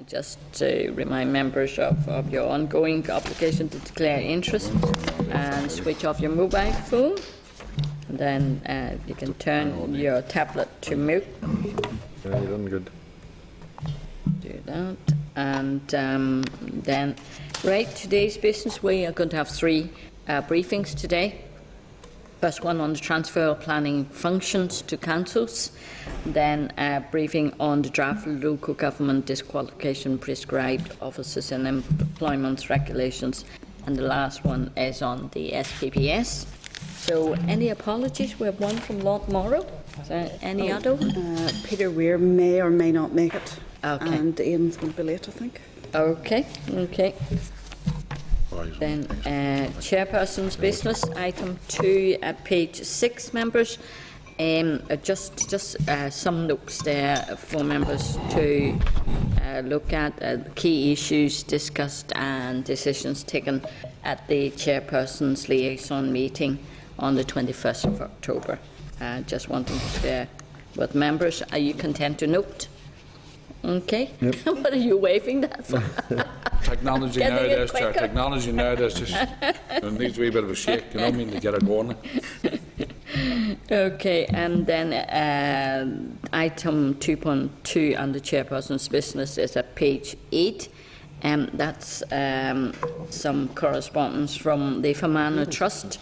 Just to remind members of your ongoing obligation to declare interest and switch off your mobile phone. And then you can turn your tablet to mute. Yeah, you're done good. Do that. And then, right, today's business, we are going to have 3 briefings today. First one on the transfer of planning functions to councils, then a briefing on the draft local government disqualification prescribed officers and employment regulations, and the last one is on the SPPS. So, any apologies? We have one from Lord Morrow. Is there any other? Peter Weir may or may not make it. Okay. And Ian's going to be late, I think. Okay. Then chairperson's business, item 2 at page 6, members. Just some notes there for members to look at key issues discussed and decisions taken at the chairperson's liaison meeting on the 21st of October. Just wanting to share with members. Are you content to note? Okay. Yep. What are you waving that for? Technology nowadays, Chair. Technology nowadays just needs a wee bit of a shake, you know what I mean, to get it going. Okay, and then item 2.2 under chairperson's business is at page 8. That's some correspondence from the Fermanagh Trust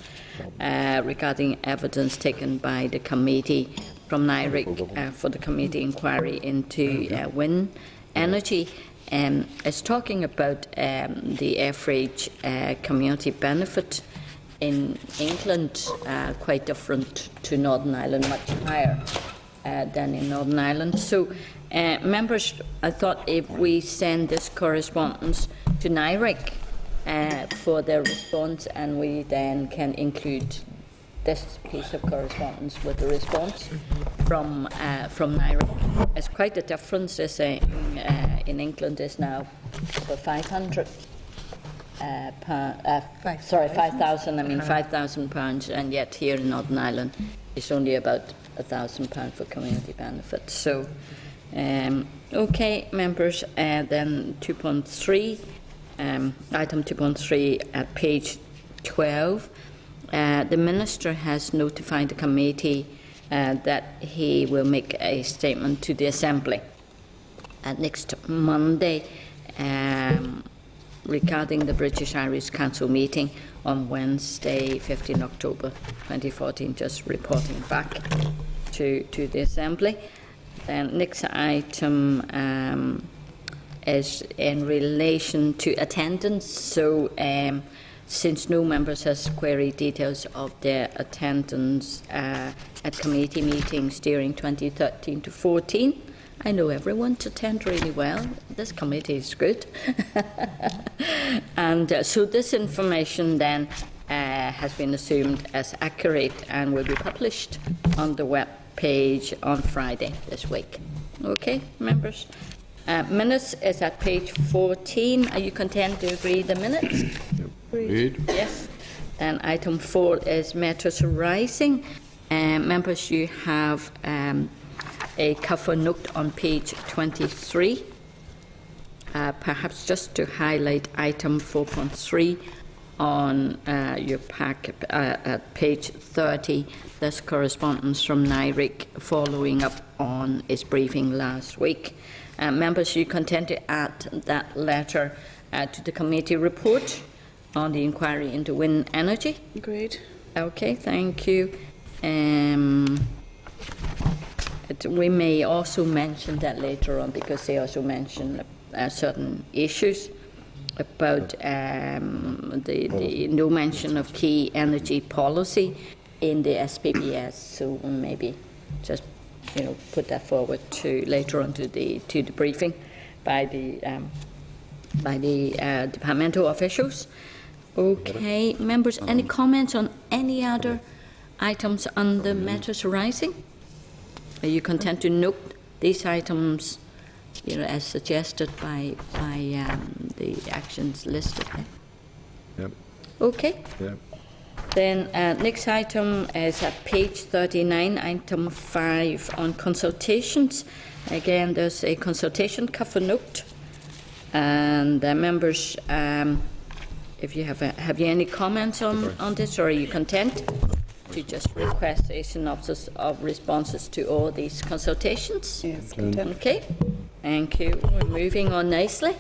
regarding evidence taken by the committee from NIRIC for the committee inquiry into wind energy. It's talking about the average community benefit in England, quite different to Northern Ireland, much higher than in Northern Ireland. So, members, I thought if we send this correspondence to NIRIC for their response, and we then can include this piece of correspondence with the response from NIRIC. It's quite a difference. They say in England is now about 500 5,000. I mean £5,000, and yet here in Northern Ireland it's only about £1,000 for community benefits. So, okay, members. Then 2.3, item 2.3 at page 12. The Minister has notified the committee that he will make a statement to the Assembly next Monday regarding the British Irish Council meeting on Wednesday, 15 October 2014, just reporting back to the Assembly. Then next item is in relation to attendance. So, since no members has queried details of their attendance at committee meetings during 2013 to 14, I know everyone to attend really well. This committee is good. And so this information then has been assumed as accurate and will be published on the web page on Friday this week. Okay, members? Minutes is at page 14. Are you content to agree the minutes? Agreed. Yes. And item 4 is matters arising. Members, you have a cover note on page 23. Perhaps just to highlight item 4.3 on your pack at page 30. This correspondence from NIRIC following up on its briefing last week. Members, you content to add that letter to the committee report on the inquiry into wind energy? Agreed. Okay, thank you. We may also mention that later on, because they also mention certain issues about the no mention of key energy policy in the SPPS. So maybe just put that forward to later on to the briefing by the departmental officials. Okay, members, any comments on any other items on the matters arising? Are you content to note these items, as suggested by the actions listed there? Yep. Okay. Yep. Then next item is at page 39, item 5 on consultations. Again, there's a consultation cover note And members, if you have you any comments on this, or are you content to just request a synopsis of responses to all these consultations? Yes, content. Okay, thank you. We're moving on nicely.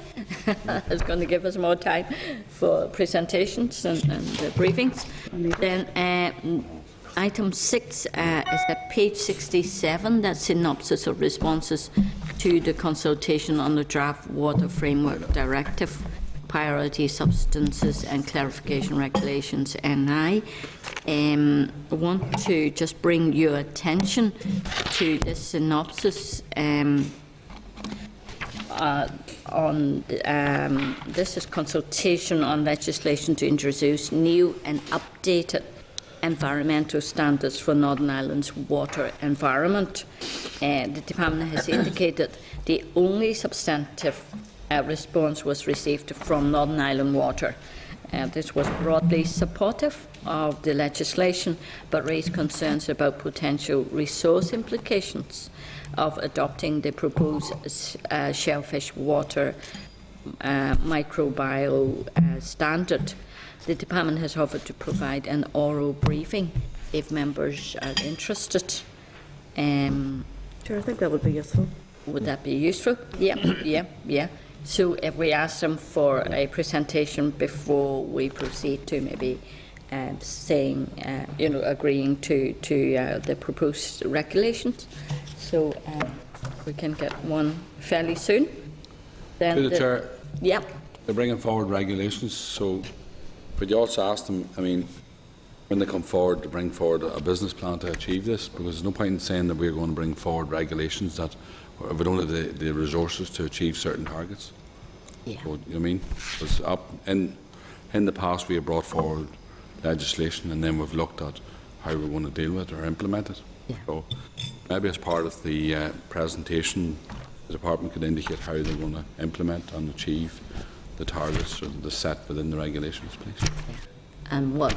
It's going to give us more time for presentations and briefings. Then item 6 is at page 67. That's synopsis of responses to the consultation on the draft Water Framework Directive, Priority Substances and Clarification Regulations, NI. I want to just bring your attention to this synopsis on this is consultation on legislation to introduce new and updated environmental standards for Northern Ireland's water environment. The Department has indicated the only substantive response was received from Northern Ireland Water. This was broadly supportive of the legislation, but raised concerns about potential resource implications of adopting the proposed shellfish water microbial standard. The Department has offered to provide an oral briefing if members are interested. Sure, I think that would be useful. Would that be useful? Yeah. So if we ask them for a presentation before we proceed to maybe saying, agreeing to the proposed regulations, so we can get one fairly soon. Then To the Chair, yeah. they're bringing forward regulations, so could you also ask them, I mean, when they come forward, to bring forward a business plan to achieve this? Because there's no point in saying that we're going to bring forward regulations that we don't have the resources to achieve certain targets. Yeah. So, you know what I mean? Because in the past we have brought forward legislation and then we've looked at how we want to deal with it or implement it. Yeah. So maybe as part of the presentation, the department could indicate how they're going to implement and achieve the targets or the set within the regulations, please. And what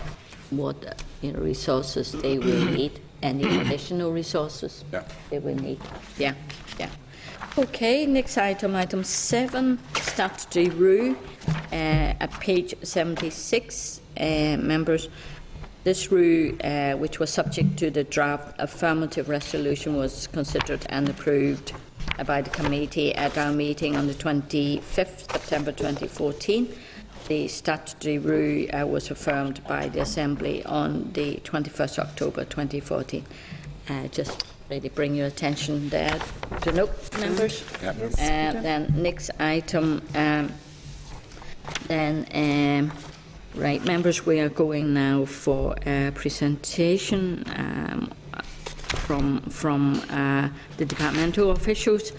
resources they will need, any additional resources they will need. Yeah. Okay, next item 7, statutory rule, at page 76. Members, this rule, which was subject to the draft affirmative resolution, was considered and approved by the committee at our meeting on the 25th September 2014. The statutory rule was affirmed by the Assembly on the 21st October 2014. Just really bring your attention there to note, members. Yep. Then next item, right, members, we are going now for a presentation from the departmental officials.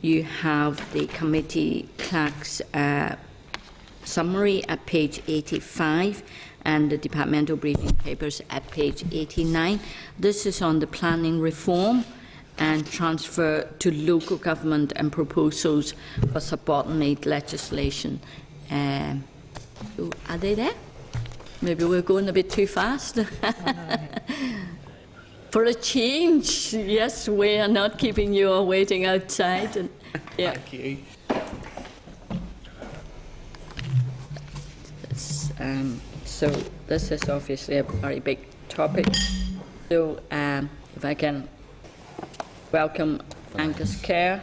You have the committee clerk's summary at page 85 and the departmental briefing papers at page 89. This is on the planning reform and transfer to local government and proposals for subordinate legislation. Are they there? Maybe we're going a bit too fast. For a change, yes, we are not keeping you all waiting outside. And, yeah. Thank you. So this is obviously a very big topic. So if I can welcome Angus Kerr,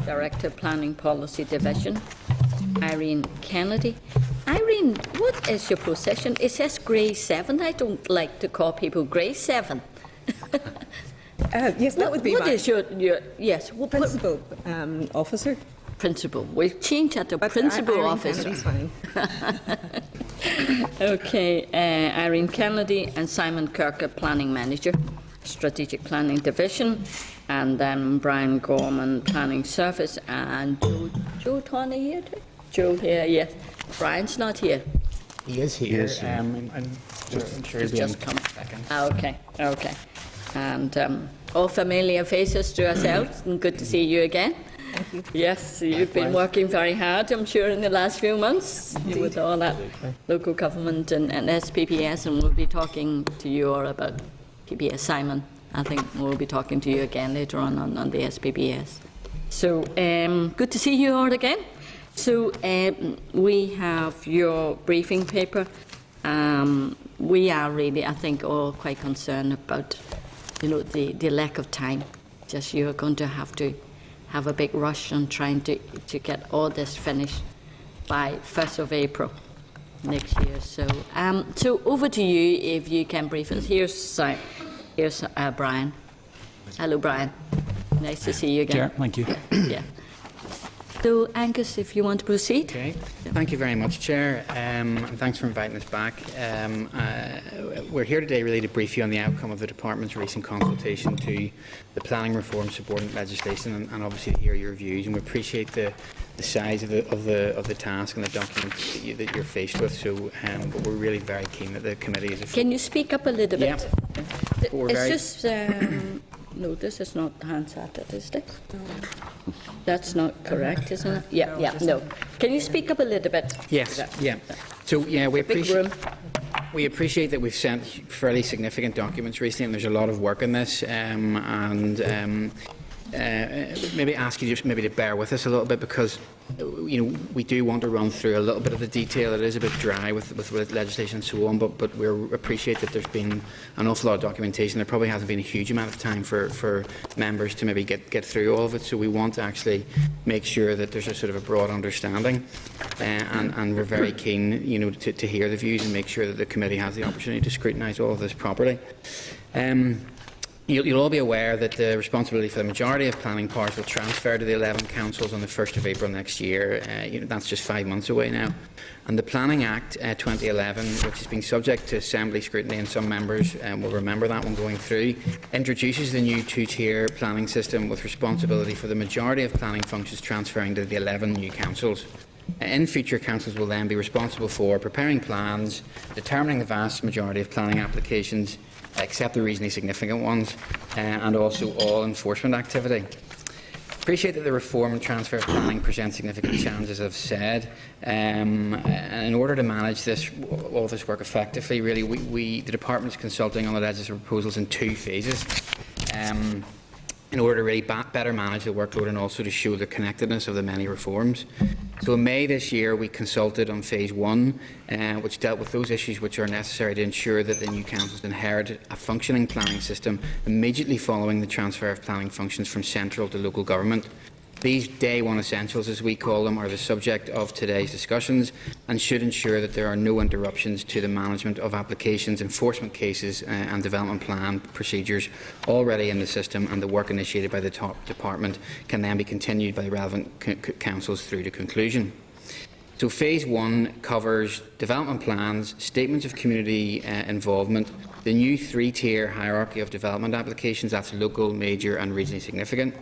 Director Planning Policy Division, Irene Kennedy. Irene, what is your position? It says Grade 7. I don't like to call people Grade 7. Yes, that would be What my is your yes? Well, principal officer. Principal. We'll change that to But principal Irene officer. Kennedy's fine. Okay, Irene Kennedy and Simon Kirker, Planning Manager, Strategic Planning Division, and then Brian Gorman, Planning Service, and Joe Tawny here too? Joe here, yes. Brian's not here. He is here. Yes, yeah. I'm sure He's he'll be just in come. a second. Okay. And all familiar faces to ourselves, and good to see you again. Thank you. Yes, you've been working very hard, I'm sure, in the last few months with all that local government and SPPS, and we'll be talking to you all about PPS. Simon, I think we'll be talking to you again later on the SPPS. So, good to see you all again. So, we have your briefing paper. We are really, I think, all quite concerned about, the lack of time. Just you're going to have a big rush on trying to get all this finished by 1st of April next year. So, so over to you if you can brief us. Here's Brian. Hello, Brian. Nice to see you again. Chair, thank you. Yeah. So, Angus, if you want to proceed. Okay. Thank you very much, Chair, and thanks for inviting us back. We're here today really to brief you on the outcome of the Department's recent consultation to the planning reform subordinate legislation, and obviously to hear your views. And we appreciate the size of the task and the document that you're faced with. So, but we're really very keen that the committee is. Can you speak up a little bit? Yeah. It's just. No, this is not Hansard, is this? That's not correct, isn't it? Yeah, no. Can you speak up a little bit? Yes, yeah. So, yeah, we appreciate that we've sent fairly significant documents recently, and there's a lot of work in this, maybe ask you just maybe to bear with us a little bit, because we do want to run through a little bit of the detail. It is a bit dry with legislation and so on, but we appreciate that there's been an awful lot of documentation. There probably hasn't been a huge amount of time for members to maybe get through all of it, so we want to actually make sure that there's a sort of a broad understanding, and we're very keen to hear the views and make sure that the committee has the opportunity to scrutinise all of this properly. You'll all be aware that the responsibility for the majority of planning powers will transfer to the 11 councils on the 1st of April next year. That's just 5 months away now. And the Planning Act 2011, which has been subject to Assembly scrutiny, and some members will remember that one going through, introduces the new two-tier planning system with responsibility for the majority of planning functions transferring to the 11 new councils. In future, councils will then be responsible for preparing plans, determining the vast majority of planning applications, except the reasonably significant ones, and also all enforcement activity. Appreciate that the reform and transfer of planning presents significant challenges, as I've said. And in order to manage all this work effectively, really, the Department is consulting on the legislative proposals in 2 phases. In order to really better manage the workload and also to show the connectedness of the many reforms. So in May this year, we consulted on Phase 1, which dealt with those issues which are necessary to ensure that the new councils inherit a functioning planning system immediately following the transfer of planning functions from central to local government. These Day 1 essentials, as we call them, are the subject of today's discussions and should ensure that there are no interruptions to the management of applications, enforcement cases and development plan procedures already in the system, and the work initiated by the department can then be continued by the relevant councils through to conclusion. So Phase 1 covers development plans, statements of community involvement, the new 3-tier hierarchy of development applications, that's local, major and regionally significant,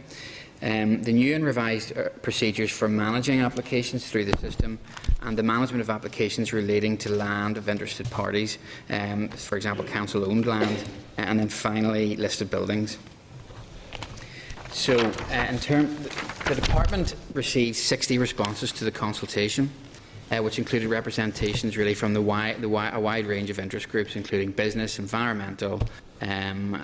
the new and revised procedures for managing applications through the system, and the management of applications relating to land of interested parties, for example council-owned land, and then finally listed buildings. So the Department received 60 responses to the consultation, which included representations really from a wide range of interest groups, including business, environmental, and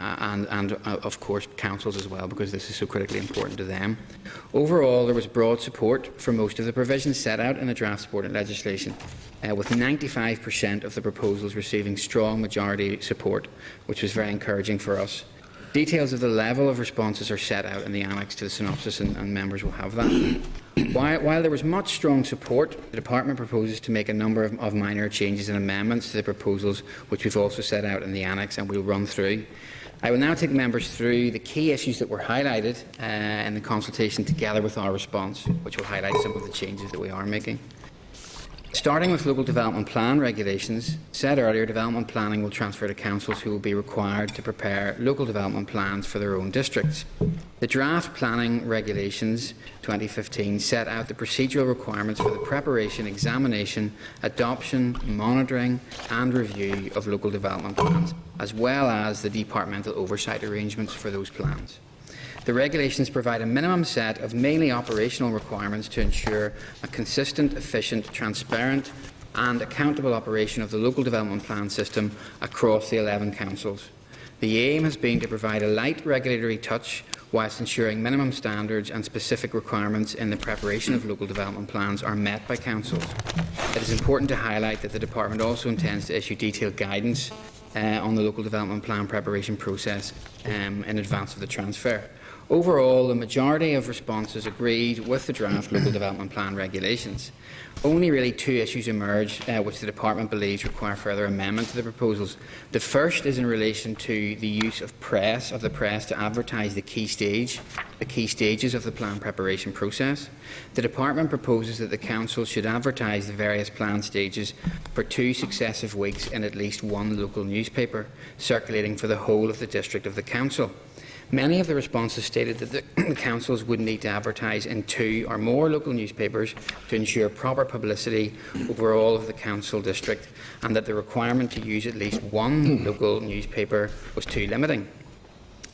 of course councils as well, because this is so critically important to them. Overall, there was broad support for most of the provisions set out in the draft subordinate legislation, with 95% of the proposals receiving strong majority support, which was very encouraging for us. Details of the level of responses are set out in the annex to the synopsis, and members will have that. While there was much strong support, the Department proposes to make a number of minor changes and amendments to the proposals, which we've also set out in the annex and we'll run through. I will now take members through the key issues that were highlighted in the consultation, together with our response, which will highlight some of the changes that we are making. Starting with local development plan regulations, said earlier, development planning will transfer to councils, who will be required to prepare local development plans for their own districts. The draft planning regulations 2015 set out the procedural requirements for the preparation, examination, adoption, monitoring and review of local development plans, as well as the departmental oversight arrangements for those plans. The regulations provide a minimum set of mainly operational requirements to ensure a consistent, efficient, transparent and accountable operation of the local development plan system across the 11 councils. The aim has been to provide a light regulatory touch whilst ensuring minimum standards and specific requirements in the preparation of local development plans are met by councils. It is important to highlight that the Department also intends to issue detailed guidance on the local development plan preparation process in advance of the transfer. Overall, the majority of responses agreed with the draft local development plan regulations. Only really 2 issues emerged which the Department believes require further amendment to the proposals. The first is in relation to the use of the press to advertise the key stages of the plan preparation process. The Department proposes that the Council should advertise the various plan stages for 2 successive weeks in at least 1 local newspaper, circulating for the whole of the district of the Council. Many of the responses stated that the councils would need to advertise in 2 or more local newspapers to ensure proper publicity over all of the council district, and that the requirement to use at least 1 local newspaper was too limiting.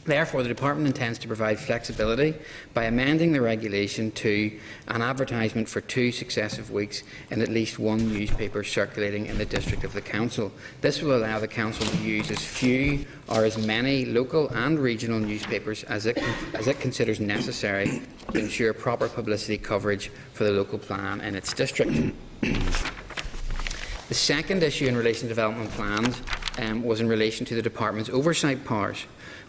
Therefore, the Department intends to provide flexibility by amending the regulation to an advertisement for 2 successive weeks in at least 1 newspaper circulating in the district of the Council. This will allow the Council to use as few or as many local and regional newspapers as it considers necessary to ensure proper publicity coverage for the local plan in its district. The second issue in relation to development plans was in relation to the Department's oversight powers.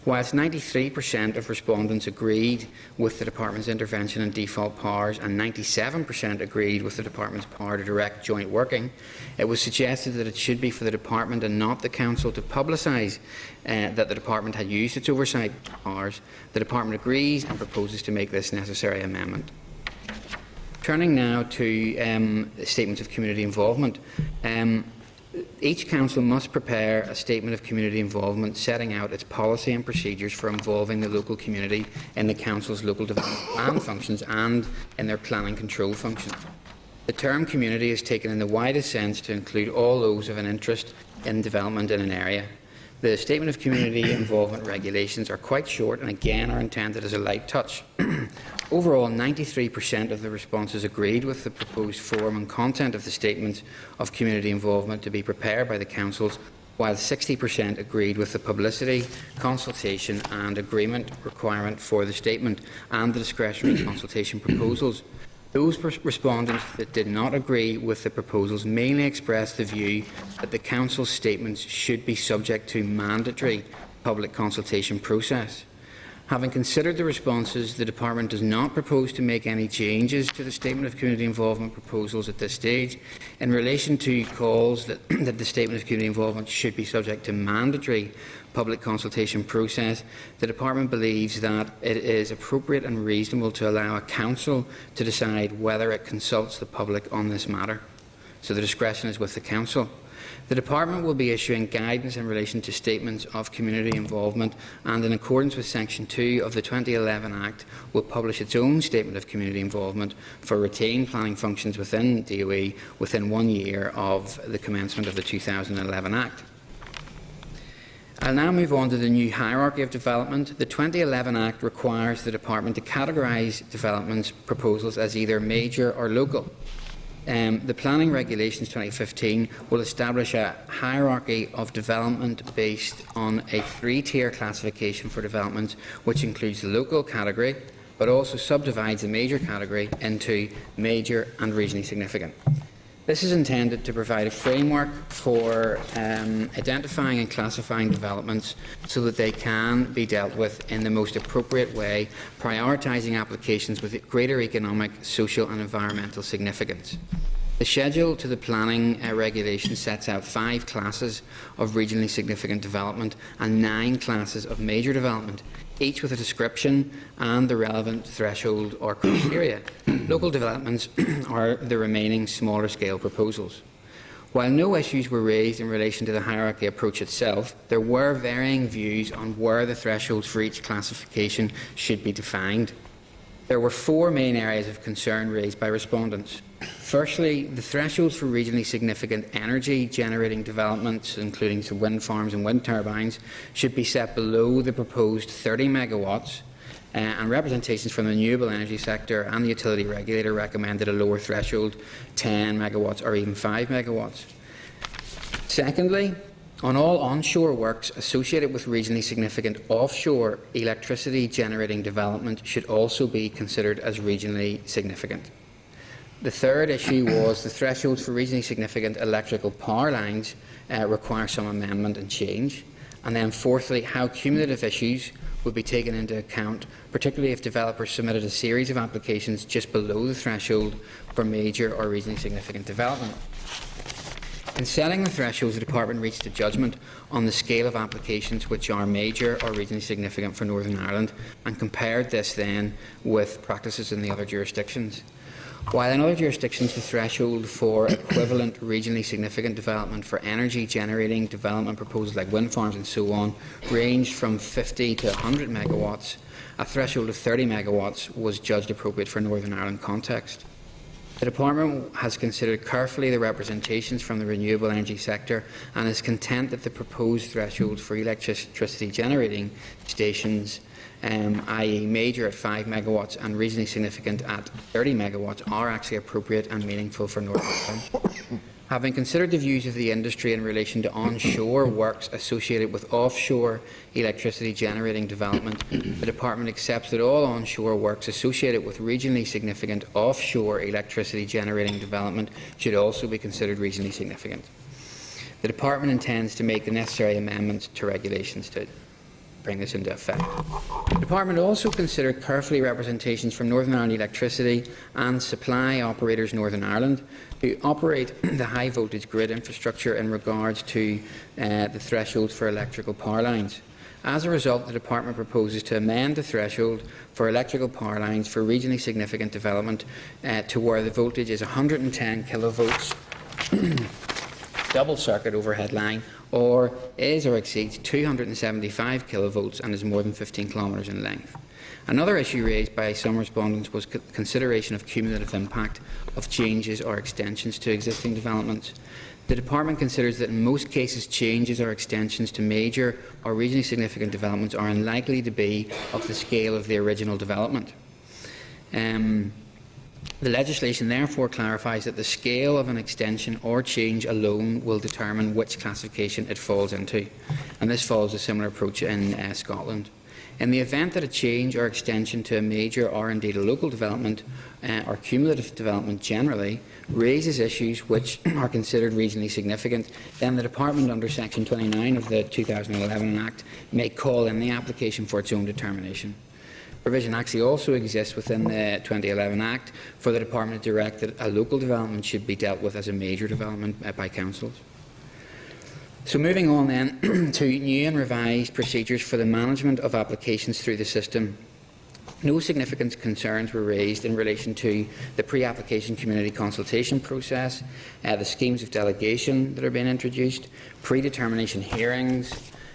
Whilst 93% of respondents agreed with the Department's intervention and default powers and 97% agreed with the Department's power to direct joint working, it was suggested that it should be for the Department and not the Council to publicise that the Department had used its oversight powers. The Department agrees and proposes to make this necessary amendment. Turning now to statements of community involvement. Each council must prepare a statement of community involvement setting out its policy and procedures for involving the local community in the council's local development plan functions and in their planning control functions. The term community is taken in the widest sense to include all those of an interest in development in an area. The statement of community involvement regulations are quite short and again are intended as a light touch. Overall, 93% of the responses agreed with the proposed form and content of the statements of community involvement to be prepared by the councils, while 60% agreed with the publicity, consultation and agreement requirement for the statement and the discretionary consultation proposals. Those respondents that did not agree with the proposals mainly expressed the view that the Council's statements should be subject to mandatory public consultation process. Having considered the responses, the Department does not propose to make any changes to the Statement of Community Involvement proposals at this stage. In relation to calls that the Statement of Community Involvement should be subject to mandatory public consultation process, the Department believes that it is appropriate and reasonable to allow a council to decide whether it consults the public on this matter. So the discretion is with the council. The Department will be issuing guidance in relation to statements of community involvement and, in accordance with Section 2 of the 2011 Act, will publish its own statement of community involvement for retained planning functions within DOE within 1 year of the commencement of the 2011 Act. I'll now move on to the new hierarchy of development. The 2011 Act requires the Department to categorise development proposals as either major or local. The Planning Regulations 2015 will establish a hierarchy of development based on a 3-tier classification for developments, which includes the local category, but also subdivides the major category into major and regionally significant. This is intended to provide a framework for identifying and classifying developments so that they can be dealt with in the most appropriate way, prioritising applications with greater economic, social and environmental significance. The schedule to the planning regulation sets out 5 classes of regionally significant development and 9 classes of major development, each with a description and the relevant threshold or criteria. Local developments are the remaining smaller scale proposals. While no issues were raised in relation to the hierarchy approach itself, there were varying views on where the thresholds for each classification should be defined. There were 4 main areas of concern raised by respondents. Firstly, the thresholds for regionally significant energy generating developments, including some wind farms and wind turbines, should be set below the proposed 30 megawatts, and representations from the renewable energy sector and the utility regulator recommended a lower threshold, 10 megawatts or even 5 megawatts. Secondly, On all onshore works associated with regionally significant offshore electricity generating development should also be considered as regionally significant. The third issue was the thresholds for regionally significant electrical power lines require some amendment and change. And then fourthly, how cumulative issues would be taken into account, particularly if developers submitted a series of applications just below the threshold for major or regionally significant development. In setting the thresholds, the Department reached a judgment on the scale of applications which are major or regionally significant for Northern Ireland and compared this then with practices in the other jurisdictions. While in other jurisdictions the threshold for equivalent regionally significant development for energy generating development proposals like wind farms and so on ranged from 50 to 100 megawatts, a threshold of 30 megawatts was judged appropriate for Northern Ireland context. The Department has considered carefully the representations from the renewable energy sector and is content that the proposed thresholds for electricity generating stations, i.e. major at 5 megawatts and regionally significant at 30 megawatts, are actually appropriate and meaningful for Northern Ireland. Having considered the views of the industry in relation to onshore works associated with offshore electricity generating development, the Department accepts that all onshore works associated with regionally significant offshore electricity generating development should also be considered regionally significant. The Department intends to make the necessary amendments to regulations to bring this into effect. The Department also considered carefully representations from Northern Ireland Electricity and Supply Operators Northern Ireland, who operate the high voltage grid infrastructure in regards to the thresholds for electrical power lines. As a result, the Department proposes to amend the threshold for electrical power lines for regionally significant development to where the voltage is 110 kilovolts double circuit overhead line, or is or exceeds 275 kilovolts and is more than 15 kilometres in length. Another issue raised by some respondents was consideration of cumulative impact of changes or extensions to existing developments. The Department considers that in most cases changes or extensions to major or regionally significant developments are unlikely to be of the scale of the original development. The legislation therefore clarifies that the scale of an extension or change alone will determine which classification it falls into, and this follows a similar approach in Scotland. In the event that a change or extension to a major or indeed a local development or cumulative development generally raises issues which are considered regionally significant, then the Department under Section 29 of the 2011 Act may call in the application for its own determination. Provision actually also exists within the 2011 Act for the Department to direct that a local development should be dealt with as a major development by councils. So moving on then to new and revised procedures for the management of applications through the system. No significant concerns were raised in relation to the pre-application community consultation process, the schemes of delegation that are being introduced, predetermination hearings,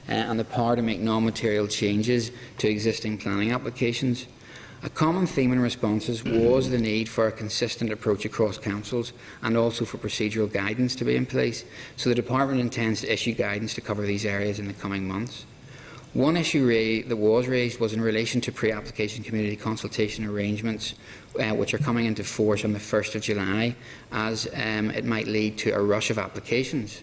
and the power to make non-material changes to existing planning applications. A common theme in responses was the need for a consistent approach across councils and also for procedural guidance to be in place, so the Department intends to issue guidance to cover these areas in the coming months. One issue that was raised was in relation to pre-application community consultation arrangements which are coming into force on the 1st of July, as it might lead to a rush of applications.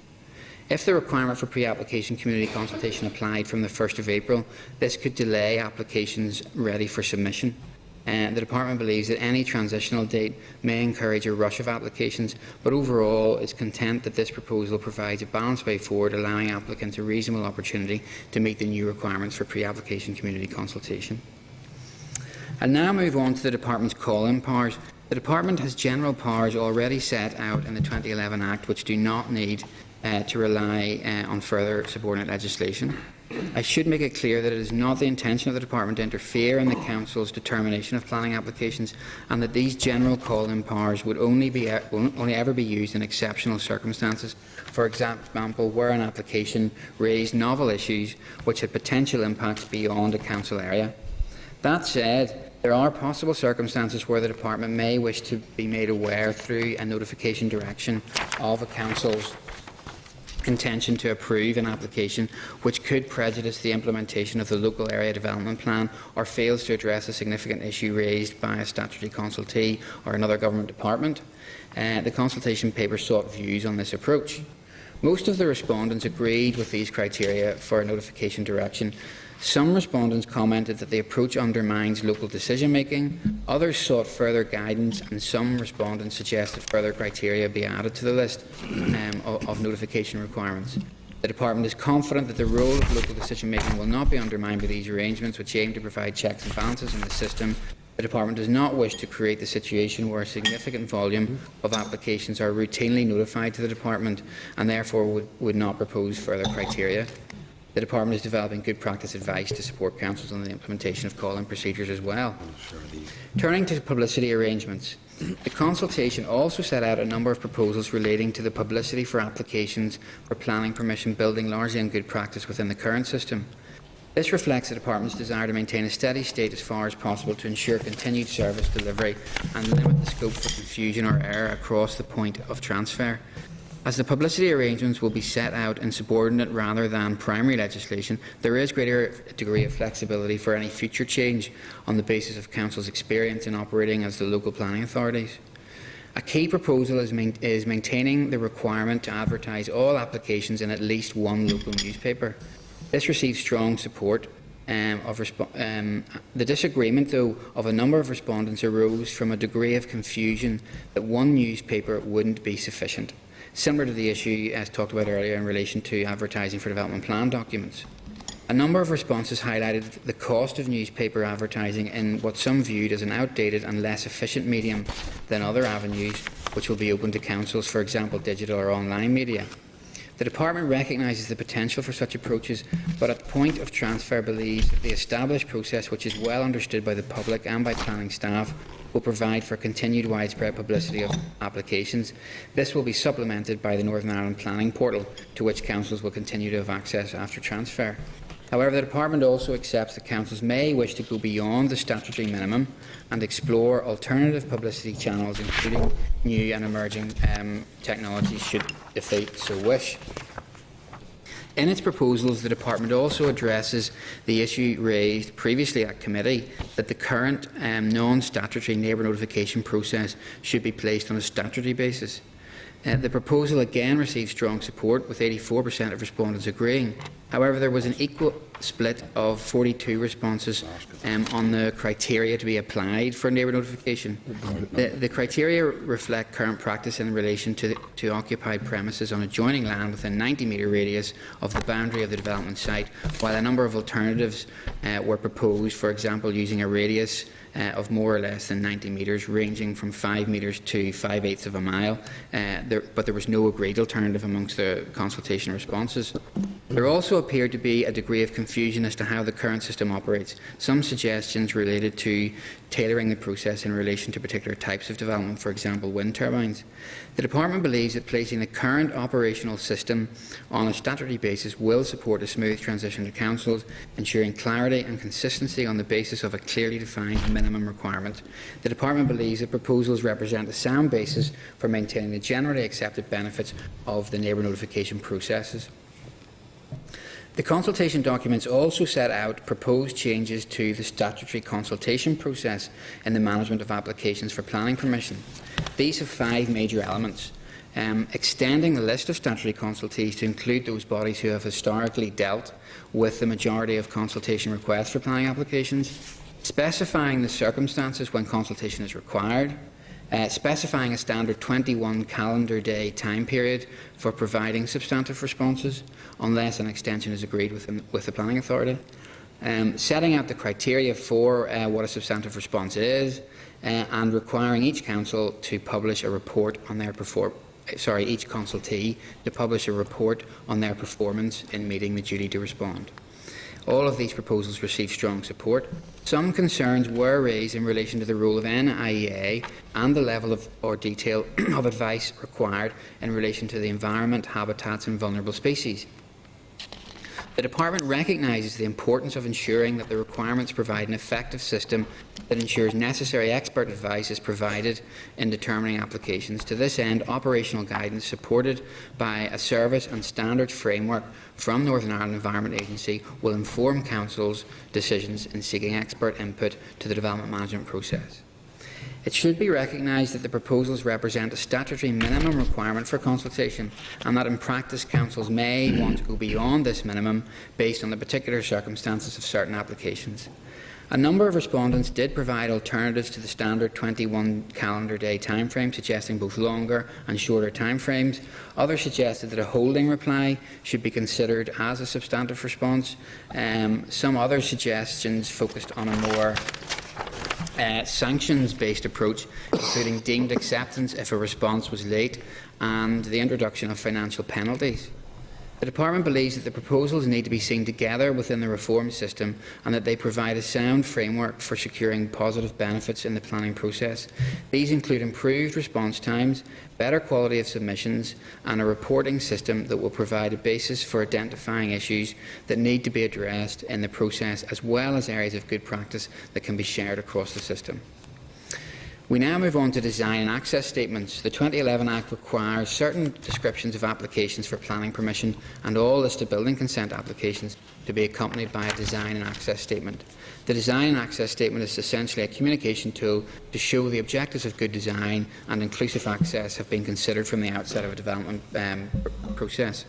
If the requirement for pre-application community consultation applied from the 1st of April, this could delay applications ready for submission. The Department believes that any transitional date may encourage a rush of applications, but overall is content that this proposal provides a balanced way forward, allowing applicants a reasonable opportunity to meet the new requirements for pre-application community consultation. I'll now move on to the Department's call-in powers. The Department has general powers already set out in the 2011 Act which do not need to rely on further subordinate legislation. I should make it clear that it is not the intention of the Department to interfere in the Council's determination of planning applications, and that these general call-in powers would only ever be used in exceptional circumstances. For example, where an application raised novel issues which had potential impacts beyond a Council area. That said, there are possible circumstances where the Department may wish to be made aware through a notification direction of a Council's intention to approve an application which could prejudice the implementation of the local area development plan or fails to address a significant issue raised by a statutory consultee or another government department. The consultation paper sought views on this approach. Most of the respondents agreed with these criteria for notification direction. Some respondents commented that the approach undermines local decision-making, others sought further guidance, and some respondents suggested further criteria be added to the list of notification requirements. The Department is confident that the role of local decision-making will not be undermined by these arrangements, which aim to provide checks and balances in the system. The Department does not wish to create the situation where a significant volume of applications are routinely notified to the Department and therefore would not propose further criteria. The Department is developing good practice advice to support councils on the implementation of calling procedures as well. Turning to publicity arrangements, the consultation also set out a number of proposals relating to the publicity for applications for planning permission, building largely on good practice within the current system. This reflects the Department's desire to maintain a steady state as far as possible to ensure continued service delivery and limit the scope for confusion or error across the point of transfer. As the publicity arrangements will be set out in subordinate rather than primary legislation, there is greater degree of flexibility for any future change on the basis of Council's experience in operating as the local planning authorities. A key proposal is maintaining the requirement to advertise all applications in at least one local newspaper. This receives strong support. The disagreement, though, of a number of respondents arose from a degree of confusion that one newspaper wouldn't be sufficient, similar to the issue as talked about earlier in relation to advertising for development plan documents. A number of responses highlighted the cost of newspaper advertising in what some viewed as an outdated and less efficient medium than other avenues which will be open to councils, for example digital or online media. The Department recognises the potential for such approaches, but at the point of transfer believes that the established process, which is well understood by the public and by planning staff, will provide for continued widespread publicity of applications. This will be supplemented by the Northern Ireland Planning Portal, to which councils will continue to have access after transfer. However, the Department also accepts that councils may wish to go beyond the statutory minimum and explore alternative publicity channels, including new and emerging technologies, if they so wish. In its proposals, the Department also addresses the issue raised previously at committee that the current non-statutory neighbour notification process should be placed on a statutory basis. The proposal again received strong support, with 84% of respondents agreeing. However, there was an equal split of 42 responses on the criteria to be applied for neighbour notification. The criteria reflect current practice in relation to occupied premises on adjoining land within 90-metre radius of the boundary of the development site, while a number of alternatives were proposed, for example using a radius of more or less than 90 metres, ranging from 5 metres to 5/8 of a mile, but there was no agreed alternative amongst the consultation responses. There also appeared to be a degree of confusion as to how the current system operates. Some suggestions related to tailoring the process in relation to particular types of development, for example wind turbines. The Department believes that placing the current operational system on a statutory basis will support a smooth transition to councils, ensuring clarity and consistency on the basis of a clearly defined minimum requirement. The Department believes that proposals represent a sound basis for maintaining the generally accepted benefits of the neighbour notification processes. The consultation documents also set out proposed changes to the statutory consultation process in the management of applications for planning permission. These have 5 major elements. Extending the list of statutory consultees to include those bodies who have historically dealt with the majority of consultation requests for planning applications. Specifying the circumstances when consultation is required. Specifying a standard 21 calendar day time period for providing substantive responses, unless an extension is agreed with the planning authority. Setting out the criteria for what a substantive response is, and requiring each council to publish a report on their each consultee to publish a report on their performance in meeting the duty to respond. All of these proposals received strong support. Some concerns were raised in relation to the role of NIEA and the level of or detail of advice required in relation to the environment, habitats and vulnerable species. The Department recognises the importance of ensuring that the requirements provide an effective system that ensures necessary expert advice is provided in determining applications. To this end, operational guidance supported by a service and standards framework from Northern Ireland Environment Agency will inform Council's decisions in seeking expert input to the development management process. It should be recognised that the proposals represent a statutory minimum requirement for consultation, and that in practice councils may want to go beyond this minimum based on the particular circumstances of certain applications. A number of respondents did provide alternatives to the standard 21 calendar day timeframe, suggesting both longer and shorter timeframes. Others suggested that a holding reply should be considered as a substantive response. Some other suggestions focused on a more sanctions-based approach, including deemed acceptance if a response was late and the introduction of financial penalties. The Department believes that the proposals need to be seen together within the reform system and that they provide a sound framework for securing positive benefits in the planning process. These include improved response times, better quality of submissions and a reporting system that will provide a basis for identifying issues that need to be addressed in the process, as well as areas of good practice that can be shared across the system. We now move on to design and access statements. The 2011 Act requires certain descriptions of applications for planning permission and all listed building consent applications to be accompanied by a design and access statement. The design and access statement is essentially a communication tool to show the objectives of good design and inclusive access have been considered from the outset of a development process.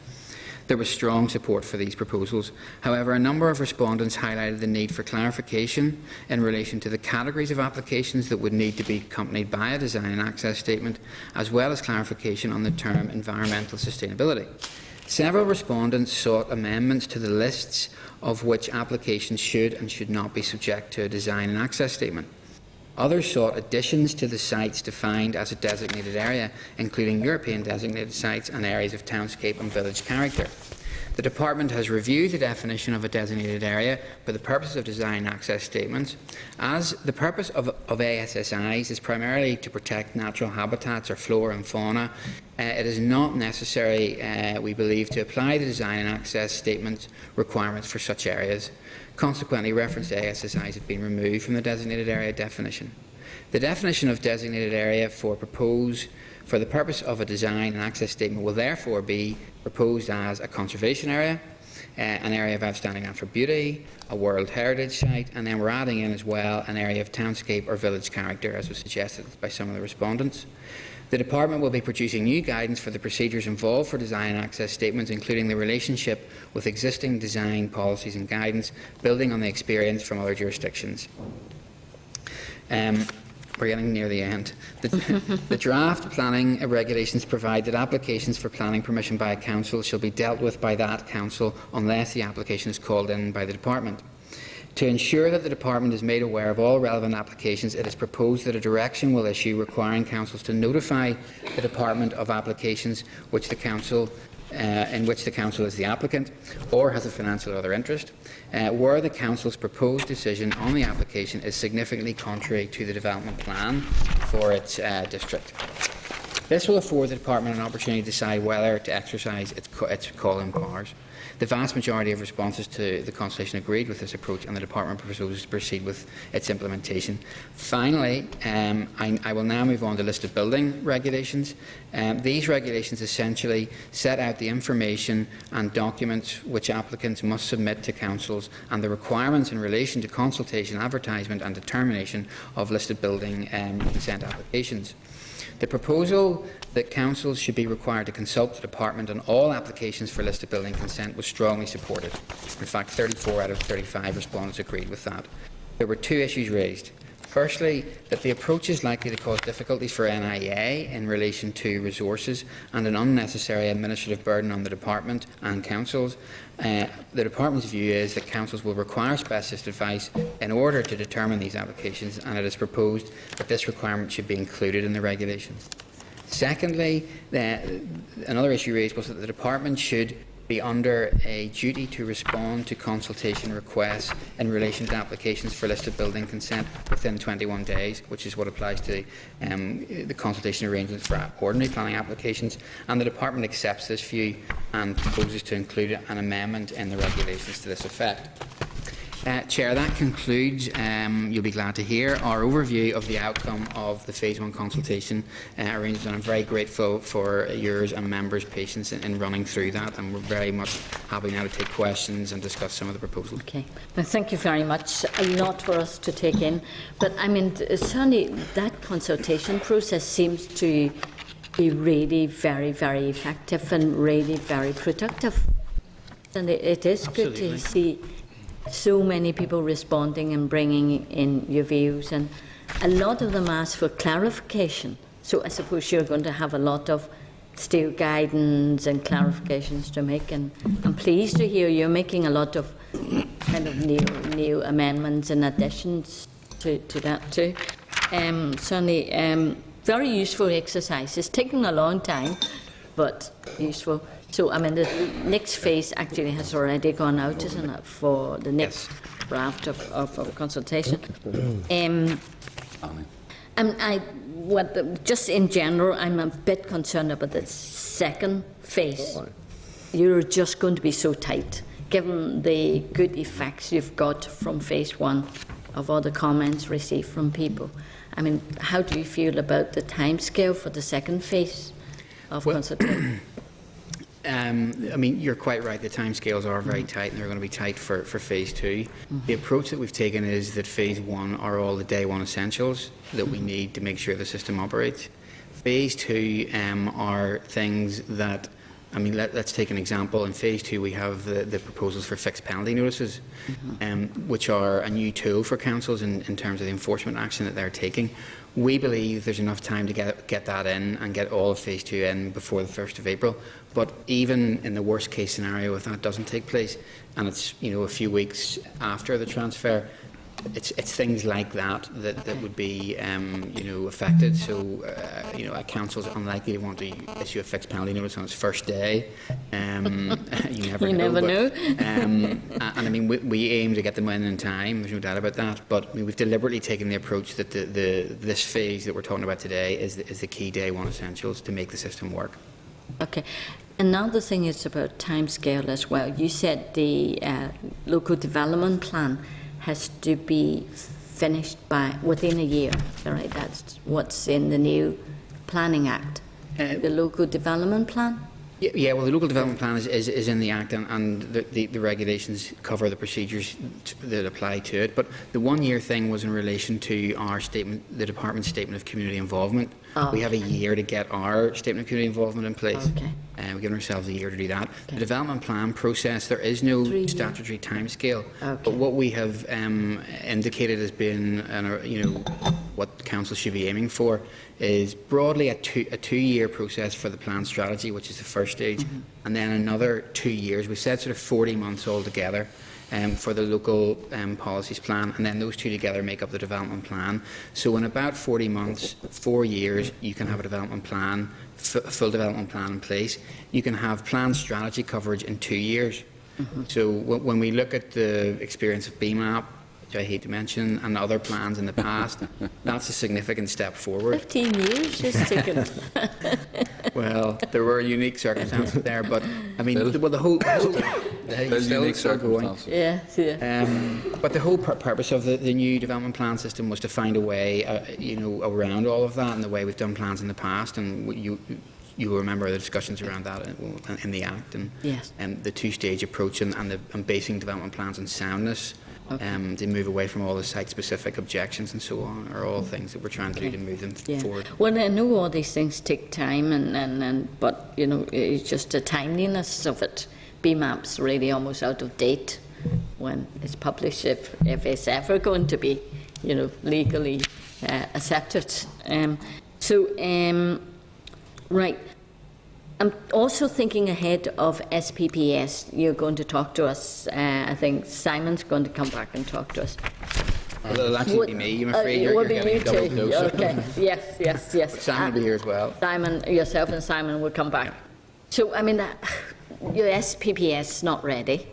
There was strong support for these proposals. However, a number of respondents highlighted the need for clarification in relation to the categories of applications that would need to be accompanied by a design and access statement, as well as clarification on the term environmental sustainability. Several respondents sought amendments to the lists of which applications should and should not be subject to a design and access statement. Others sought additions to the sites defined as a designated area, including European designated sites and areas of townscape and village character. The Department has reviewed the definition of a designated area for the purpose of design access statements. As the purpose of ASSIs is primarily to protect natural habitats or flora and fauna, it is not necessary, we believe, to apply the design and access statement requirements for such areas. Consequently, reference to ASSIs have been removed from the designated area definition. The definition of designated area for the purpose of a design and access statement will therefore be proposed as a conservation area, an area of outstanding natural beauty, a World Heritage Site, and then we're adding in as well an area of townscape or village character, as was suggested by some of the respondents. The Department will be producing new guidance for the procedures involved for design and access statements, including the relationship with existing design policies and guidance, building on the experience from other jurisdictions. We're getting near the end. The draft planning regulations provide that applications for planning permission by a council shall be dealt with by that council unless the application is called in by the Department. To ensure that the Department is made aware of all relevant applications, it is proposed that a direction will issue requiring councils to notify the Department of applications which the council in which the council is the applicant or has a financial or other interest, where the council's proposed decision on the application is significantly contrary to the development plan for its district. This will afford the Department an opportunity to decide whether to exercise its call-in powers. The vast majority of responses to the consultation agreed with this approach, and the Department proposes to proceed with its implementation. Finally, I will now move on to listed building regulations. These regulations essentially set out the information and documents which applicants must submit to councils and the requirements in relation to consultation, advertisement and determination of listed building consent applications. The proposal that councils should be required to consult the Department on all applications for listed building consent was strongly supported. In fact, 34 out of 35 respondents agreed with that. There were two issues raised. Firstly, that the approach is likely to cause difficulties for NIA in relation to resources and an unnecessary administrative burden on the Department and councils. The Department's view is that councils will require specialist advice in order to determine these applications, and it is proposed that this requirement should be included in the regulations. Secondly, another issue raised was that the Department should be under a duty to respond to consultation requests in relation to applications for listed building consent within 21 days, which is what applies to the consultation arrangements for ordinary planning applications, and the Department accepts this view and proposes to include an amendment in the regulations to this effect. Chair, that concludes, you'll be glad to hear, our overview of the outcome of the Phase 1 consultation arrangement. And I'm very grateful for yours and members' patience in running through that, and we're very much happy now to take questions and discuss some of the proposals. Okay. Well, thank you very much. A lot for us to take in. But, I mean, certainly that consultation process seems to be really very, very effective and really very productive. And it is good to see so many people responding and bringing in your views, and a lot of them ask for clarification. So I suppose you're going to have a lot of still guidance and clarifications to make, and I'm pleased to hear you're making a lot of kind of new amendments and additions to that too. Certainly very useful exercise. It's taken a long time, but useful. So, I mean, the next phase actually has already gone out, isn't it, for the next draft of consultation. Just in general, I'm a bit concerned about the second phase. You're just going to be so tight, given the good effects you've got from Phase 1 of all the comments received from people. I mean, how do you feel about the timescale for the second phase of consultation? I mean, you're quite right. The timescales are very tight, and they're going to be tight for Phase 2. The approach that we've taken is that Phase 1 are all the day 1 essentials that we need to make sure the system operates. Phase 2 are things that, I mean, let's take an example. In Phase 2, we have the proposals for fixed penalty notices, which are a new tool for councils in terms of the enforcement action that they're taking. We believe there's enough time to get that in and get all of Phase 2 in before the 1st of April. But even in the worst case scenario, if that doesn't take place, and it's a few weeks after the transfer, it's things like that would be affected. So a council's unlikely to want to issue a fixed penalty notice on its first day. You never know. And I mean, we aim to get them in time. There's no doubt about that. But I mean, we've deliberately taken the approach that this phase that we're talking about today is the key day 1 essentials to make the system work. Okay. Another thing is about timescale as well. You said the local development plan has to be finished within a year. All right, that's what's in the new Planning Act. The local development plan? Yeah, well, the local development plan is in the Act, and the regulations cover the procedures that apply to it. But the 1-year thing was in relation to our statement, the Department's Statement of Community Involvement. We have a year to get our Statement of Community Involvement in place. Okay. We've given ourselves a year to do that. Okay. The development plan process, there is no statutory timescale. Okay. But what we have indicated as being, what council should be aiming for is broadly a two-year process for the plan strategy, which is the first stage, and then another 2 years. We said sort of 40 months altogether for the local policies plan, and then those two together make up the development plan. So in about 40 months, 4 years, you can have a development plan, full development plan in place. You can have plan strategy coverage in 2 years. So when we look at the experience of BMAP, which I hate to mention, and other plans in the past, that's a significant step forward. 15 years just taken. Well, there were unique circumstances there, but I mean, the whole unique circumstances. Yeah. But the whole purpose of the new development plan system was to find a way, around all of that, and the way we've done plans in the past, and you will remember the discussions around that in the Act, and the two-stage approach and basing development plans on soundness. To move away from all the site-specific objections and so on are all things that we're trying to do to move them forward. Well, I know all these things take time, but it's just the timeliness of it. BMAP's really almost out of date when it's published, if it's ever going to be, legally accepted. Right. I'm also thinking ahead of SPPS. You're going to talk to us. I think Simon's going to come back and talk to us. Well, it'll actually be me. I'm afraid you're getting a double dose. Okay. Yes. But Simon will be here as well. Simon, yourself and Simon will come back. So, I mean, your SPPS is not ready,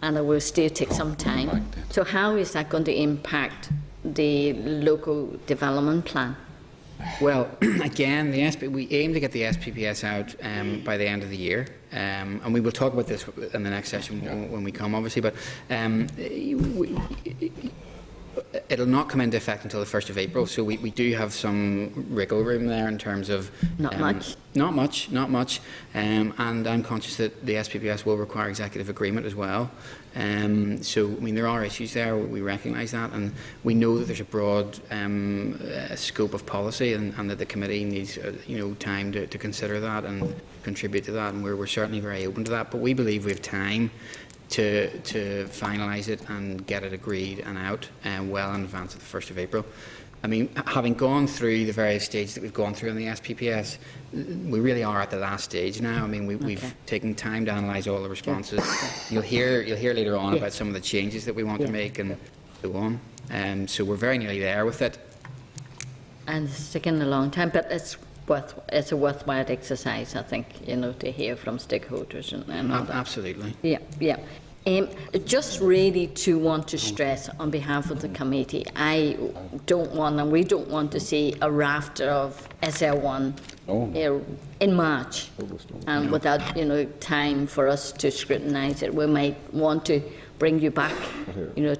and it will still take some time. So how is that going to impact the local development plan? Well, again, we aim to get the SPPS out by the end of the year, and we will talk about this in the next session when we come, obviously. But it'll not come into effect until the 1st of April, so we do have some wriggle room there in terms of Not much. Not much, and I'm conscious that the SPPS will require executive agreement as well. So, I mean, there are issues there. We recognise that, and we know that there's a broad scope of policy, and that the committee needs, time to consider that and contribute to that, and we're certainly very open to that. But we believe we have time to finalise it and get it agreed and out well in advance of the 1st of April. I mean, having gone through the various stages that we've gone through in the SPPS, we really are at the last stage now. I mean, we've taken time to analyse all the responses. You'll hear later on about some of the changes that we want to make and so on. So we're very nearly there with it. And it's taken a long time, but it's a worthwhile exercise, I think, to hear from stakeholders and all that. Absolutely. Yeah. Just really to want to stress on behalf of the committee, I don't want, and we don't want to see a raft of SL1 in March, and without time for us to scrutinise it. We might want to bring you back,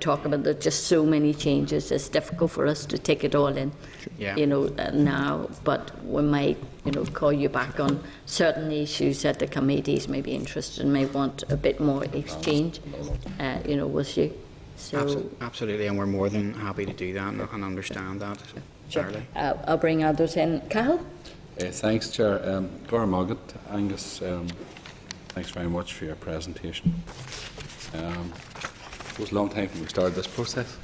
talk about there's just so many changes. It's difficult for us to take it all in, now. But we might, call you back on certain issues that the committees may be interested in, may want a bit more exchange, with you. So absolutely, and we're more than happy to do that and understand that. sure. I'll bring others in. Cathal? Thanks, Chair. Gora Mogget, Angus, thanks very much for your presentation. It was a long time when we started this process.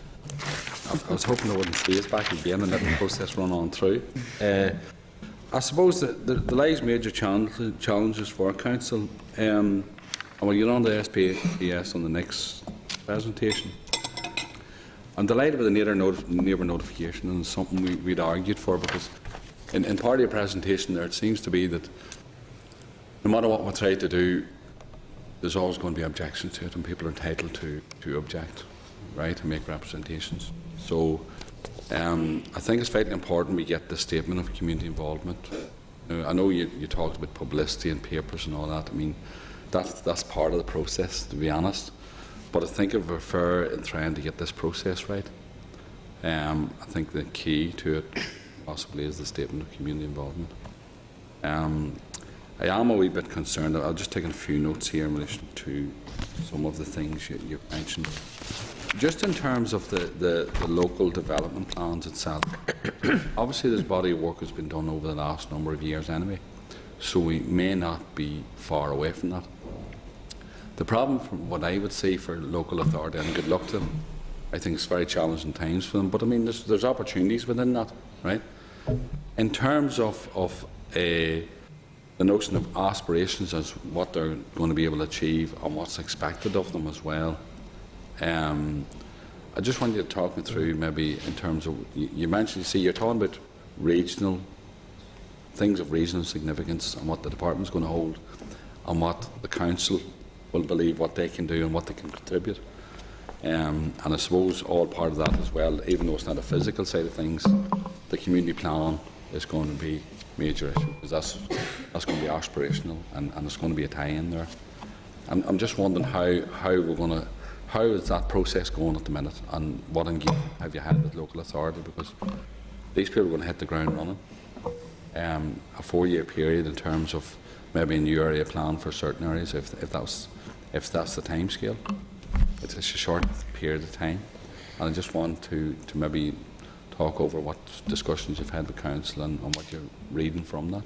I was hoping I wouldn't see us back again and let the process run on through. I suppose that there lies major challenges for council. And we'll get on to SPPS on the next presentation. I'm delighted with the neighbour notification, and it's something we'd argued for, because in part of your presentation there, it seems to be that no matter what we try to do, there's always going to be objections to it, and people are entitled to object, right, and make representations. So I think it's vitally important we get the statement of community involvement. I know you talked about publicity and papers and all that. I mean, that's part of the process, to be honest. But I think if we're fair in trying to get this process right, I think the key to it possibly is the statement of community involvement. I am a wee bit concerned. I'll just take a few notes here in relation to some of the things you mentioned. Just in terms of the local development plans itself, obviously this body of work has been done over the last number of years anyway, so we may not be far away from that. The problem, from what I would say, for local authority, and good luck to them, I think it's very challenging times for them, but I mean there's opportunities within that, right? In terms of the notion of aspirations as what they're going to be able to achieve and what's expected of them as well, I just want you to talk me through, maybe in terms of, you mentioned, you're talking about regional things of regional significance and what the department's going to hold and what the council will believe what they can do and what they can contribute. And I suppose all part of that as well, even though it's not a physical side of things, the community plan is going to be a major issue, because that's going to be aspirational, and there's going to be a tie-in there. I'm just wondering how is that process going at the minute, and what engagement have you had with local authority, because these people are going to hit the ground running. A 4-year period in terms of maybe a new area plan for certain areas, if that's the time scale. It's a short period of time, and I just want to maybe talk over what discussions you've had with council and what you're reading from that.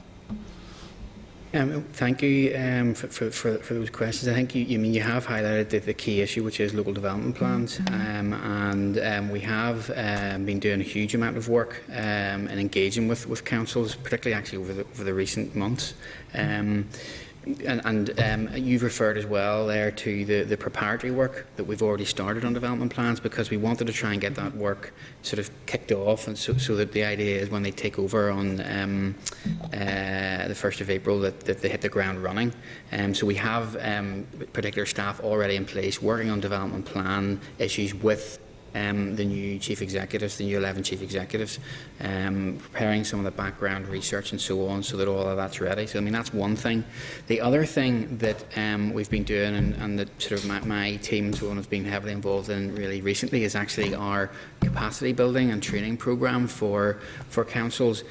Thank you for those questions. I think you have highlighted the key issue, which is local development plans, and we have been doing a huge amount of work and engaging with councils, particularly actually over the recent months. And you've referred as well there to the preparatory work that we've already started on development plans, because we wanted to try and get that work sort of kicked off, and so that the idea is when they take over on the 1st of April that they hit the ground running. So we have particular staff already in place working on development plan issues with the new chief executives, the new 11 chief executives, preparing some of the background research and so on, so that all of that's ready. So I mean, that's one thing. The other thing that we've been doing, and that sort of my team so on has been heavily involved in really recently, is actually our capacity building and training programme for councils,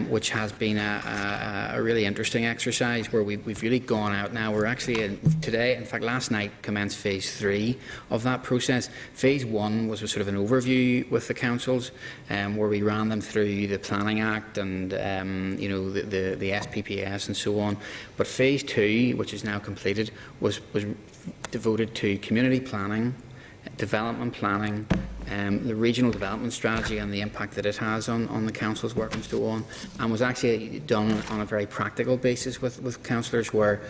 which has been a really interesting exercise where we've really gone out now. We're actually today, in fact last night, commenced phase 3 of that process. Phase 1 was a sort of an overview with the councils, where we ran them through the Planning Act and you know, the SPPS and so on. But phase 2, which is now completed, was devoted to community planning, development planning, the regional development strategy and the impact that it has on the council's work and so on, and was actually done on a very practical basis with councillors, where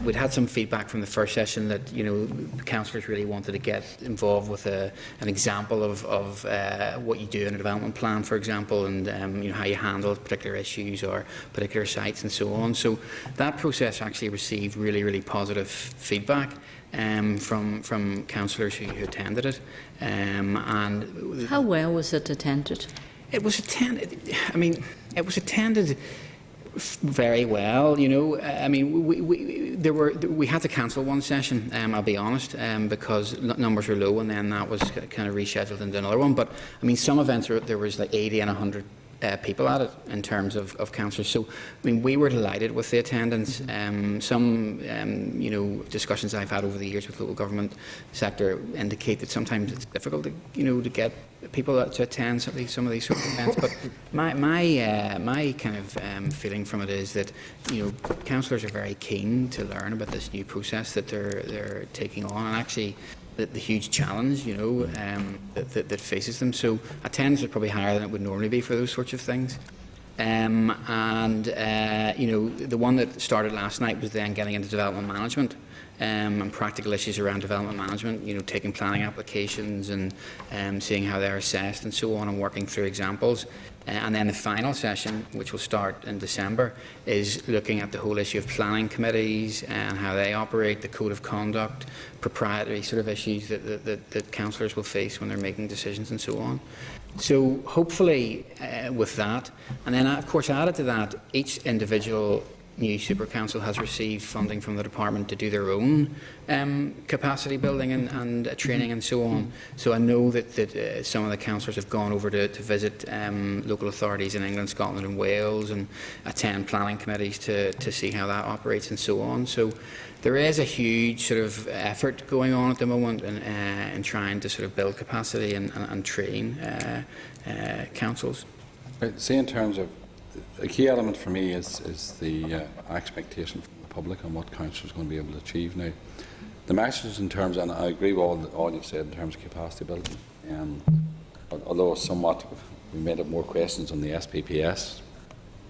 we'd had some feedback from the first session that, you know, councillors really wanted to get involved with an example of what you do in a development plan, for example, and you know, how you handle particular issues or particular sites and so on. So that process actually received really positive feedback from councillors who attended it. And How well was it attended? it was attended. I mean, it was attended very well. You know, I mean, we had to cancel one session. I'll be honest, because numbers were low, and then that was kind of rescheduled into another one. But I mean, some events there was like 80 and 100. People at it in terms of councillors. So, I mean, we were delighted with the attendance. Some, you know, discussions I've had over the years with the local government sector indicate that sometimes it's difficult to, you know, to get people to attend some of these sort of events. But my kind of feeling from it is that, you know, councillors are very keen to learn about this new process that they're taking on, and actually the huge challenge, you know, that faces them. So attendance is probably higher than it would normally be for those sorts of things. And you know, the one that started last night was then getting into development management and practical issues around development management. You know, taking planning applications and seeing how they're assessed and so on, and working through examples. And then the final session, which will start in December, is looking at the whole issue of planning committees and how they operate, the code of conduct, proprietary sort of issues that councillors will face when they're making decisions and so on. So hopefully with that, and then of course added to that, each individual new super council has received funding from the department to do their own capacity building and training and so on. So I know that some of the councillors have gone over to visit local authorities in England, Scotland and Wales, and attend planning committees to see how that operates and so on. So there is a huge sort of effort going on at the moment in trying to sort of build capacity and train councils. See, in terms of a key element for me is the expectation from the public on what council is going to be able to achieve. Now, the message in terms, and I agree with all you've said in terms of capacity building, although somewhat we made up more questions on the SPPS,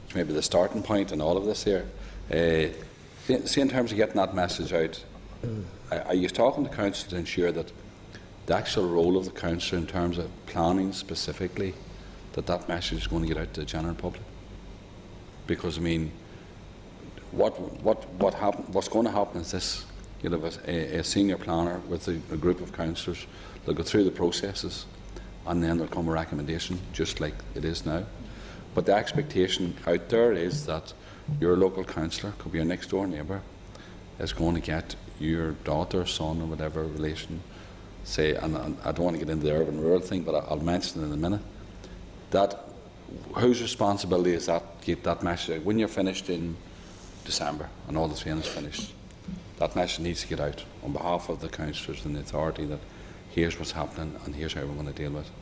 which may be the starting point in all of this here. See, in terms of getting that message out, are you talking to council to ensure that the actual role of the council in terms of planning specifically, that message is going to get out to the general public? Because I mean, what's going to happen is this: you'll have a senior planner with a group of councillors. They'll go through the processes, and then there'll come a recommendation, just like it is now. But the expectation out there is that your local councillor, could be your next door neighbour, is going to get your daughter, son, or whatever relation, say, and I don't want to get into the urban-rural thing, but I'll mention it in a minute, that whose responsibility is that to get that message out? When you're finished in December and all the training is finished, that message needs to get out on behalf of the councillors and the authority that here's what's happening and here's how we're going to deal with it.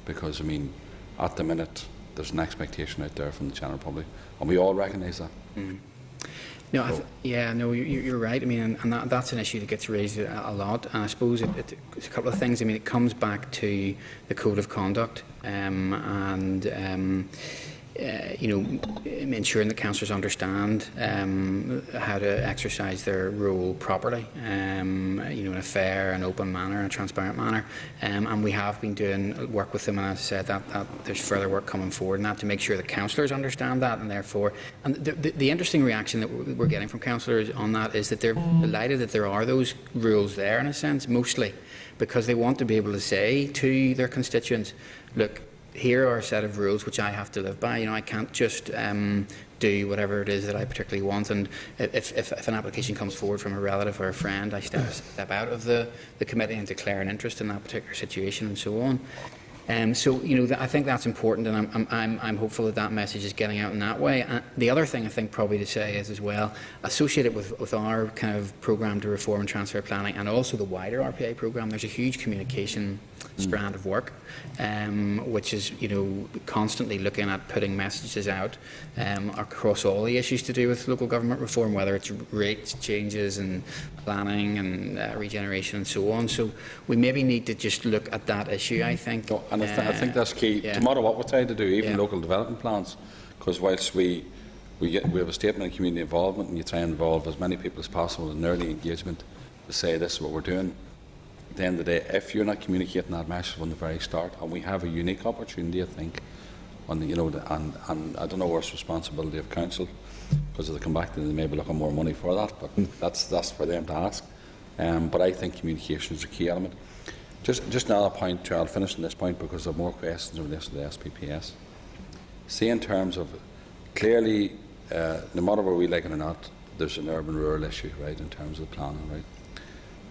Because, I mean, at the minute, there's an expectation out there from the general public, and we all recognise that. Mm. No, no, you're right. I mean, and that's an issue that gets raised a lot. And I suppose it's a couple of things. I mean, it comes back to the code of conduct, and ensuring that councillors understand how to exercise their role properly, in a fair and open manner and a transparent manner. And we have been doing work with them, and as I said, that there's further work coming forward in that to make sure that councillors understand that, and therefore, and the interesting reaction that we're getting from councillors on that is that they're delighted that there are those rules there, in a sense, mostly because they want to be able to say to their constituents, look, here are a set of rules which I have to live by. I can't just do whatever it is that I particularly want. And if an application comes forward from a relative or a friend, I step out of the committee and declare an interest in that particular situation, and so on. I think that's important, and I'm hopeful that message is getting out in that way. The other thing I think probably to say is as well, associated with our kind of programme to reform and transfer planning, and also the wider RPA programme, there's a huge communication strand of work, which is constantly looking at putting messages out across all the issues to do with local government reform, whether it's rates changes and planning and regeneration and so on. So we maybe need to just look at that issue, I think. And I think that's key. No matter what we try to do, even local development plans, because whilst we have a statement of community involvement, and you try and involve as many people as possible in early engagement to say this is what we're doing. At the end of the day, if you're not communicating that message from the very start, and we have a unique opportunity, I think, on the, and I don't know where's responsibility of council, because if they come back to them, they may be looking more money for that, but that's for them to ask. But I think communication is a key element. Just another point, I'll finish on this point because there are more questions in relation to the SPPS. See, in terms of, clearly, no matter whether we like it or not, there's an urban-rural issue, right, in terms of planning, right?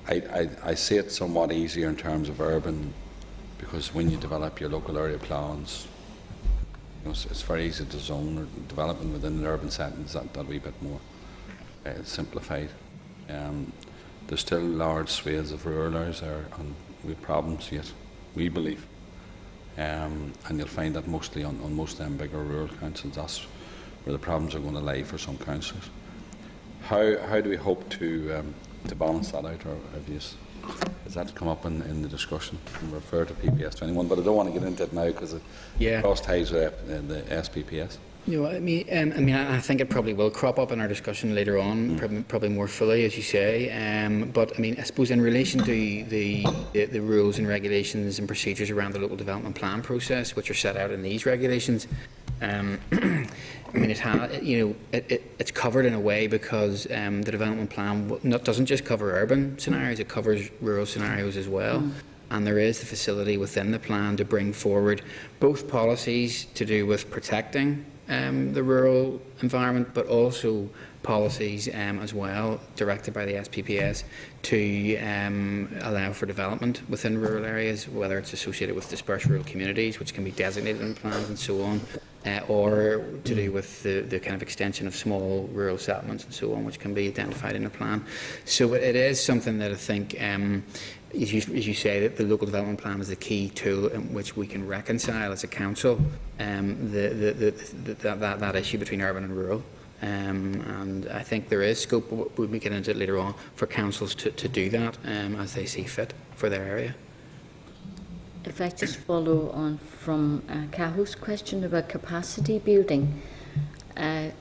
I see it somewhat easier in terms of urban, because when you develop your local area plans, it's very easy to zone or development within an urban setting that wee bit more simplified. There's still large swathes of rural areas there, and we have problems yet, we believe. And you'll find that mostly on most of them bigger rural councils, that's where the problems are going to lie for some councillors. How do we hope to balance that out, or have you, has that come up in the discussion and refer to PPS 21? But I don't want to get into it now because it cross ties with the SPPS. I think it probably will crop up in our discussion later on, probably more fully, as you say. But I suppose in relation to the rules and regulations and procedures around the local development plan process, which are set out in these regulations, it's covered in a way because the development plan doesn't just cover urban scenarios; it covers rural scenarios as well. And there is the facility within the plan to bring forward both policies to do with protecting the rural environment, but also policies as well directed by the SPPS to allow for development within rural areas, whether it's associated with dispersed rural communities, which can be designated in plans and so on, or to do with the kind of extension of small rural settlements and so on, which can be identified in a plan. So it is something that I think, as you say, that the local development plan is the key tool in which we can reconcile as a council that issue between urban and rural. And I think there is scope, we'll get into it later on, for councils to do that as they see fit for their area. If I just follow on from Cathal's question about capacity building,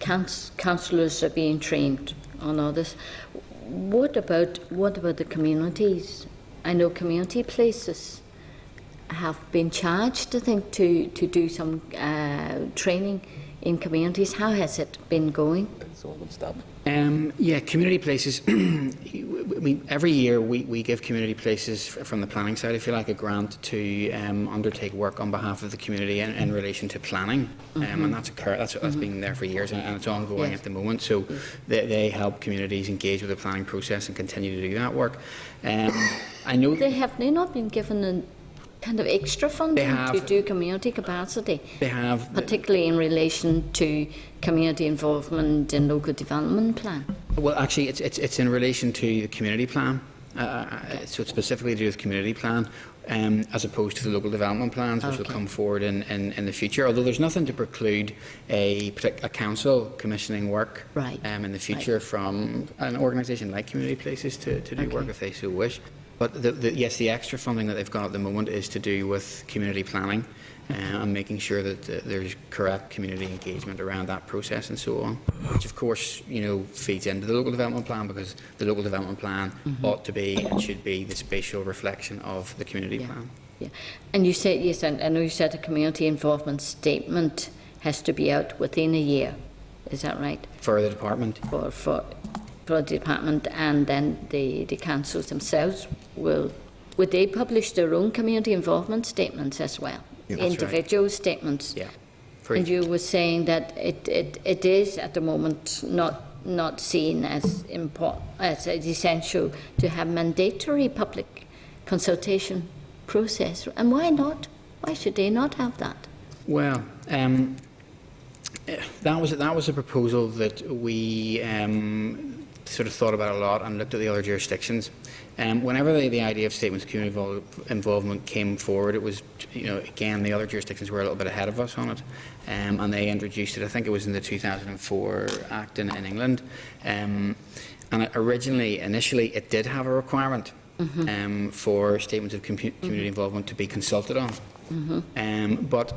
councillors are being trained on all this. What about the communities? I know community places have been charged, I think, to do some training in communities. How has it been going? Community places. Every year we give community places from the planning side, if you like, a grant to undertake work on behalf of the community in relation to planning, and that's been there for years, and it's ongoing at the moment. So they help communities engage with the planning process and continue to do that work. I know they not been given a kind of extra funding to do community capacity. They have, particularly in relation to community involvement in local development plan. Well, actually, it's in relation to the community plan. So it's specifically to do with community plan, as opposed to the local development plans, which will come forward in the future. Although there's nothing to preclude a council commissioning work in the future from an organisation like Community Places to do work if they so wish. But yes, the extra funding that they've got at the moment is to do with community planning and making sure that there's correct community engagement around that process and so on, which of course, you know, feeds into the local development plan, because the local development plan ought to be and should be the spatial reflection of the community plan. Yeah. And you said, yes, and I know you said a community involvement statement has to be out within a year. Is that right? For the department. For the department, and then the councils themselves would they publish their own community involvement statements as well? Yeah, that's individual statements. Yeah. And you were saying that it is at the moment not seen as important, as essential to have mandatory public consultation process. And why not? Why should they not have that? Well, that was a proposal that we sort of thought about a lot and looked at the other jurisdictions. Whenever the idea of statements of community involvement came forward, it was, you know, again, the other jurisdictions were a little bit ahead of us on it, and they introduced it. I think it was in the 2004 Act in England, and initially, it did have a requirement for statements of community involvement to be consulted on, but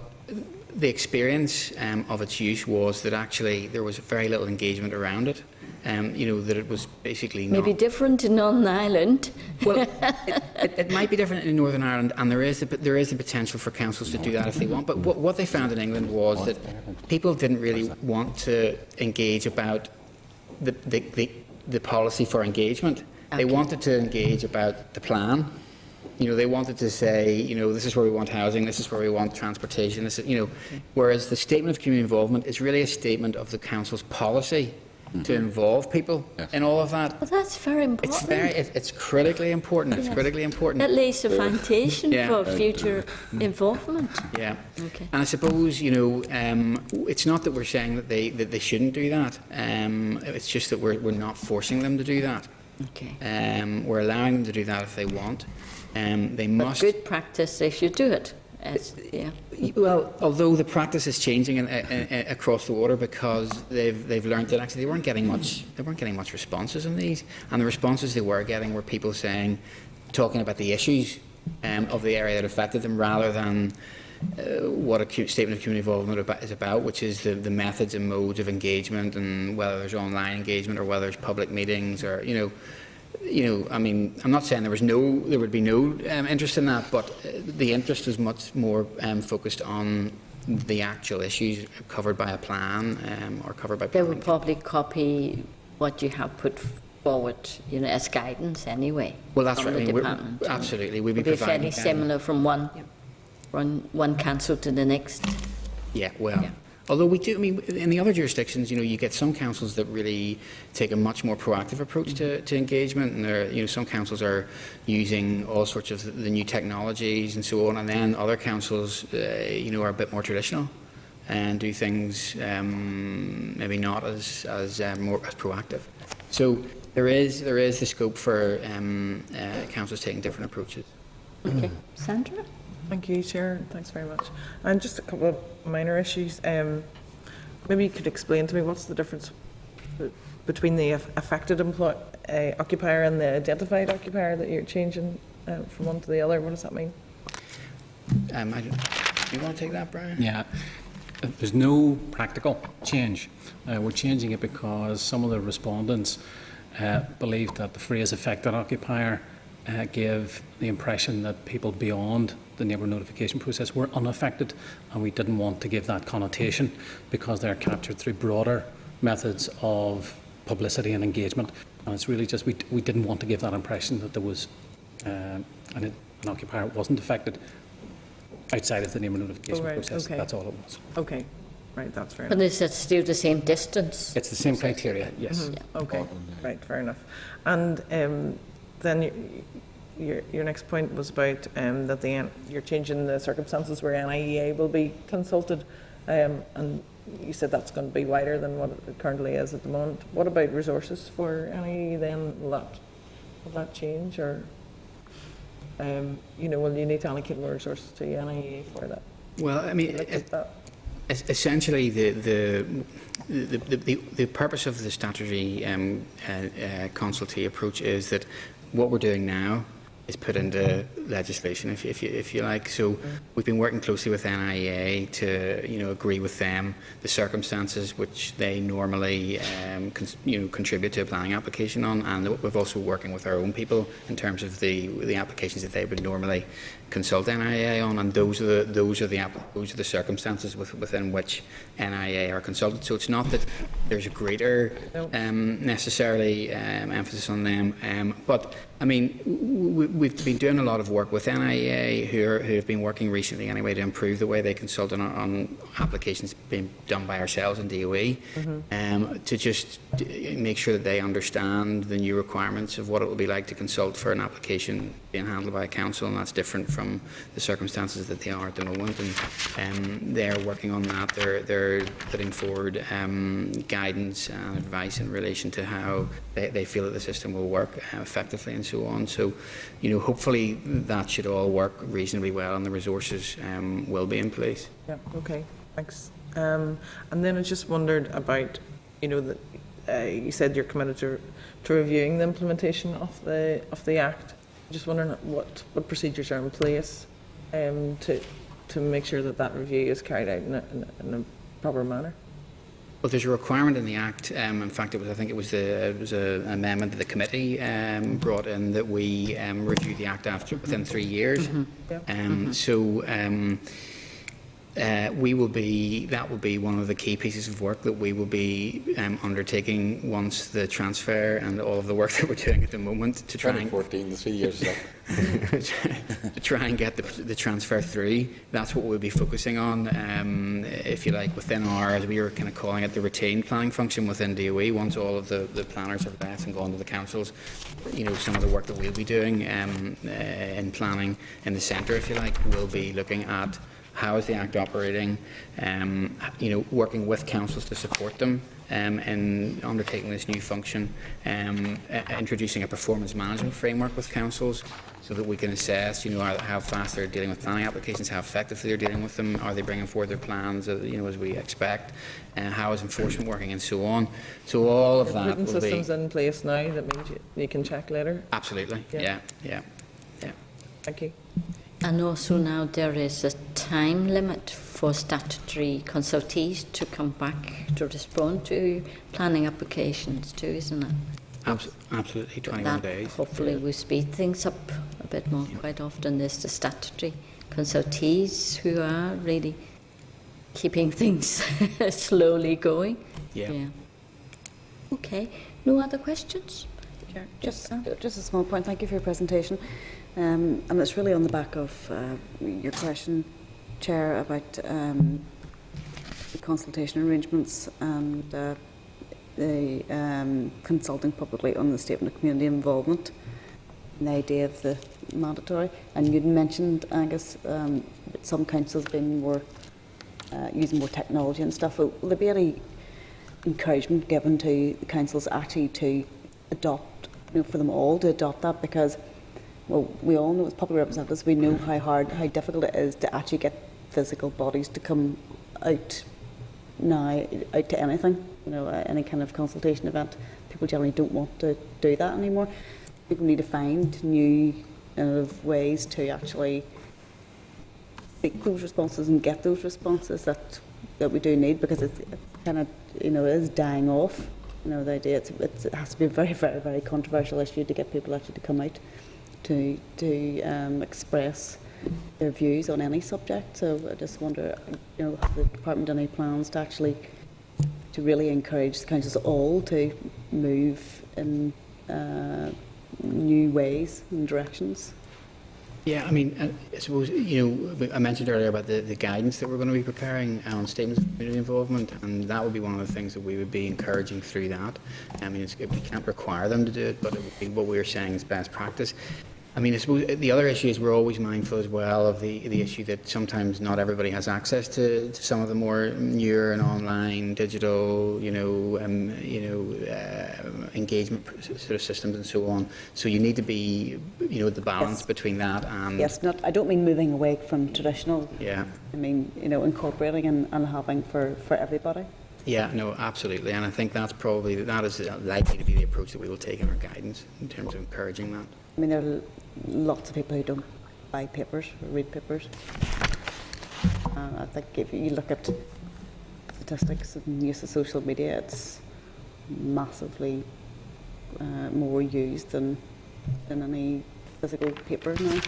the experience of its use was that actually there was very little engagement around it. You know, that it was basically maybe different in Northern Ireland. Well, it might be different in Northern Ireland, and there is the potential for councils to do that if they want. But what they found in England was that people didn't really want to engage about the policy for engagement. Okay. They wanted to engage about the plan. You know, they wanted to say, you know, this is where we want housing, this is where we want transportation. This is, you know, whereas the statement of community involvement is really a statement of the council's policy to involve people in all of that. Well, that's very important. It's critically important. It's critically important. That lays the foundation for future involvement. Yeah. Okay. And I suppose, you know, it's not that we're saying that they shouldn't do that. It's just that we're not forcing them to do that. Okay. We're allowing them to do that if they want. They must. But good practice, they should do it. Yeah. Well, although the practice is changing across the water, because they've learned that actually they weren't getting much responses on these, and the responses they were getting were people talking about the issues of the area that affected them, rather than what a statement of community involvement is about, which is the methods and modes of engagement, and whether there's online engagement or whether there's public meetings, or you know, I mean, I'm not saying there would be no interest in that, but the interest is much more focused on the actual issues covered by a plan or covered by. They would probably copy what you have put forward, you know, as guidance anyway. Well, that's from right. the department. Absolutely, we'd be fairly providing similar from one council to the next. Yeah, well. Yeah. Although we do, I mean, in the other jurisdictions, you know, you get some councils that really take a much more proactive approach to engagement, and you know, some councils are using all sorts of the new technologies and so on, and then other councils, you know, are a bit more traditional and do things maybe not as proactive. So there is the scope for councils taking different approaches. Okay, Sandra. Thank you, Chair. Thanks very much. And just a couple of minor issues. Maybe you could explain to me what's the difference between the affected occupier and the identified occupier that you're changing from one to the other. What does that mean? Do you want to take that, Brian? Yeah. There's no practical change. We're changing it because some of the respondents believe that the phrase affected occupier gave the impression that people beyond the neighbour notification process were unaffected, and we didn't want to give that connotation because they're captured through broader methods of publicity and engagement. And it's really just we didn't want to give that impression that there was an occupier wasn't affected outside of the neighbour notification process. Okay. That's all it was. Okay. Right, that's fair But enough. is it still the same distance? It's the same criteria, yes. Yeah. Okay, right, fair enough. And then your next point was about that you're changing the circumstances where NIEA will be consulted, and you said that's going to be wider than what it currently is at the moment. What about resources for NIEA then? Will that change, or you know, will you need to allocate more resources to NIEA for that? Well, I mean, essentially the purpose of the statutory consultee approach is that what we're doing now is put into legislation, if you like. So we've been working closely with NIEA to, agree with them the circumstances which they normally, contribute to a planning application on, and we've also working with our own people in terms of the applications that they would normally consult NIEA on, and those are the circumstances within which NIEA are consulted. So it's not that there's a greater necessarily emphasis on them, but I mean, we've been doing a lot of work with NIEA, who have been working recently anyway to improve the way they consult on applications being done by ourselves in DOE, to just make sure that they understand the new requirements of what it will be like to consult for an application being handled by a council, and that's different from the circumstances that they are at the moment. And they're working on that. They're putting forward guidance and advice in relation to how they feel that the system will work effectively and so on. So, hopefully that should all work reasonably well, and the resources will be in place. Yeah, okay, thanks. And then I just wondered about, that you said you're committed to reviewing the implementation of the Act. Just wondering what procedures are in place to make sure that review is carried out in a proper manner. Well, there's a requirement in the Act. In fact, I think it was an amendment that the committee brought in that we review the Act within 3 years. That will be one of the key pieces of work that we will be undertaking once the transfer and all of the work that we're doing at the moment to try 2014, the 3 years is up. to try and get the transfer through. That's what we'll be focusing on, if you like, within our, as we were kind of calling it, the retained planning function within DOE. Once all of the planners have left and gone to the councils, some of the work that we'll be doing in planning in the centre, if you like, we'll be looking at how is the Act operating, working with councils to support them in undertaking this new function, introducing a performance management framework with councils so that we can assess, how fast they're dealing with planning applications, how effectively they're dealing with them, are they bringing forward their plans, as we expect, how is enforcement working, and so on. So all of that will be... systems in place now that means you can check later? Absolutely, yeah. Thank you. And also now there is a time limit for statutory consultees to come back to respond to planning applications too, isn't it? Absolutely, 21 that days. Hopefully we speed things up a bit more. Quite often there's the statutory consultees who are really keeping things slowly going. Yeah. Okay, no other questions? Just a small point. Thank you for your presentation. And it's really on the back of your question, Chair, about the consultation arrangements and the consulting publicly on the statement of community involvement and the idea of the mandatory. And you'd mentioned, Angus, some councils being more using more technology and stuff. Will there be any encouragement given to the councils actually to adopt, for them all to adopt that? Because we all know as public representatives, we know how difficult it is to actually get physical bodies to come out to anything, any kind of consultation event. People generally don't want to do that anymore. People need to find new ways to actually seek those responses and get those responses that we do need, because it's kind of, it is dying off. The idea it has to be a very, very, very controversial issue to get people actually to come out to express their views on any subject. So I just wonder, have the department any plans to actually really encourage the councils all to move in new ways and directions? Yeah, I mean, I suppose, I mentioned earlier about the guidance that we're going to be preparing on statements of community involvement, and that would be one of the things that we would be encouraging through that. I mean, we can't require them to do it, but it would be what we're saying is best practice. I mean, I suppose the other issue is we're always mindful as well of the issue that sometimes not everybody has access to some of the more newer and online digital, engagement sort of systems and so on. So you need to be, the balance between that and... Yes, I don't mean moving away from traditional. Yeah. I mean, incorporating and having for everybody. Yeah, no, absolutely. And I think that is likely to be the approach that we will take in our guidance in terms of encouraging that. I mean, there are lots of people who don't buy papers or read papers. And I think if you look at statistics and use of social media, it's massively more used than any physical paper now.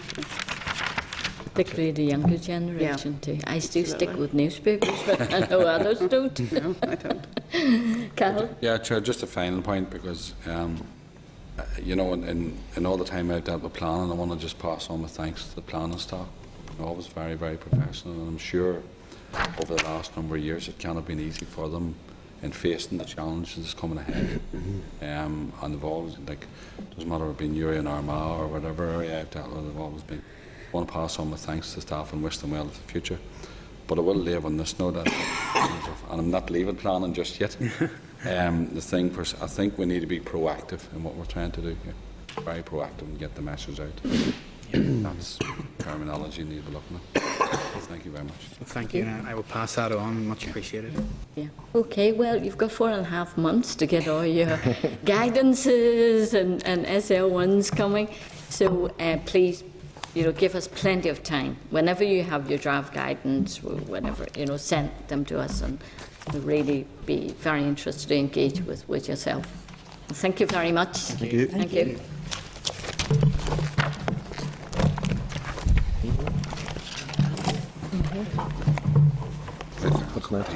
Particularly the younger generation too. I still stick Absolutely. with newspapers, but I know others don't. No, I don't. Carol? Yeah, Chair, just a final point, because, you know, in all the time I've dealt with planning, I want to just pass on my thanks to the planning staff. They're always very, very professional, and I'm sure over the last number of years it can't have been easy for them in facing the challenges that's coming ahead. And they've always, like, doesn't matter if it's been Uri and Armagh or whatever area I've dealt with, they've always been. I want to pass on my thanks to staff and wish them well for the future. But I will leave on this note, and I'm not leaving planning just yet. The thing for, I think we need to be proactive in what we're trying to do here. Very proactive and get the message out. That's terminology you need to be looking at. Thank you very much. Well, thank you, and I will pass that on. Much appreciated. Yeah. Okay, well, you've got 4.5 months to get all your guidances and SL1s coming. So please, give us plenty of time. Whenever you have your draft guidance, whenever, send them to us, and we'll really be very interested to engage with yourself. Thank you very much. Thank you. Thank you. What's next?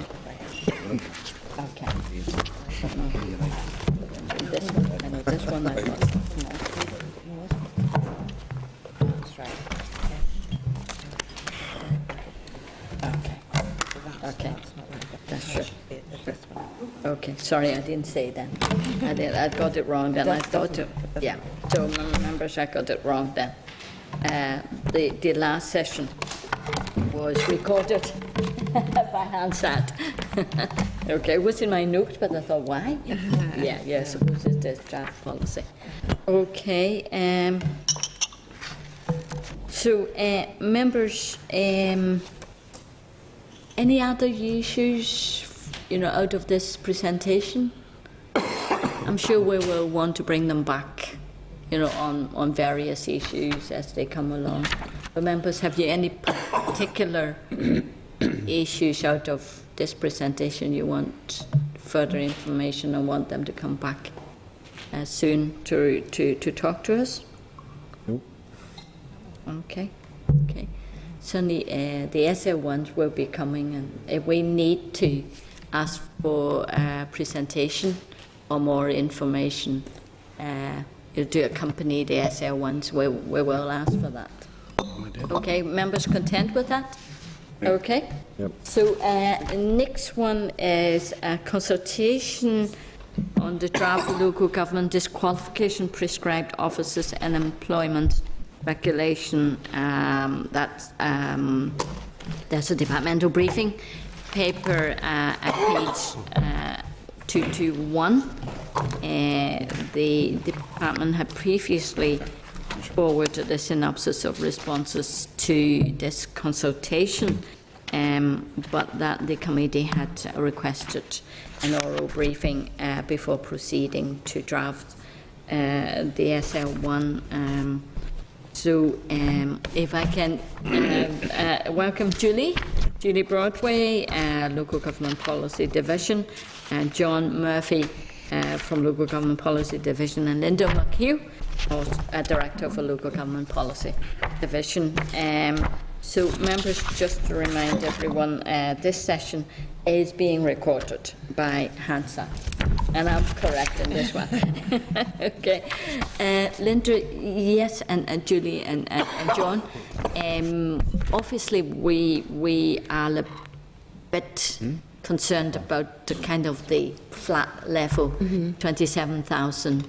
Okay. This one, I know this one, that one. That's right. Okay. Okay. That's true. Okay, sorry, I didn't say that. I got it wrong then. I thought, yeah. So, members, I got it wrong then. The last session was recorded by Hansat. Okay, it was in my notes, but I thought, why? Yeah, I suppose it's the draft policy. Okay, so members, any other issues, out of this presentation? I'm sure we will want to bring them back, on various issues as they come along. But members, have you any particular issues out of this presentation you want further information and want them to come back soon to talk to us? Nope. Okay. Certainly, the SL1s will be coming, and if we need to ask for a presentation or more information to accompany the SL1s, we will ask for that. Okay, members content with that? Okay. Yep. So next one is a consultation on the draft local government disqualification prescribed officers and employment regulation. There's a departmental briefing paper at page 221. The department had previously forwarded a synopsis of responses to this consultation, but that the committee had requested an oral briefing before proceeding to draft the SL1. So if I can welcome Julie Broadway, Local Government Policy Division, and John Murphy from Local Government Policy Division, and Linda McHugh, Director for Local Government Policy Division. So members, just to remind everyone, this session is being recorded by Hansat, and I'm correct in this one. Okay, Linda, yes, and Julie and John. Obviously, we are a bit concerned about the kind of the flat level, 27,000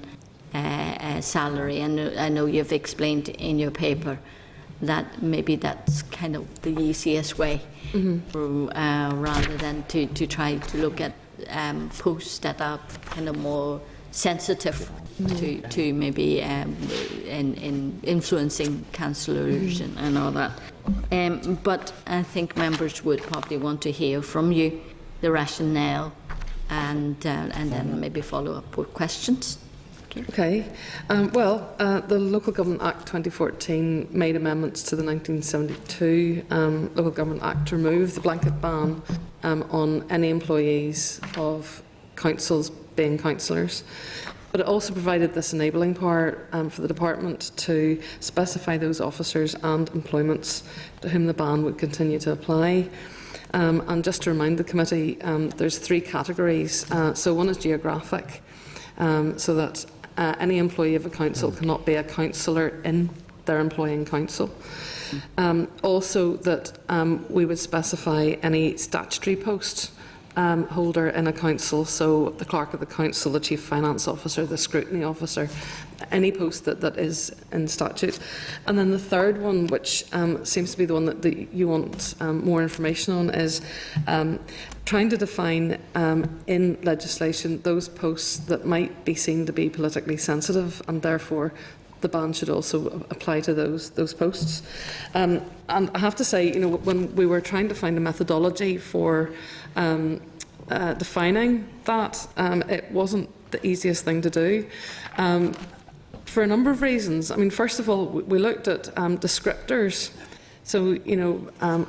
salary, and I know you've explained in your paper that maybe that's kind of the easiest way, rather than to try to look at posts that are kind of more sensitive to maybe in influencing councillors and all that. But I think members would probably want to hear from you the rationale, and then maybe follow up with questions. Okay. The Local Government Act 2014 made amendments to the 1972 Local Government Act to remove the blanket ban on any employees of councils being councillors. But it also provided this enabling power for the department to specify those officers and employments to whom the ban would continue to apply. And just to remind the committee, there's 3 categories. So one is geographic, so that any employee of a council cannot be a councillor in their employing council. Also that we would specify any statutory post holder in a council, so the clerk of the council, the chief finance officer, the scrutiny officer, any post that is in statute. And then the third one, which seems to be the one that you want more information on, is trying to define in legislation those posts that might be seen to be politically sensitive, and therefore the ban should also apply to those posts. And I have to say, when we were trying to find a methodology for defining that, it wasn't the easiest thing to do. For a number of reasons. I mean, first of all, we looked at descriptors, so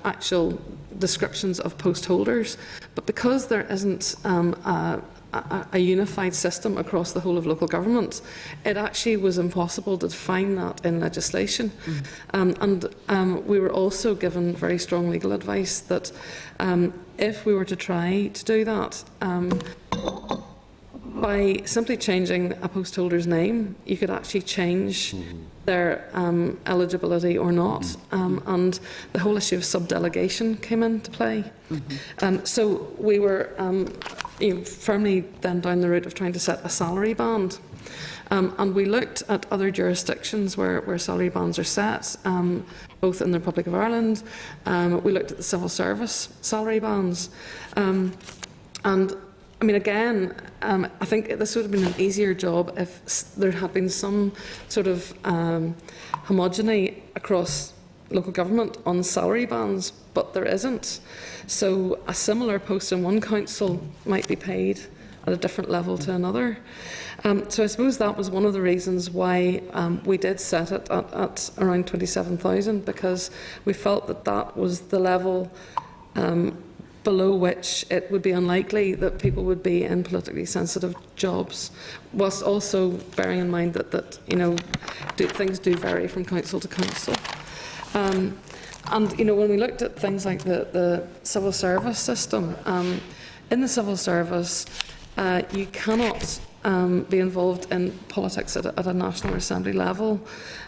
actual descriptions of post holders, but because there isn't a unified system across the whole of local government, it actually was impossible to define that in legislation. And we were also given very strong legal advice that if we were to try to do that, by simply changing a post holder's name, you could actually change their eligibility or not, and the whole issue of subdelegation came into play. So we were firmly then down the route of trying to set a salary band, and we looked at other jurisdictions where salary bands are set, both in the Republic of Ireland. We looked at the civil service salary bands, and I mean, again, I think this would have been an easier job if there had been some sort of homogeny across local government on salary bands, but there isn't. So a similar post in one council might be paid at a different level to another. So I suppose that was one of the reasons why we did set it at around 27,000, because we felt that that was the level below which it would be unlikely that people would be in politically sensitive jobs, whilst also bearing in mind that things do vary from council to council. And when we looked at things like the civil service system, in the civil service, you cannot be involved in politics at a National Assembly level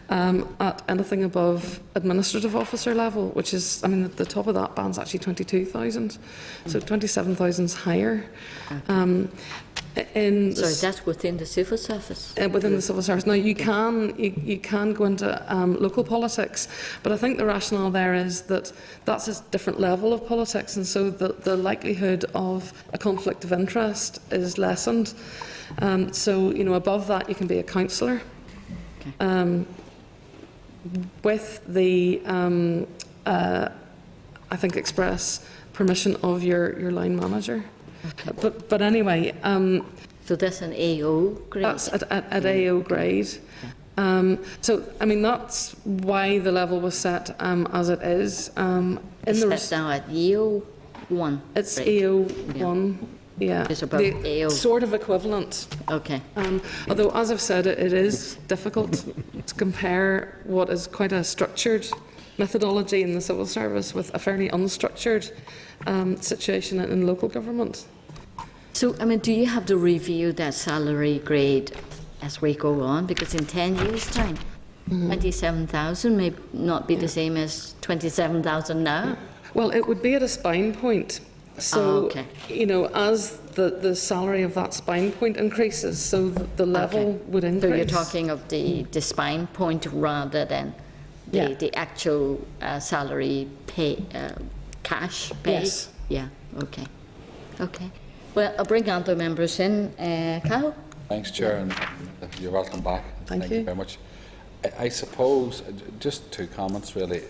at anything above administrative officer level, which is, I mean, the top of that band's actually 22,000, so 27,000 is higher. So that's within the civil service? Within the civil service. Now, you can go into local politics, but I think the rationale there is that that's a different level of politics, and so the likelihood of a conflict of interest is lessened. So, above that, you can be a councillor. Okay. With the, I think, express permission of your line manager. Okay. But anyway. So that's an AO grade? That's at AO grade. Okay. So, I mean, that's why the level was set as it is. It's now at EO 1? It's EO 1. Yeah, it's about AO. Sort of equivalent. Okay. Although, as I've said, it is difficult to compare what is quite a structured methodology in the civil service with a fairly unstructured situation in local government. So, I mean, do you have to review that salary grade as we go on? Because in 10 years' time, 27,000 may not be the same as 27,000 now. Well, it would be at a spine point. So, as the salary of that spine point increases, so the level would increase. So you're talking of the spine point rather than the actual salary pay, cash pay? Yes. Yeah, okay. Okay. Well, I'll bring other members in. Carol? Thanks, Chair, and you're welcome back. Thank you very much. I suppose, just 2 comments really.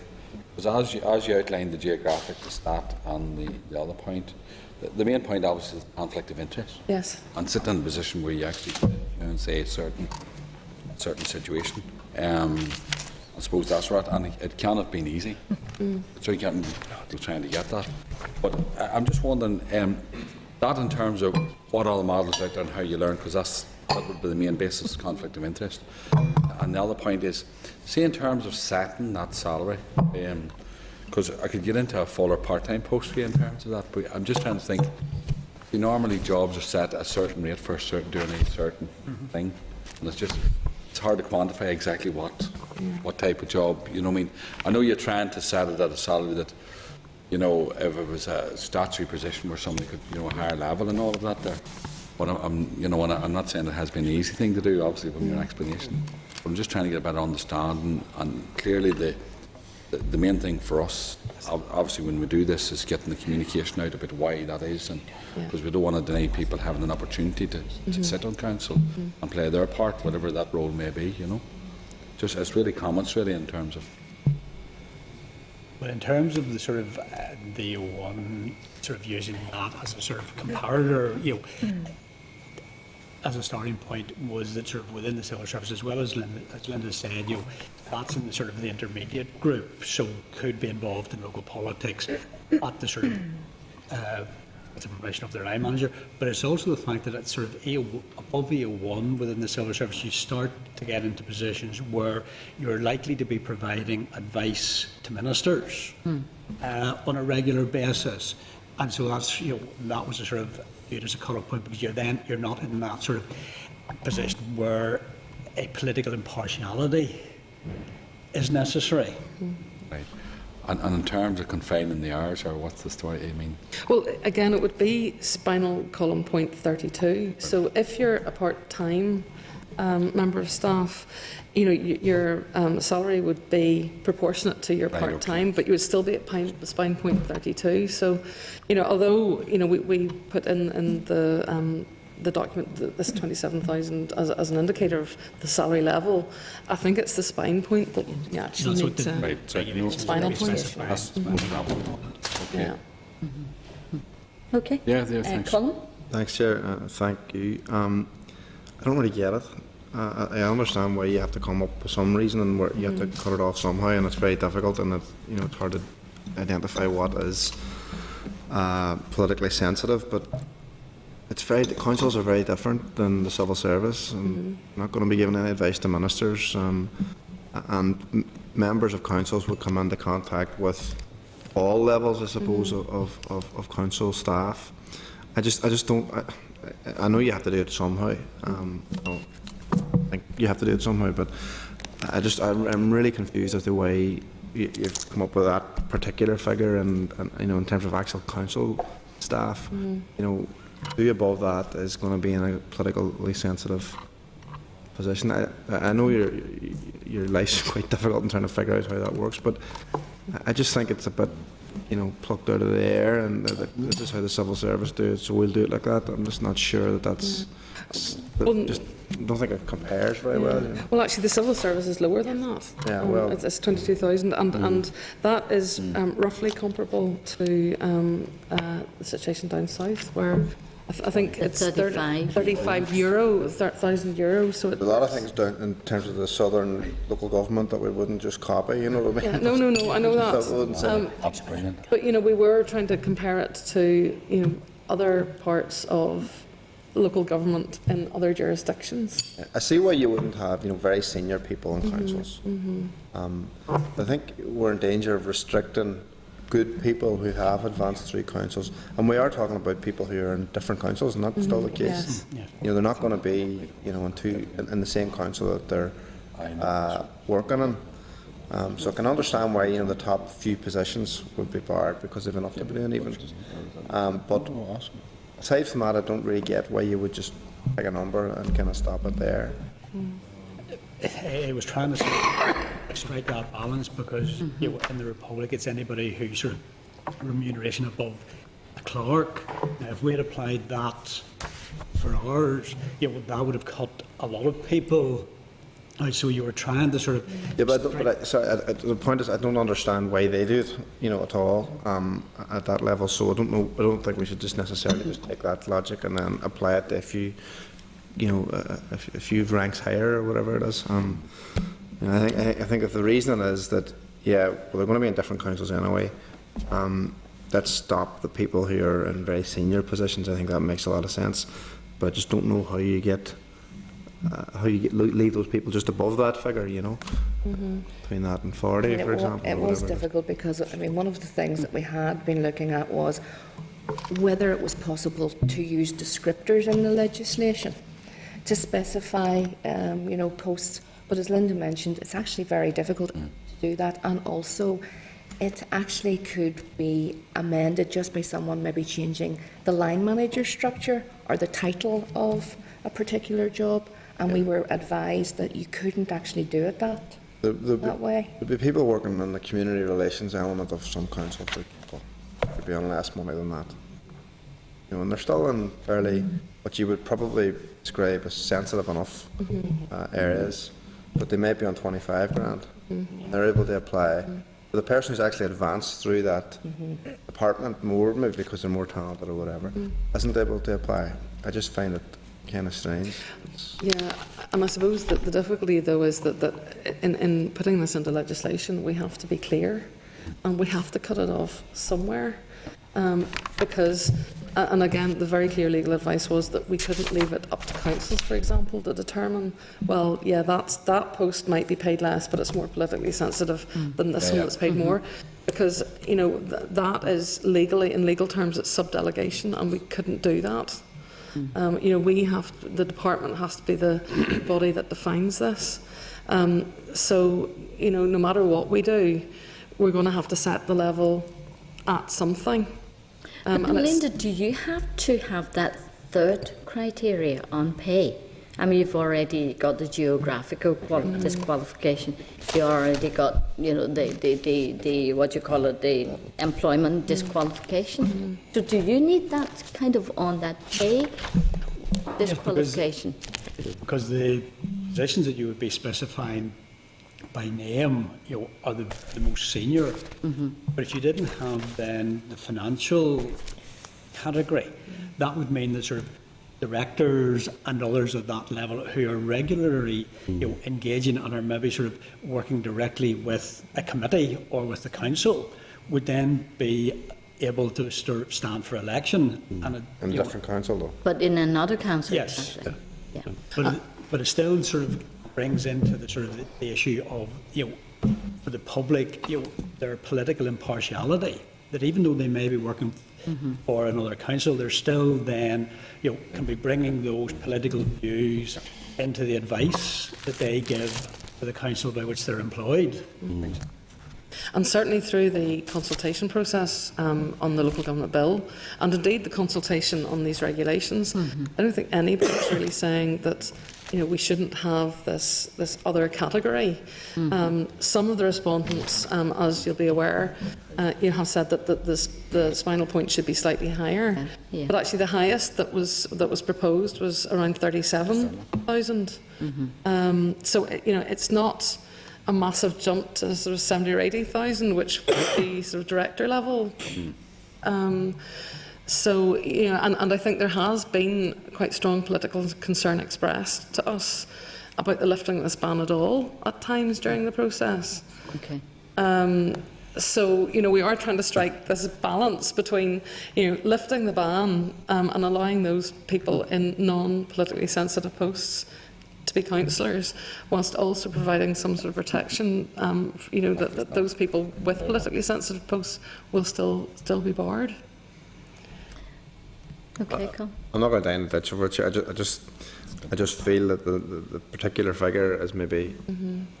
Because as you outlined the geographic, the stat, and the other point, the main point obviously is conflict of interest. Yes. And sit in a position where you actually and say certain situation. I suppose that's right, and it can't have been easy. So you can't be trying to get that. But I'm just wondering, that in terms of what all the models out there and how you learn, because that would be the main basis of conflict of interest. And the other point is, see in terms of setting that salary, because I could get into a fuller part-time post for you in terms of that, but I'm just trying to think, normally jobs are set at a certain rate for doing a certain thing, and it's hard to quantify exactly what type of job, you know what I mean? I know you're trying to set it at a salary that, if it was a statutory position where somebody could, a higher level and all of that there. But I'm not saying it has been an easy thing to do, obviously, from your explanation. But I'm just trying to get a better understanding, and clearly the main thing for us, obviously, when we do this, is getting the communication out about why that is, and because we don't want to deny people having an opportunity to sit on council and play their part, whatever that role may be, Just, it's really comments, really, in terms of... Well, in terms of the sort of the one sort of using that as a sort of comparator, as a starting point, was that sort of within the civil service, as well as Linda said, that's in the sort of the intermediate group, so could be involved in local politics at the sort of with the permission of their line manager. But it's also the fact that it's sort of above A1 within the civil service, you start to get into positions where you're likely to be providing advice to ministers on a regular basis, and so that's that was a sort of viewed as a cut-off point, because you're not in that sort of position where a political impartiality is necessary. Right. And in terms of confining the hours, or what's the story? I mean, Well, again, it would be spinal column point 32. So if you're a part-time member of staff, your salary would be proportionate to your Right, part-time, but you would still be at spine point 32. So, although we put in the document this 27,000 as an indicator of the salary level, I think it's the spine point that you actually That's need what the- to. right, so Spinal point. Okay. Yeah. Okay. Yeah, thanks. Colin? Thanks, Chair. Thank you. I don't really get it. I understand why you have to come up with some reason and where you have to cut it off somehow, and it's very difficult, and it's hard to identify what is politically sensitive. But the councils are very different than the civil service, and not going to be giving any advice to ministers, and members of councils would come into contact with all levels, I suppose, of council staff. I just don't. I know you have to do it somehow. I think you have to do it somehow, but I'm really confused as to why you've come up with that particular figure, and in terms of actual council staff, who above that is going to be in a politically sensitive position. I know your life's quite difficult in trying to figure out how that works, but I just think it's a bit plucked out of the air, and this is how the civil service do it, so we'll do it like that. I'm just not sure that's just don't think it compares very well. Well, actually, the civil service is lower than that. Yeah, well, it's 22,000, and that is roughly comparable to the situation down south, where I think it's 35 euro, 1,000 euros. So a lot of things down in terms of the southern local government that we wouldn't just copy. You know what I mean? Yeah, no, I know that. That's brilliant. But we were trying to compare it to other parts of local government in other jurisdictions. I see why you wouldn't have very senior people in councils. I think we're in danger of restricting good people who have advanced through councils, and we are talking about people who are in different councils, and that's still the case. Yes. They're not going to be in the same council that they're working in. So I can understand why the top few positions would be barred because they've enough to be doing even. But aside from that, I don't really get why you would just pick a number and kind of stop it there. I was trying to strike that balance, because in the Republic it's anybody who's sort of remuneration above a clerk. Now, if we had applied that for ours, that would have cut a lot of people out. So you were trying to sort of the point is I don't understand why they do it at all at that level. So I don't think we should just necessarily just take that logic and then apply it to a few you know, a few ranks higher or whatever it is. You know, I think if the reason is that, yeah, well, they're going to be in different councils anyway. Let's stop the people who are in very senior positions. I think that makes a lot of sense, but I just don't know how you get leave those people just above that figure. You know, between that and 40, for example. It or was whatever. difficult because, I mean, one of the things that we had been looking at was whether it was possible to use descriptors in the legislation to specify, you know, posts. But as Linda mentioned, it's actually very difficult to do that, and also it actually could be amended just by someone maybe changing the line manager structure or the title of a particular job, and we were advised that you couldn't actually do it that way. There'd be people working in the community relations element of some council, for example, could be on less money than that. You know, and they're still in fairly what you would probably describe as sensitive enough areas, but they may be on 25 grand. They're able to apply. But the person who's actually advanced through that department more, maybe because they're more talented or whatever, isn't able to apply. I just find it kind of strange. Yeah, and I suppose that the difficulty, though, is that in putting this into legislation, we have to be clear, and we have to cut it off somewhere, because, and again, the very clear legal advice was that we couldn't leave it up to councils, for example, to determine, well, yeah, that post might be paid less, but it's more politically sensitive than this one that's paid more. Because, you know, that is legally, in legal terms, it's subdelegation, and we couldn't do that. You know, the department has to be the body that defines this. So, you know, no matter what we do, we're going to have to set the level at something. But Linda, do you have to have that third criteria on pay? I mean, you've already got the geographical disqualification. You already got, you know, the what you call it, the employment disqualification. So, do you need that kind of on that pay disqualification? Because the positions that you would be specifying by name, you know, are the most senior. But if you didn't have then the financial category, that would mean that sort of directors and others at that level who are regularly, you know, engaging and are maybe sort of working directly with a committee or with the council would then be able to sort of stand for election. And In a different council, though. But in another council? Yes. Yeah. But it still sort of brings into the sort of the issue of, you know, for the public, you know, their political impartiality, that even though they may be working for another council, they're still then, you know, can be bringing those political views into the advice that they give to the council by which they're employed. And certainly through the consultation process on the local government bill, and indeed the consultation on these regulations, I don't think anybody's really saying that, you know, we shouldn't have this other category. Some of the respondents, as you'll be aware, you have said that the spinal point should be slightly higher, but actually the highest that was proposed was around 37,000. So, you know, it's not a massive jump to sort of 70 or 80,000, which would be sort of director level. So, you know, and I think there has been quite strong political concern expressed to us about the lifting of this ban at all at times during the process. Okay. So, you know, we are trying to strike this balance between, you know, lifting the ban and allowing those people in non-politically sensitive posts to be councillors, whilst also providing some sort of protection, you know, that those people with politically sensitive posts will still be barred. Okay, cool. I'm not going to die in the ditch over it. I just feel that the particular figure is maybe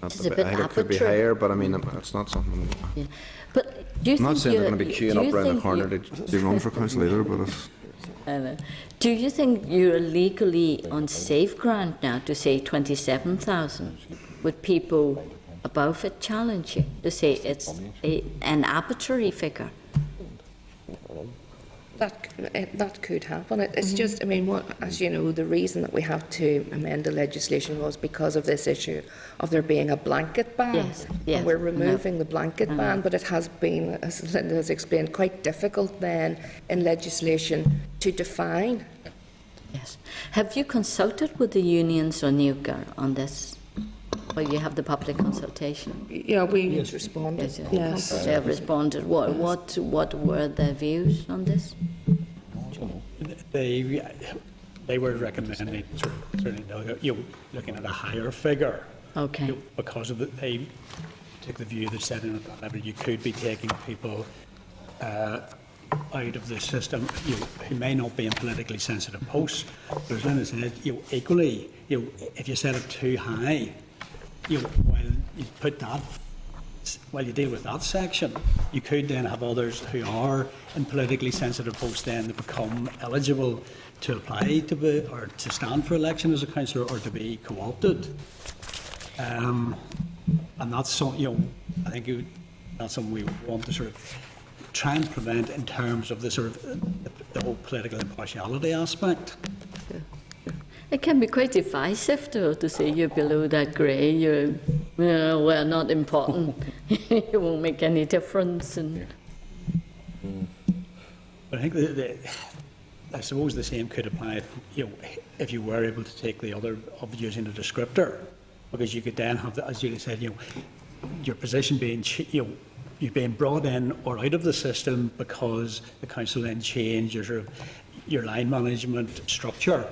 not It's the a bit. bit I think it could be arbitrary. higher, but I mean, it's not something. Yeah. But do you I'm not think saying they're you're- going to be do queuing you up around the think corner you- to run for council either, but it's. I know. Do you think you're legally on safe ground now to say 27,000? Would people above it challenge you to say it's an arbitrary figure? That could happen. It's just, I mean, what, as you know, the reason that we have to amend the legislation was because of this issue of there being a blanket ban. Yes, And we're removing the blanket ban, but it has been, as Linda has explained, quite difficult then in legislation to define Yes. Have you consulted with the unions or NUCA on this? Well, you have the public consultation. Yeah, we responded. Yes. They have responded. What were their views on this? They were recommending certainly looking at a higher figure. Okay. Because of they took the view that setting at that level, you could be taking people out of the system who may not be in politically sensitive posts. But as Linda said, equally, if you set it too high, while you put that, while you deal with that section, you could then have others who are in politically sensitive posts then to become eligible to apply to be, or to stand for election as a councillor, or to be co-opted. And that's something, I think that's something we want to sort of try and prevent in terms of the sort of the whole political impartiality aspect. It can be quite divisive, though, to say you're below that grey, you're well, not important, it won't make any difference. And But I think I suppose the same could apply if you were able to take the other of using a descriptor, because you could then have, as Julie said, your position being you're being brought in or out of the system because the council then changed your sort of your line management structure.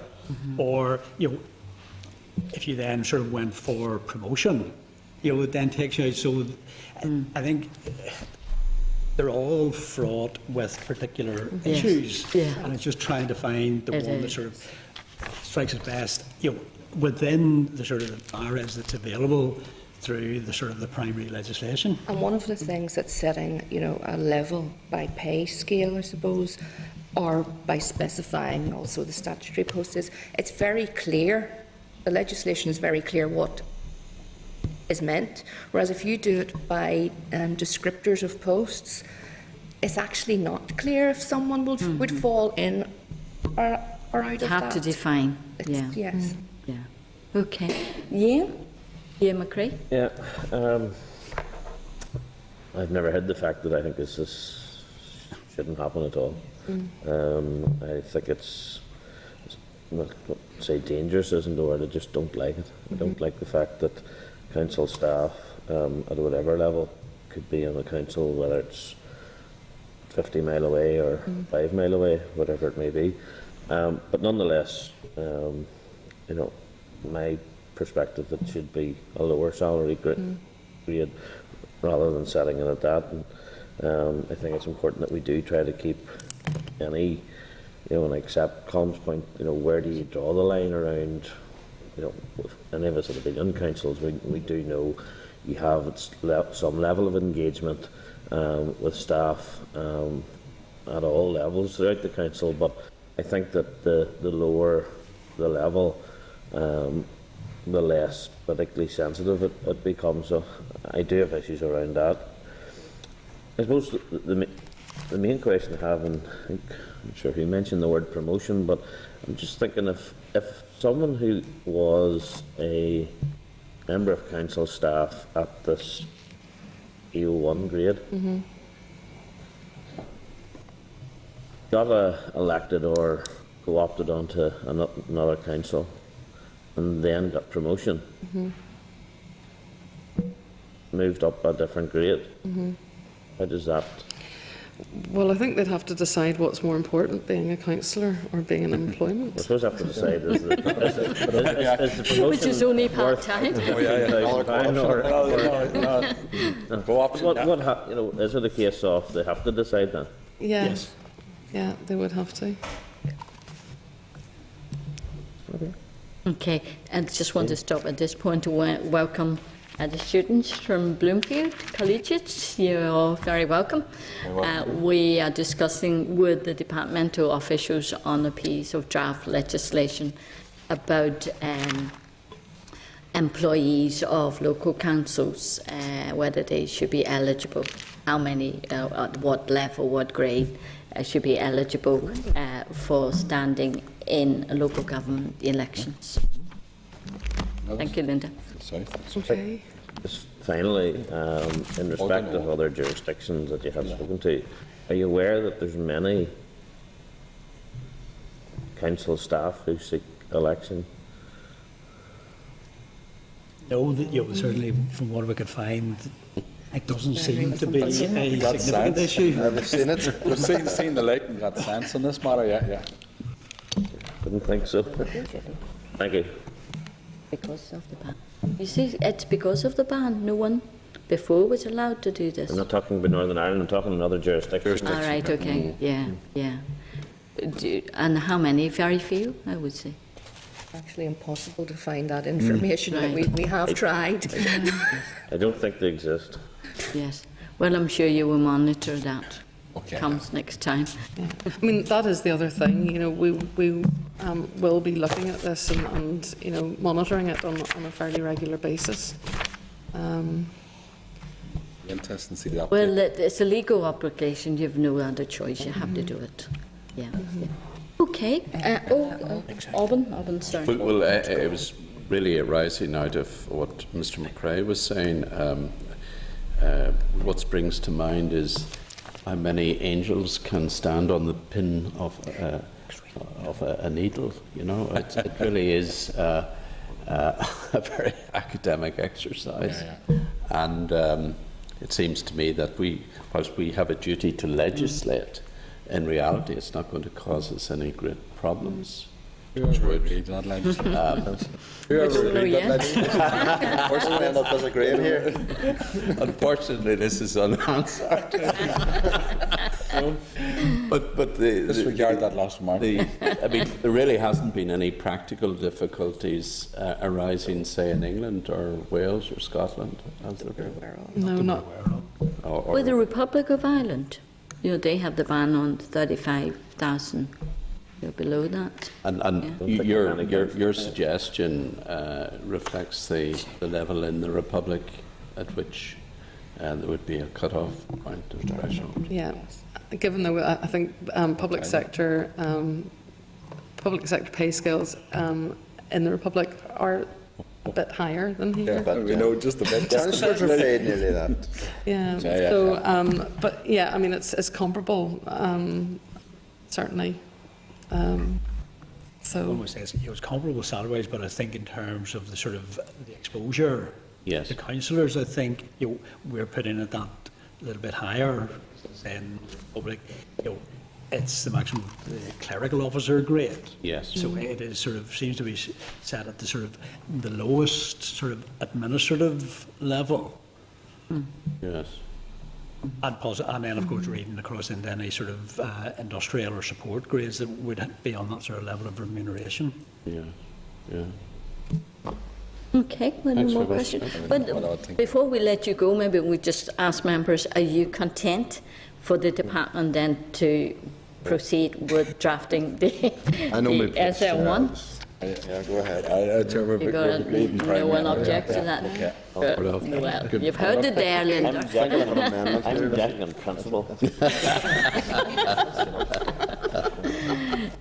Or if you then sort of went for promotion, it then takes you out. So I think they're all fraught with particular issues, and it's just trying to find the one that sort of strikes it best, within the sort of areas that's available through the sort of the primary legislation. And one of the things that's setting, a level by pay scale, I suppose, or by specifying also the statutory post is, it's very clear, the legislation is very clear what is meant, whereas if you do it by descriptors of posts, it's actually not clear if someone would fall in or out of that. have to define. Yes. Yeah. Okay. Ian McCrae? Yeah. I've never heard the fact that I think this shouldn't happen at all. I think it's not say dangerous isn't the word. I just don't like it. I don't like the fact that council staff at whatever level could be on a council, whether it's 50 mile away or 5 mile away, whatever it may be. But nonetheless, my perspective, it should be a lower salary grade rather than setting it at that. And I think it's important that we do try to keep any, and accept Colm's point, where do you draw the line around, any of us that have been in councils, we do know you have some level of engagement with staff at all levels throughout the council, but I think that the lower the level, the less politically sensitive it becomes. So I do have issues around that. I suppose the main question I have, and I'm not sure who mentioned the word promotion, but I'm just thinking if someone who was a member of council staff at this EO1 grade got elected or co-opted onto another council and then got promotion, moved up a different grade, how does that? Well, I think they'd have to decide what's more important, being a councillor or being in employment. I suppose I have to decide is the promotion Which is only part-time. Is it a case of they have to decide then? Yeah. Yes. Yeah, they would have to. Okay, and just want to stop at this point to welcome the students from Bloomfield Collegiate. You're all very welcome. We are discussing with the departmental officials on a piece of draft legislation about employees of local councils, whether they should be eligible, how many, at what level, what grade should be eligible for standing in local government elections. Thank you, Linda. Sorry. Okay. Just finally, in respect of other jurisdictions that you have spoken to, are you aware that there's many council staff who seek election? No, that, certainly from what we could find, it doesn't seem to be a significant issue. I've seen it. We've seen the light and got sense on this matter, yeah. Didn't think so. Thank you. Because of the ban. You see, it's because of the ban. No one before was allowed to do this. I'm not talking about Northern Ireland, I'm talking another jurisdiction. All right, okay, yeah. And how many? Very few, I would say. Actually impossible to find that information. Right. We have tried. I don't think they exist. Yes. Well, I'm sure you will monitor that. Okay. Comes next time. Yeah. I mean, that is the other thing. We will be looking at this and monitoring it on a fairly regular basis. Interesting to see that. Well, it's a legal obligation. You have no other choice. You have to do it. Yeah. Okay. Alban, sorry. Well, it was really arising out of what Mr. McRae was saying. What springs to mind is how many angels can stand on the pin of a needle. It really is a very academic exercise, and it seems to me that whilst we have a duty to legislate, in reality, it's not going to cause us any great problems. Whoever agreed to that legislation. Whoever agreed that legislation. Unfortunately, I'm not disagreeing here. Unfortunately, this is unanswered. But Disregard that last remark. I mean, there really hasn't been any practical difficulties arising, say, in England or Wales or Scotland, has there been? No, not. With the Republic of Ireland, they have the ban on 35,000. You're below that. And your suggestion reflects the level in the Republic at which there would be a cut-off point of threshold. Yeah, given that I think public sector pay scales in the Republic are a bit higher than here. Yeah, but we know just a bit. Councillors are paid nearly that. Yeah. So, but yeah, I mean, it's comparable, certainly. So Almost says it's comparable salaries, but I think in terms of the sort of the exposure, Yes. the councillors, I think we're putting it that little bit higher than public. It's the maximum clerical officer grade. Yes. So it is sort of seems to be set at the sort of the lowest sort of administrative level. Yes. And then, of course, reading across into any sort of industrial or support grades that would be on that sort of level of remuneration. Yeah. Okay, any Thanks more for questions? that. But before we let you go, maybe we just ask members, are you content for the department then to proceed with drafting the SL1? Yeah, go ahead. You got no one object to that? Well, you've heard it there, Linda. I'm objecting on principle.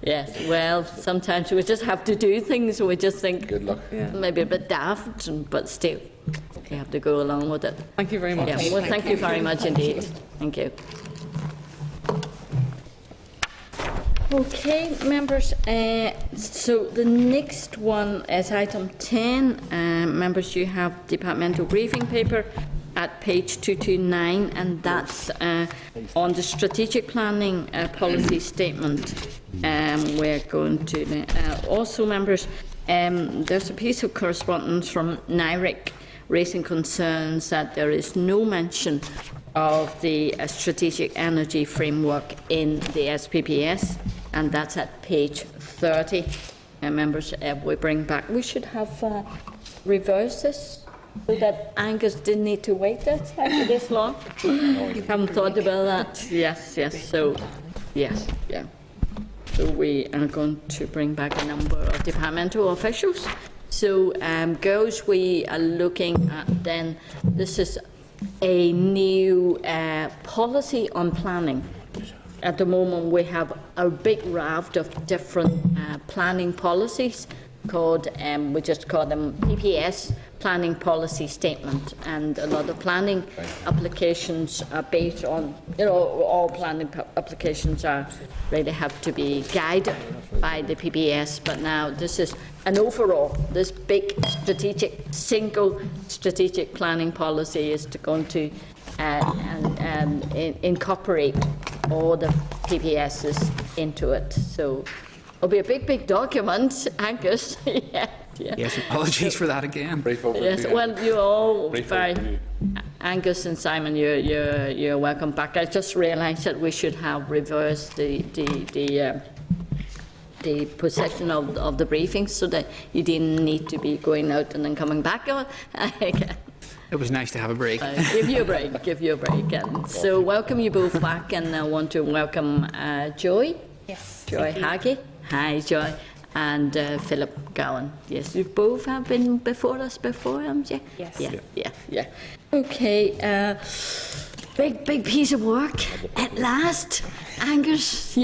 Yes, well, sometimes we just have to do things and we just think Good luck. maybe a bit daft, but still, you have to go along with it. thank you very much. Yeah, well, thank you very much indeed. Thank you. Okay, members, so the next one is item 10. Members, you have departmental briefing paper at page 229, and that's on the strategic planning policy statement. We're going to also, members, there's a piece of correspondence from NIRIC raising concerns that there is no mention of the strategic energy framework in the SPPS, and that's at page 30. Members, we bring back. We should have reversed this so that Angus didn't need to wait this long. You haven't thought about that? Yes. So, yes, yeah. So we are going to bring back a number of departmental officials. So, girls, we are looking at then. This is a new policy on planning. At the moment, we have a big raft of different planning policies called, we just call them PPS, Planning Policy Statement. And a lot of planning applications are based on, all planning applications are really have to be guided by the PPS, but now this is an overall, this big single strategic planning policy is going to incorporate all the PPSs into it. So it'll be a big document, Angus. Yeah. Yes, apologies for that again. Yes, well, you all very, Angus and Simon, you're welcome back. I just realised that we should have reversed the possession of the briefings so that you didn't need to be going out and then coming back. It was nice to have a break. Give you a break. And so welcome you both back, and I want to welcome Joy. Yes. Joy Haggie. Hi, Joy. And Philip Gowan. Yes, you both have been before us before, haven't you? Yes. Yeah. Okay, big piece of work at last. Angus,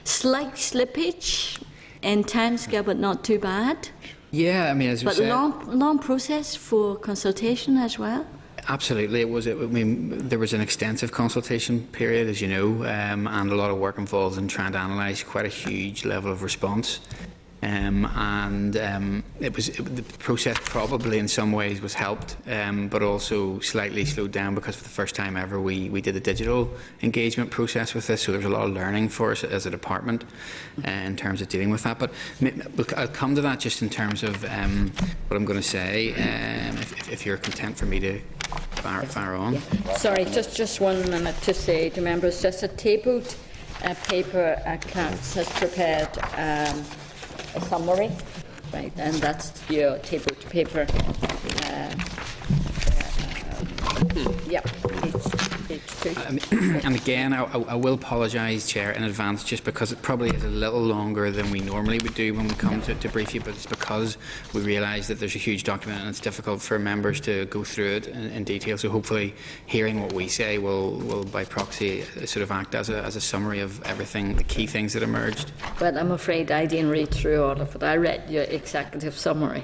slight slippage in timescale, but not too bad. Yeah, I mean, as we But said, long process for consultation as well. absolutely, it was. I mean, there was an extensive consultation period, as you know, and a lot of work involved in trying to analyse quite a huge level of response. The process probably in some ways was helped, but also slightly slowed down because for the first time ever we did a digital engagement process with this, so there was a lot of learning for us as a department in terms of dealing with that. But I'll come to that just in terms of what I'm going to say, if you're content for me to fire on. Yeah. Sorry, just 1 minute to say to members, just a tabled paper accounts has prepared a summary, right, and that's your tabled paper. Page 2. And again, I will apologise, Chair, in advance, just because it probably is a little longer than we normally would do when we come to brief you, but it's because we realise that there's a huge document and it's difficult for members to go through it in detail. So hopefully hearing what we say will by proxy sort of act as a summary of everything, the key things that emerged. But I'm afraid I didn't read through all of it. I read your executive summary.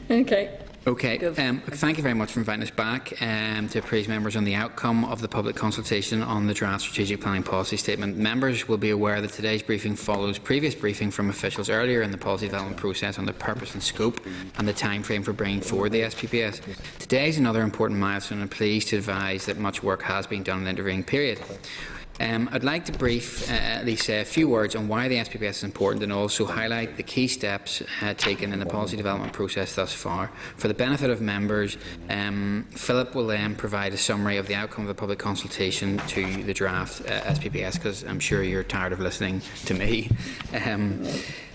Okay. Thank you very much for inviting us back to appraise members on the outcome of the public consultation on the draft strategic planning policy statement. Members will be aware that today's briefing follows previous briefing from officials earlier in the policy development process on the purpose and scope and the time frame for bringing forward the SPPS. Today is another important milestone, and I'm pleased to advise that much work has been done in the intervening period. I'd like to brief, at least say a few words on why the SPPS is important, and also highlight the key steps taken in the policy development process thus far. For the benefit of members, Philip will then provide a summary of the outcome of the public consultation to the draft SPPS, because I'm sure you're tired of listening to me.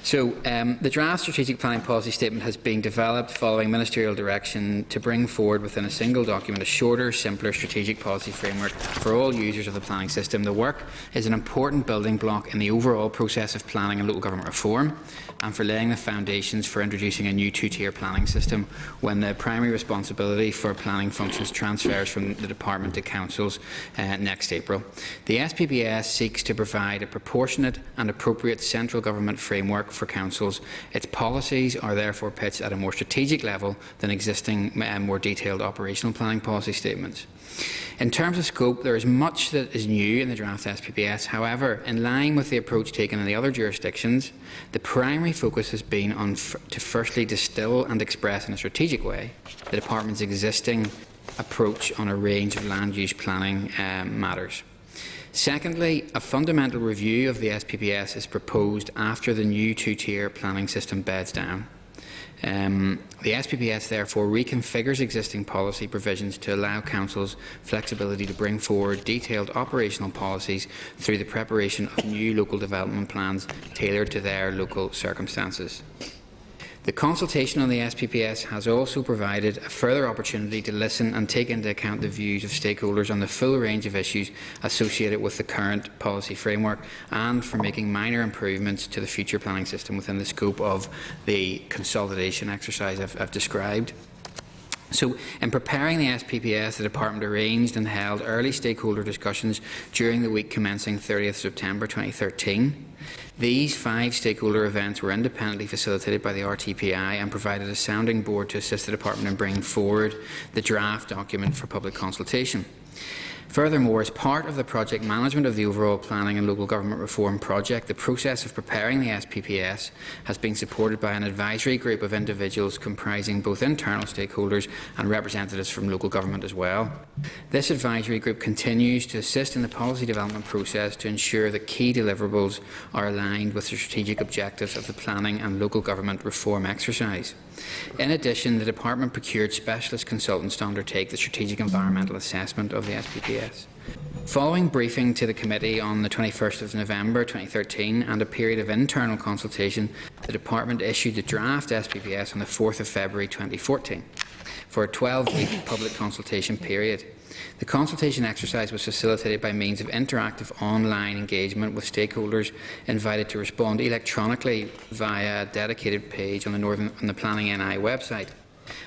The draft strategic planning policy statement has been developed following ministerial direction to bring forward within a single document a shorter, simpler strategic policy framework for all users of the planning system. The work is an important building block in the overall process of planning and local government reform, and for laying the foundations for introducing a new two-tier planning system when the primary responsibility for planning functions transfers from the department to councils next April. The SPPS seeks to provide a proportionate and appropriate central government framework for councils. Its policies are therefore pitched at a more strategic level than existing more detailed operational planning policy statements. In terms of scope, there is much that is new in the draft SPPS. However, in line with the approach taken in the other jurisdictions, the primary focus has been on to firstly distill and express in a strategic way the department's existing approach on a range of land use planning matters. Secondly, a fundamental review of the SPPS is proposed after the new two-tier planning system beds down. The SPPS therefore reconfigures existing policy provisions to allow councils flexibility to bring forward detailed operational policies through the preparation of new local development plans tailored to their local circumstances. The consultation on the SPPS has also provided a further opportunity to listen and take into account the views of stakeholders on the full range of issues associated with the current policy framework, and for making minor improvements to the future planning system within the scope of the consolidation exercise I've described. So, in preparing the SPPS, the Department arranged and held early stakeholder discussions during the week commencing 30th September 2013. These 5 stakeholder events were independently facilitated by the RTPI and provided a sounding board to assist the Department in bringing forward the draft document for public consultation. Furthermore, as part of the project management of the overall planning and local government reform project, the process of preparing the SPPS has been supported by an advisory group of individuals comprising both internal stakeholders and representatives from local government as well. This advisory group continues to assist in the policy development process to ensure that key deliverables are aligned with the strategic objectives of the planning and local government reform exercise. In addition, the Department procured specialist consultants to undertake the strategic environmental assessment of the SPPS. Following briefing to the committee on the 21st of November 2013 and a period of internal consultation, the Department issued the draft SPPS on the 4th of February 2014 for a 12-week public consultation period. The consultation exercise was facilitated by means of interactive online engagement with stakeholders invited to respond electronically via a dedicated page on the Planning NI website.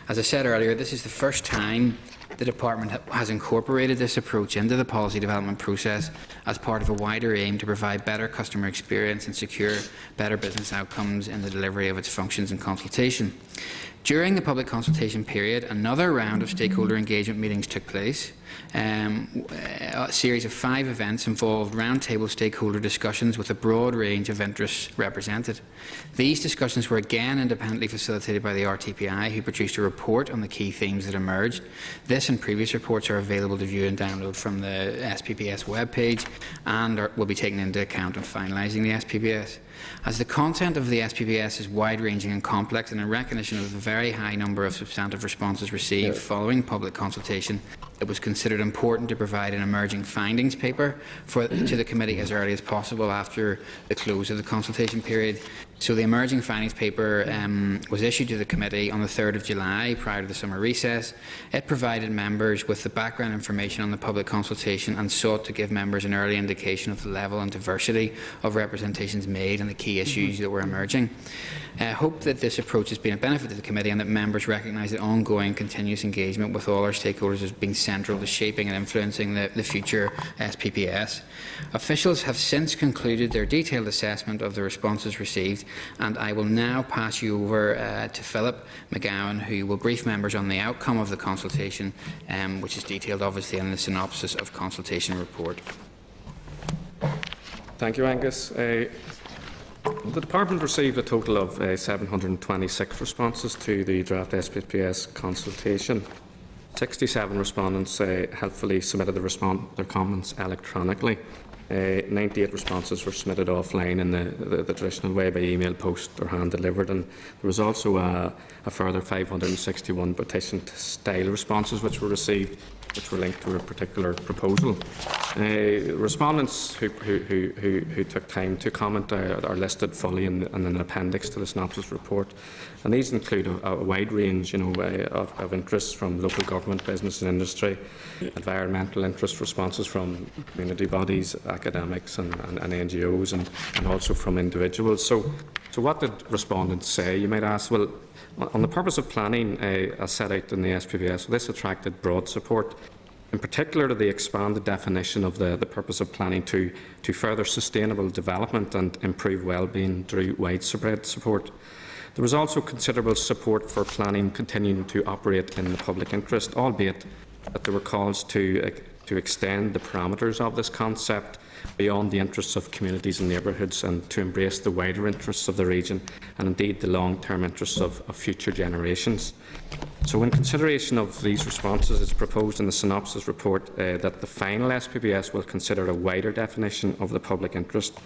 As I said earlier, this is the first time the Department has incorporated this approach into the policy development process as part of a wider aim to provide better customer experience and secure better business outcomes in the delivery of its functions and consultation. During the public consultation period, another round of stakeholder engagement meetings took place. A series of 5 events involved roundtable stakeholder discussions with a broad range of interests represented. These discussions were again independently facilitated by the RTPI, who produced a report on the key themes that emerged. This and previous reports are available to view and download from the SPPS webpage and will be taken into account in finalising the SPPS. As the content of the SPPS is wide-ranging and complex, and in recognition of the very high number of substantive responses received following public consultation, it was considered important to provide an emerging findings paper to the committee as early as possible after the close of the consultation period. So the emerging findings paper was issued to the committee on the 3rd of July, prior to the summer recess. It provided members with the background information on the public consultation and sought to give members an early indication of the level and diversity of representations made and the key issues that were emerging. I hope that this approach has been a benefit to the committee and that members recognise that ongoing continuous engagement with all our stakeholders has been central to shaping and influencing the future SPPS. Officials have since concluded their detailed assessment of the responses received, and I will now pass you over to Philip McGowan, who will brief members on the outcome of the consultation, which is detailed obviously in the synopsis of consultation report. Thank you, Angus. The Department received a total of 726 responses to the draft SPPS consultation. 67 respondents helpfully submitted their comments electronically. 98 responses were submitted offline in the traditional way by email, post or hand-delivered, and there was also a further 561 petition-style responses which were received, which were linked to a particular proposal. Respondents who took time to comment are listed fully in an appendix to the synopsis report, and these include a wide range of interests from local government, business and industry, environmental interest responses from community bodies, academics and NGOs, and also from individuals. So what did respondents say? You might ask, well, on the purpose of planning as set out in the SPPS, this attracted broad support, in particular to the expanded definition of the purpose of planning to further sustainable development and improve well-being through widespread support. There was also considerable support for planning continuing to operate in the public interest, albeit that there were calls to extend the parameters of this concept beyond the interests of communities and neighbourhoods and to embrace the wider interests of the region and indeed the long-term interests of future generations. So in consideration of these responses, it's proposed in the synopsis report that the final SPPS will consider a wider definition of the public interest,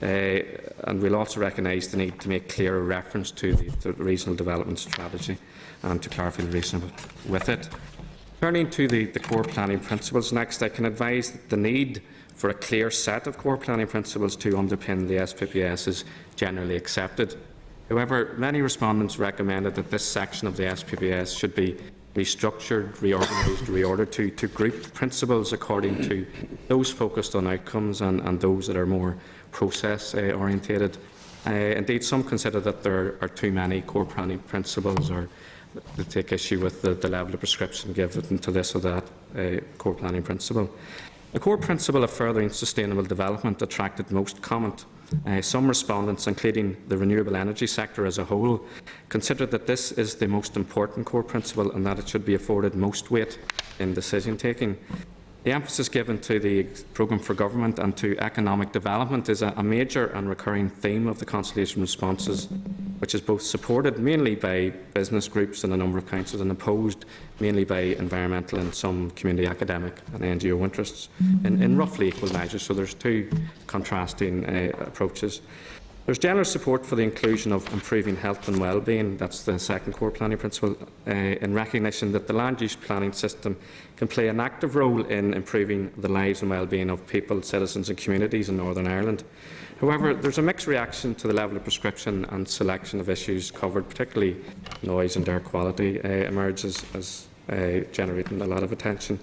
and we'll also recognise the need to make clearer reference to the regional development strategy and to clarify the reason with it. Turning to the core planning principles next, I can advise that the need for a clear set of core planning principles to underpin the SPPS is generally accepted. However, many respondents recommended that this section of the SPPS should be restructured, reorganised, reordered to group principles according to those focused on outcomes and those that are more process-orientated. Indeed, some consider that there are too many core planning principles, or they take issue with the level of prescription given to this or that core planning principle. The core principle of furthering sustainable development attracted most comment. Some respondents, including the renewable energy sector as a whole, considered that this is the most important core principle and that it should be afforded most weight in decision taking. The emphasis given to the programme for government and to economic development is a major and recurring theme of the consultation responses, which is both supported mainly by business groups in a number of councils and opposed mainly by environmental and some community academic and NGO interests in roughly equal measures. So there's two contrasting approaches. There's general support for the inclusion of improving health and well-being. That's the second core planning principle, in recognition that the land use planning system can play an active role in improving the lives and well-being of people, citizens and communities in Northern Ireland. However, there's a mixed reaction to the level of prescription and selection of issues covered, particularly noise and air quality emerges as generating a lot of attention.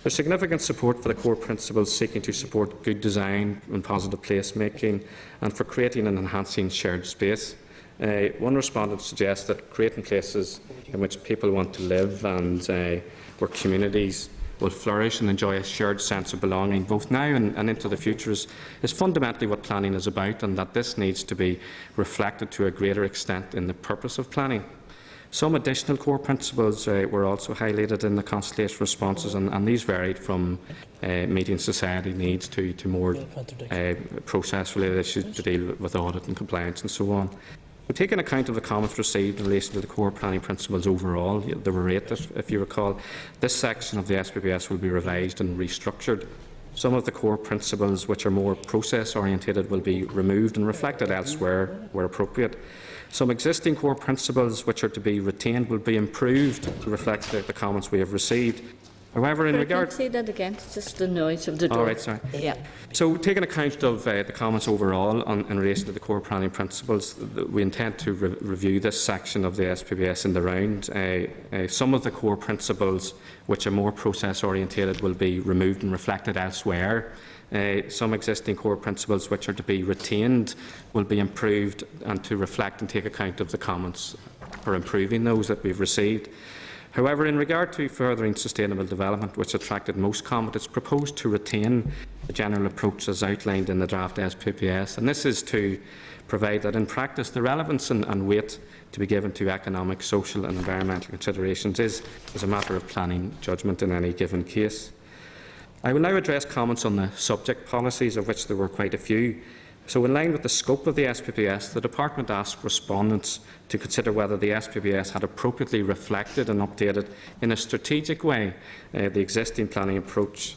There's significant support for the core principles seeking to support good design and positive placemaking and for creating and enhancing shared space. One respondent suggests that creating places in which people want to live and where communities will flourish and enjoy a shared sense of belonging both now and into the future is fundamentally what planning is about, and that this needs to be reflected to a greater extent in the purpose of planning. Some additional core principles were also highlighted in the consultation responses, and these varied from meeting society needs to more process-related issues to deal with audit and compliance and so on. But taking account of the comments received in relation to the core planning principles overall, there were 8 if you recall, this section of the SPPS will be revised and restructured. Some of the core principles which are more process-orientated will be removed and reflected elsewhere where appropriate. Some existing core principles which are to be retained will be improved to reflect the comments we have received. However, in regard... Can you say that again? It's just the noise of the door. All right, sorry. Yeah. So, taking account of the comments overall in relation to the core planning principles, we intend to review this section of the SPPS in the round. Some of the core principles which are more process-orientated will be removed and reflected elsewhere. Some existing core principles which are to be retained will be improved and to reflect and take account of the comments for improving those that we've received. However, in regard to furthering sustainable development, which attracted most comment, it's proposed to retain the general approach as outlined in the draft SPPS, and this is to provide that in practice the relevance and weight to be given to economic, social and environmental considerations is a matter of planning judgment in any given case. I will now address comments on the subject policies, of which there were quite a few. So, in line with the scope of the SPPS, the Department asked respondents to consider whether the SPPS had appropriately reflected and updated in a strategic way the existing planning approach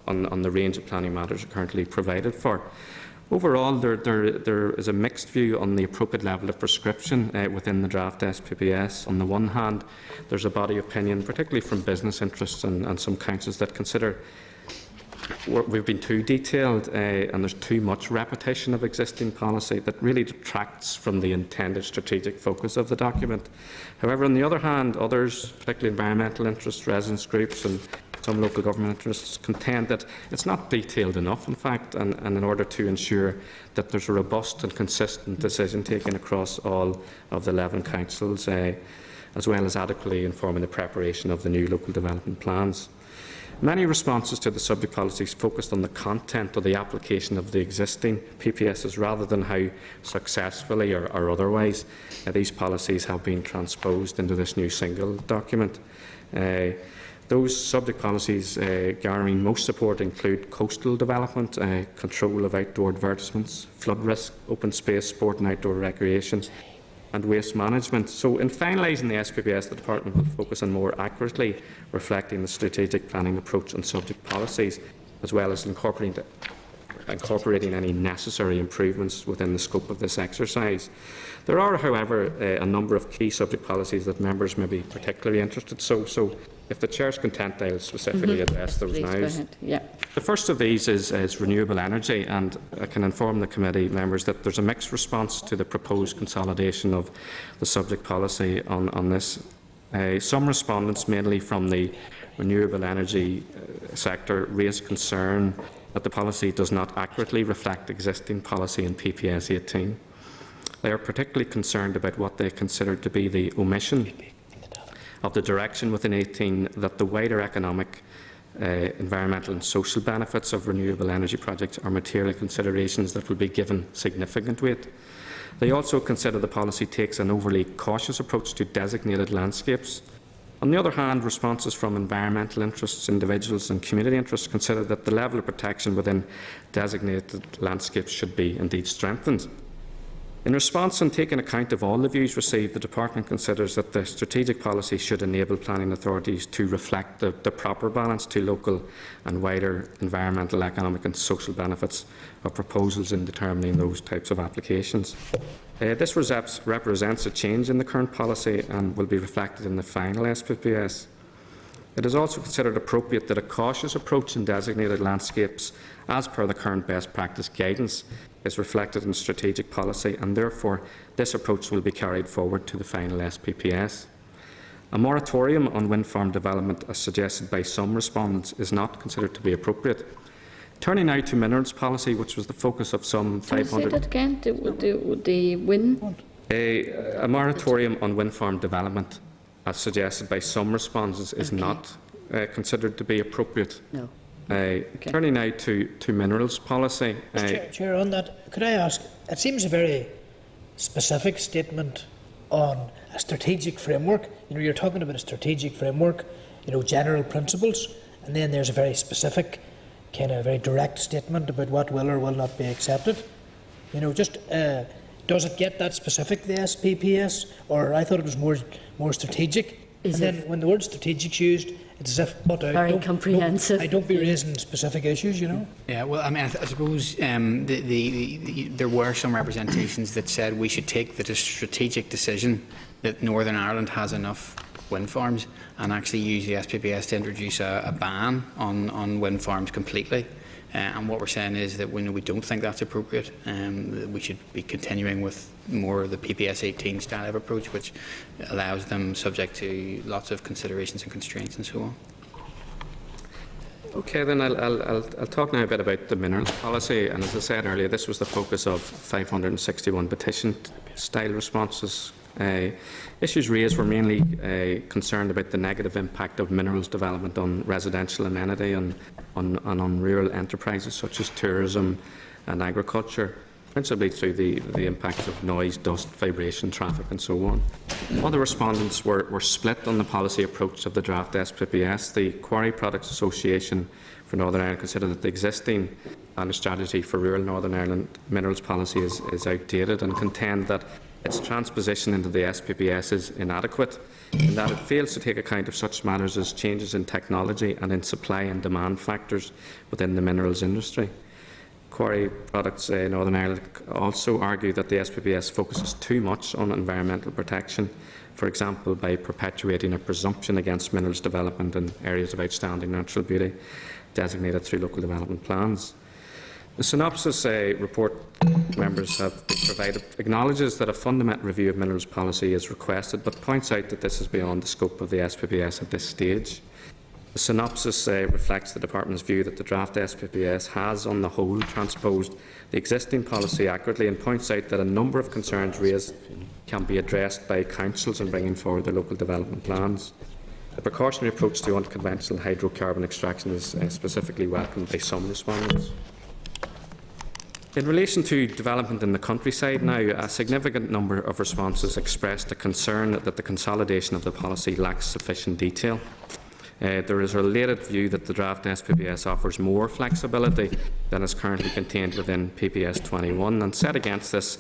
on the range of planning matters currently provided for. Overall, there is a mixed view on the appropriate level of prescription within the draft SPPS. On the one hand, there is a body of opinion, particularly from business interests and some councils, that consider we've been too detailed and there's too much repetition of existing policy that really detracts from the intended strategic focus of the document. However, on the other hand, others, particularly environmental interests, residents groups and some local government interests, contend that it's not detailed enough, in fact, and in order to ensure that there's a robust and consistent decision taken across all of the 11 councils, as well as adequately informing the preparation of the new local development plans. Many responses to the subject policies focused on the content or the application of the existing PPSs rather than how successfully or otherwise these policies have been transposed into this new single document. Those subject policies garnering most support include coastal development, control of outdoor advertisements, flood risk, open space, sport and outdoor recreation, and waste management. So, in finalising the SPPS, the Department will focus on more accurately reflecting the strategic planning approach and subject policies, as well as incorporating any necessary improvements within the scope of this exercise. There are, however, a number of key subject policies that members may be particularly interested. So if the Chair is content, I will specifically address those now. Please go ahead. Yeah. The first of these is renewable energy, and I can inform the committee members that there is a mixed response to the proposed consolidation of the subject policy on this. Some respondents, mainly from the renewable energy sector, raised concern that the policy does not accurately reflect existing policy in PPS 18. They are particularly concerned about what they consider to be the omission of the direction within 18 that the wider economic, environmental and social benefits of renewable energy projects are material considerations that will be given significant weight. They also consider the policy takes an overly cautious approach to designated landscapes On the other hand, responses from environmental interests, individuals and community interests consider that the level of protection within designated landscapes should be indeed strengthened. In response and taking account of all the views received, the Department considers that the strategic policy should enable planning authorities to reflect the proper balance to local and wider environmental, economic and social benefits of proposals in determining those types of applications. This represents a change in the current policy and will be reflected in the final SPPS. It is also considered appropriate that a cautious approach in designated landscapes, as per the current best practice guidance, is reflected in strategic policy, and therefore this approach will be carried forward to the final SPPS. A moratorium on wind farm development, as suggested by some respondents, is not considered to be appropriate. Turning now to minerals policy, which was the focus of some 500... Say that again, the wind? A moratorium on wind farm development, as suggested by some respondents, is not considered to be appropriate. No. Turning now to minerals policy. Chair, on that, could I ask, it seems a very specific statement on a strategic framework. You know, you're talking about a strategic framework, you know, general principles, and then there's a very specific, kind of very direct statement about what will or will not be accepted. You know, just does it get that specific, the SPPS, or I thought it was more strategic? And then when the word strategic's used, it's as if, very comprehensive. I don't be raising specific issues, you know. Yeah, well, I mean, I suppose there were some representations that said we should take the strategic decision that Northern Ireland has enough wind farms and actually use the SPPS to introduce a ban on wind farms completely. And what we're saying is that we don't think that's appropriate. We should be continuing with more of the PPS 18 style of approach, which allows them subject to lots of considerations and constraints and so on. Okay, then I'll talk now a bit about the minerals policy. And as I said earlier, this was the focus of 561 petition-style responses. Issues raised were mainly concerned about the negative impact of minerals development on residential amenity and on rural enterprises such as tourism and agriculture, principally through the impacts of noise, dust, vibration, traffic and so on. Other respondents were split on the policy approach of the draft SPPS. The Quarry Products Association for Northern Ireland consider that the existing strategy for rural Northern Ireland minerals policy is outdated and contend that its transposition into the SPPS is inadequate, in that it fails to take account of such matters as changes in technology and in supply and demand factors within the minerals industry. Quarry Products Northern Ireland also argue that the SPPS focuses too much on environmental protection, for example by perpetuating a presumption against minerals development in areas of outstanding natural beauty designated through local development plans. The synopsis report members have provided acknowledges that a fundamental review of minerals policy is requested, but points out that this is beyond the scope of the SPPS at this stage. The synopsis reflects the Department's view that the draft SPPS has, on the whole, transposed the existing policy accurately and points out that a number of concerns raised can be addressed by councils in bringing forward their local development plans. The precautionary approach to unconventional hydrocarbon extraction is specifically welcomed by some respondents. In relation to development in the countryside now, a significant number of responses expressed a concern that the consolidation of the policy lacks sufficient detail. There is a related view that the draft SPPS offers more flexibility than is currently contained within PPS 21, and set against this,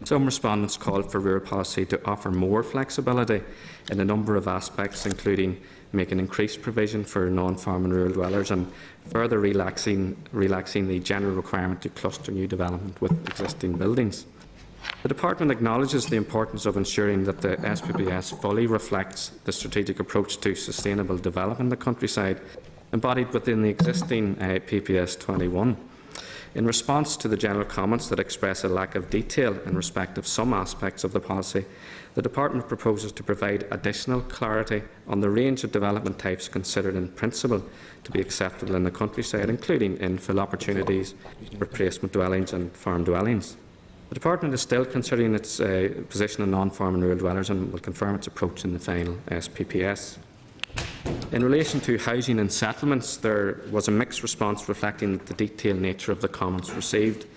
some respondents called for rural policy to offer more flexibility in a number of aspects, including making increased provision for non-farm and rural dwellers and further relaxing the general requirement to cluster new development with existing buildings. The Department acknowledges the importance of ensuring that the SPPS fully reflects the strategic approach to sustainable development in the countryside embodied within the existing PPS 21. In response to the general comments that express a lack of detail in respect of some aspects of the policy, the Department proposes to provide additional clarity on the range of development types considered in principle to be acceptable in the countryside, including infill opportunities, replacement dwellings and farm dwellings. The Department is still considering its position on non-farm and rural dwellers and will confirm its approach in the final SPPS. In relation to housing and settlements, there was a mixed response reflecting the detailed nature of the comments received.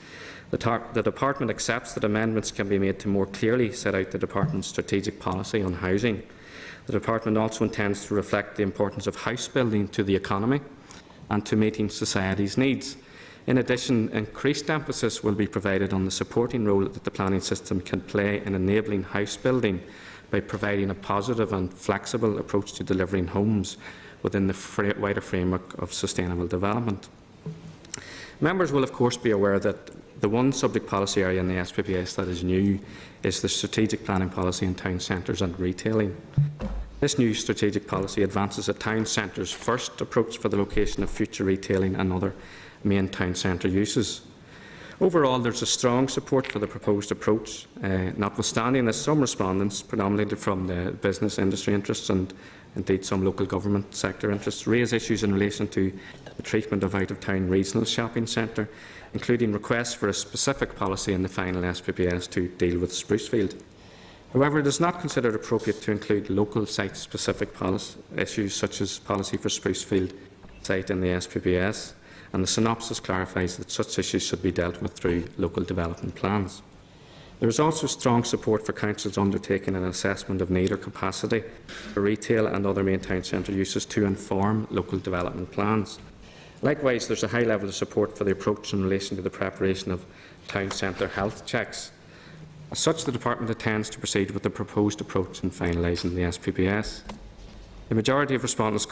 The Department accepts that amendments can be made to more clearly set out the Department's strategic policy on housing. The Department also intends to reflect the importance of house building to the economy and to meeting society's needs. In addition, increased emphasis will be provided on the supporting role that the planning system can play in enabling house building by providing a positive and flexible approach to delivering homes within the wider framework of sustainable development. Members will of course be aware that the one subject policy area in the SPPS that is new is the strategic planning policy in town centres and retailing. This new strategic policy advances a town centre's first approach for the location of future retailing and other main town centre uses. Overall, there is a strong support for the proposed approach, notwithstanding that some respondents, predominantly from the business industry interests and indeed some local government sector interests, raise issues in relation to the treatment of out-of-town regional shopping centre, including requests for a specific policy in the final SPPS to deal with Sprucefield. However, it is not considered appropriate to include local site-specific issues such as policy for Sprucefield site in the SPPS, and the synopsis clarifies that such issues should be dealt with through local development plans. There is also strong support for councils undertaking an assessment of need or capacity for retail and other main town centre uses to inform local development plans. Likewise, there is a high level of support for the approach in relation to the preparation of town centre health checks. As such, the Department intends to proceed with the proposed approach in finalising the SPPS. The majority of respondents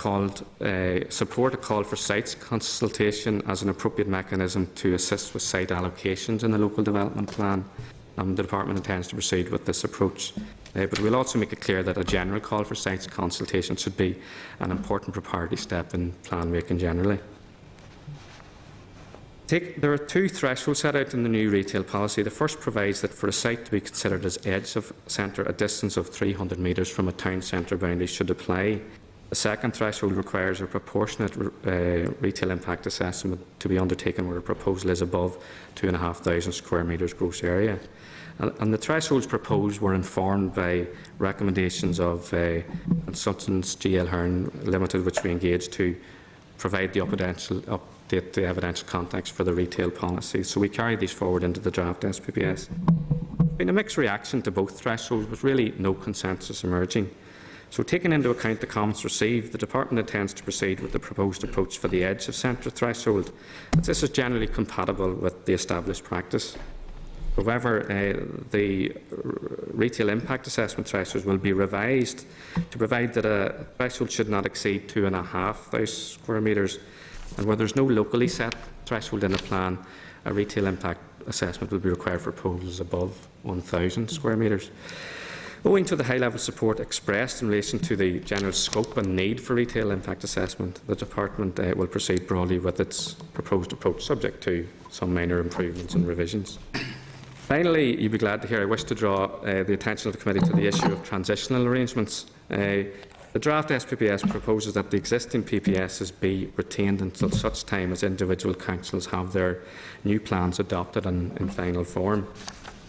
support a call for sites consultation as an appropriate mechanism to assist with site allocations in the local development plan. The Department intends to proceed with this approach, but we will also make it clear that a general call for sites consultation should be an important preparatory step in plan making generally. There are two thresholds set out in the new retail policy. The first provides that for a site to be considered as edge of centre, a distance of 300 metres from a town centre boundary should apply. The second threshold requires a proportionate retail impact assessment to be undertaken where a proposal is above 2,500 square metres gross area. And the thresholds proposed were informed by recommendations of consultants GL Hearn Limited, which we engaged to provide the update the evidential context for the retail policy. So we carried these forward into the draft SPPS. There's been a mixed reaction to both thresholds, with really no consensus emerging. So taking into account the comments received, the Department intends to proceed with the proposed approach for the edge of centre threshold, as this is generally compatible with the established practice. However, the retail impact assessment thresholds will be revised to provide that a threshold should not exceed 2,500 square metres, and where there is no locally set threshold in the plan, a retail impact assessment will be required for proposals above 1,000 square metres. Owing to the high level of support expressed in relation to the general scope and need for retail impact assessment, the Department will proceed broadly with its proposed approach, subject to some minor improvements and revisions. Finally, you'll be glad to hear I wish to draw the attention of the Committee to the issue of transitional arrangements. The draft SPPS proposes that the existing PPSs be retained until such time as individual councils have their new plans adopted in final form.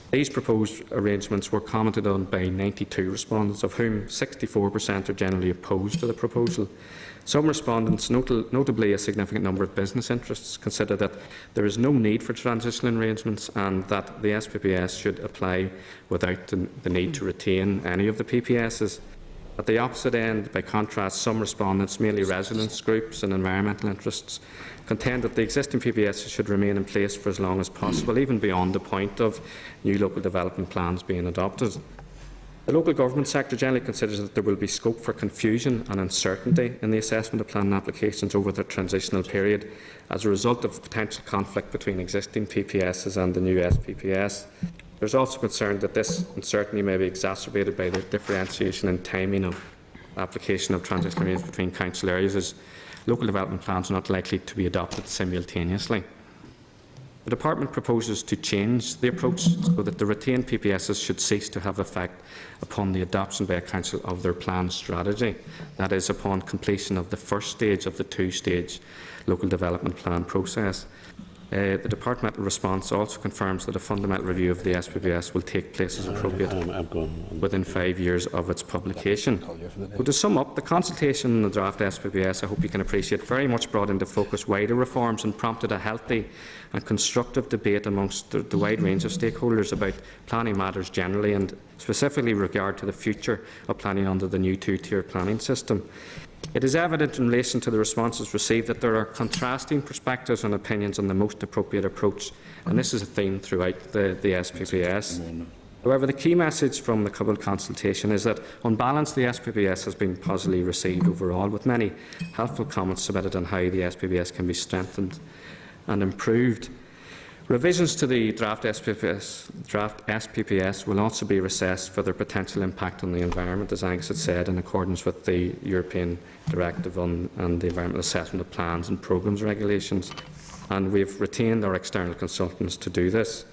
These proposed arrangements were commented on by 92 respondents, of whom 64% are generally opposed to the proposal. Some respondents, notably a significant number of business interests, consider that there is no need for transitional arrangements and that the SPPS should apply without the need to retain any of the PPSs. At the opposite end, by contrast, some respondents, mainly residents groups and environmental interests, contend that the existing PPSs should remain in place for as long as possible, even beyond the point of new local development plans being adopted. The local government sector generally considers that there will be scope for confusion and uncertainty in the assessment of planning applications over the transitional period as a result of potential conflict between existing PPSs and the new SPPS. There is also concern that this uncertainty may be exacerbated by the differentiation in timing of application of transitional arrangements between council areas, as local development plans are not likely to be adopted simultaneously. The Department proposes to change the approach so that the retained PPSs should cease to have effect upon the adoption by a council of their planned strategy, that is, upon completion of the first stage of the two-stage local development plan process. The departmental response also confirms that a fundamental review of the SPPS will take place as appropriate within 5 years of its publication. So to sum up, the consultation in the draft SPPS, I hope you can appreciate, very much brought into focus wider reforms and prompted a healthy and constructive debate amongst the wide range of stakeholders about planning matters generally and specifically with regard to the future of planning under the new two-tier planning system. It is evident in relation to the responses received that there are contrasting perspectives and opinions on the most appropriate approach, and this is a theme throughout the SPPS. However, the key message from the coupled consultation is that, on balance, the SPPS has been positively received overall, with many helpful comments submitted on how the SPPS can be strengthened and improved. Revisions to the draft SPPS will also be assessed for their potential impact on the environment, as Angus had said, in accordance with the European Directive on the Environmental Assessment of Plans and Programmes regulations, and we have retained our external consultants to do this.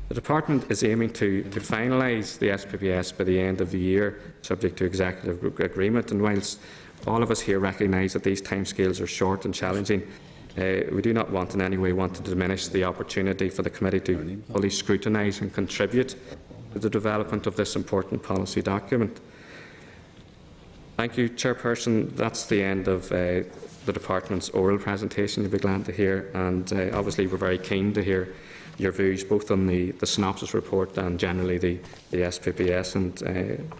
The Department is aiming to finalise the SPPS by the end of the year, subject to executive agreement, and whilst all of us here recognise that these timescales are short and challenging, we do not in any way want to diminish the opportunity for the committee to fully scrutinise and contribute to the development of this important policy document. Thank you, Chairperson. That's the end of the Department's oral presentation, you'll be glad to hear, and obviously we're very keen to hear your views both on the synopsis report and generally the SPPS, and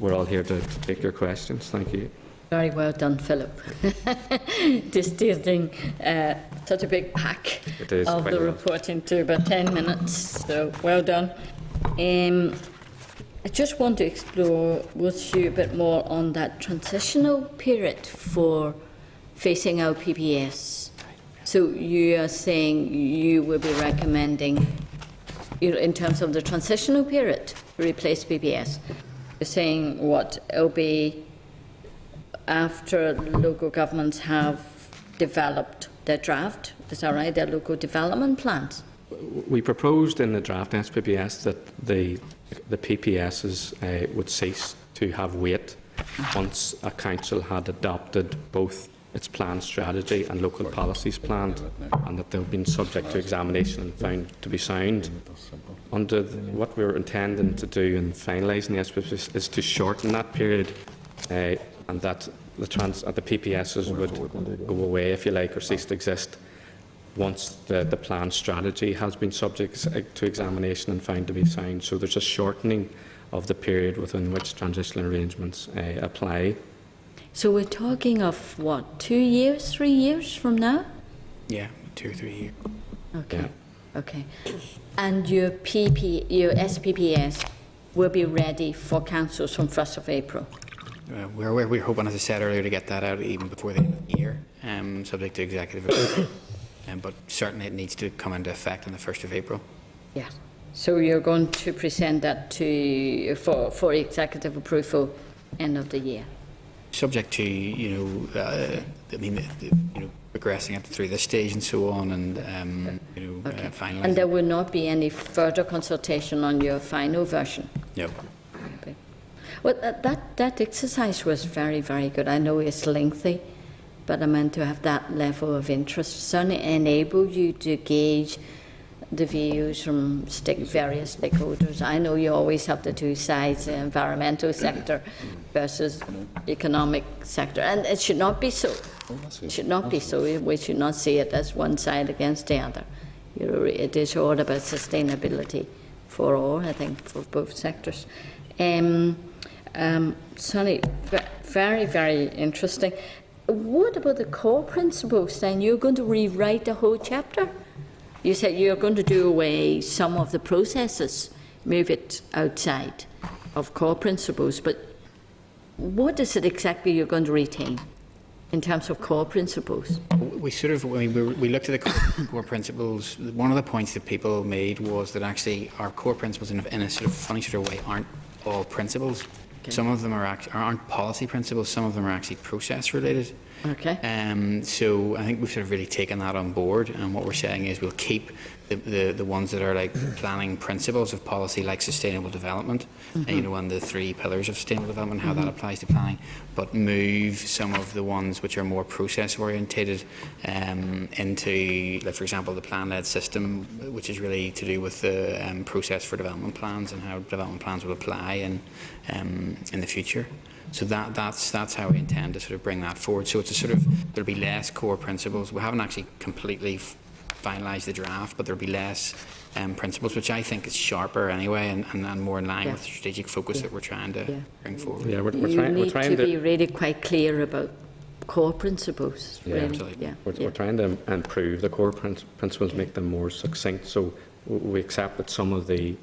we're all here to take your questions. Thank you. Very well done, Philip. Distilling such a big pack of the report into about 10 minutes, so well done. I just want to explore with you a bit more on that transitional period for phasing out PPS. So you are saying you will be recommending, in terms of the transitional period, to replace PPS. You're saying what? It'll be after local governments have developed their draft, is that right, their local development plans? We proposed in the draft SPPS that the PPSs would cease to have weight once a council had adopted both its planned strategy and local policies planned, and that they've been subject to examination and found to be sound. Under what we're intending to do in finalising the SPPS is to shorten that period, and that the PPSs would go away, if you like, or cease to exist once the planned strategy has been subject to examination and found to be sound. So there's a shortening of the period within which transitional arrangements apply. So we're talking of what, 2 years, 3 years from now? Yeah, 2 or 3 years. Okay. Yeah. Okay. And your SPPS will be ready for councils from 1st of April? We're hoping, as I said earlier, to get that out even before the end of the year, subject to executive approval. But certainly it needs to come into effect on the 1st of April. Yeah. So you're going to present that for executive approval end of the year? Subject to, progressing it through this stage and so on, and finalising. And there will not be any further consultation on your final version? No. Okay. Well, that exercise was very, very good. I know it's lengthy, but I meant to have that level of interest certainly enable you to gauge the views from various stakeholders. I know you always have the two sides, the environmental sector versus economic sector, and it should not be so. It should not be so. We should not see it as one side against the other. It is all about sustainability for all, I think, for both sectors. Sonny, very, very interesting. What about the core principles then? You're going to rewrite the whole chapter? You said you're going to do away some of the processes, move it outside of core principles, but what is it exactly you're going to retain in terms of core principles? We looked at the core principles. One of the points that people made was that actually our core principles in a sort of funny sort of way aren't all principles. Okay. Some of them aren't policy principles, some of them are actually process related. Okay. So I think we've sort of really taken that on board, and what we're saying is we'll keep the ones that are like planning principles of policy, like sustainable development, and the 3 pillars of sustainable development, how that applies to planning, but move some of the ones which are more process orientated into, like, for example, the plan-led system, which is really to do with the process for development plans and how development plans will apply in the future. So that's how we intend to sort of bring that forward. So it's a sort of, there'll be less core principles. We haven't actually completely finalise the draft, but there'll be less principles, which I think is sharper anyway and more in line with the strategic focus that we're trying to bring forward. Yeah, we're You trying need to be really quite clear about core principles. Yeah, really. absolutely. Yeah. We're trying to improve the core principles, make them more succinct. So we accept that some of the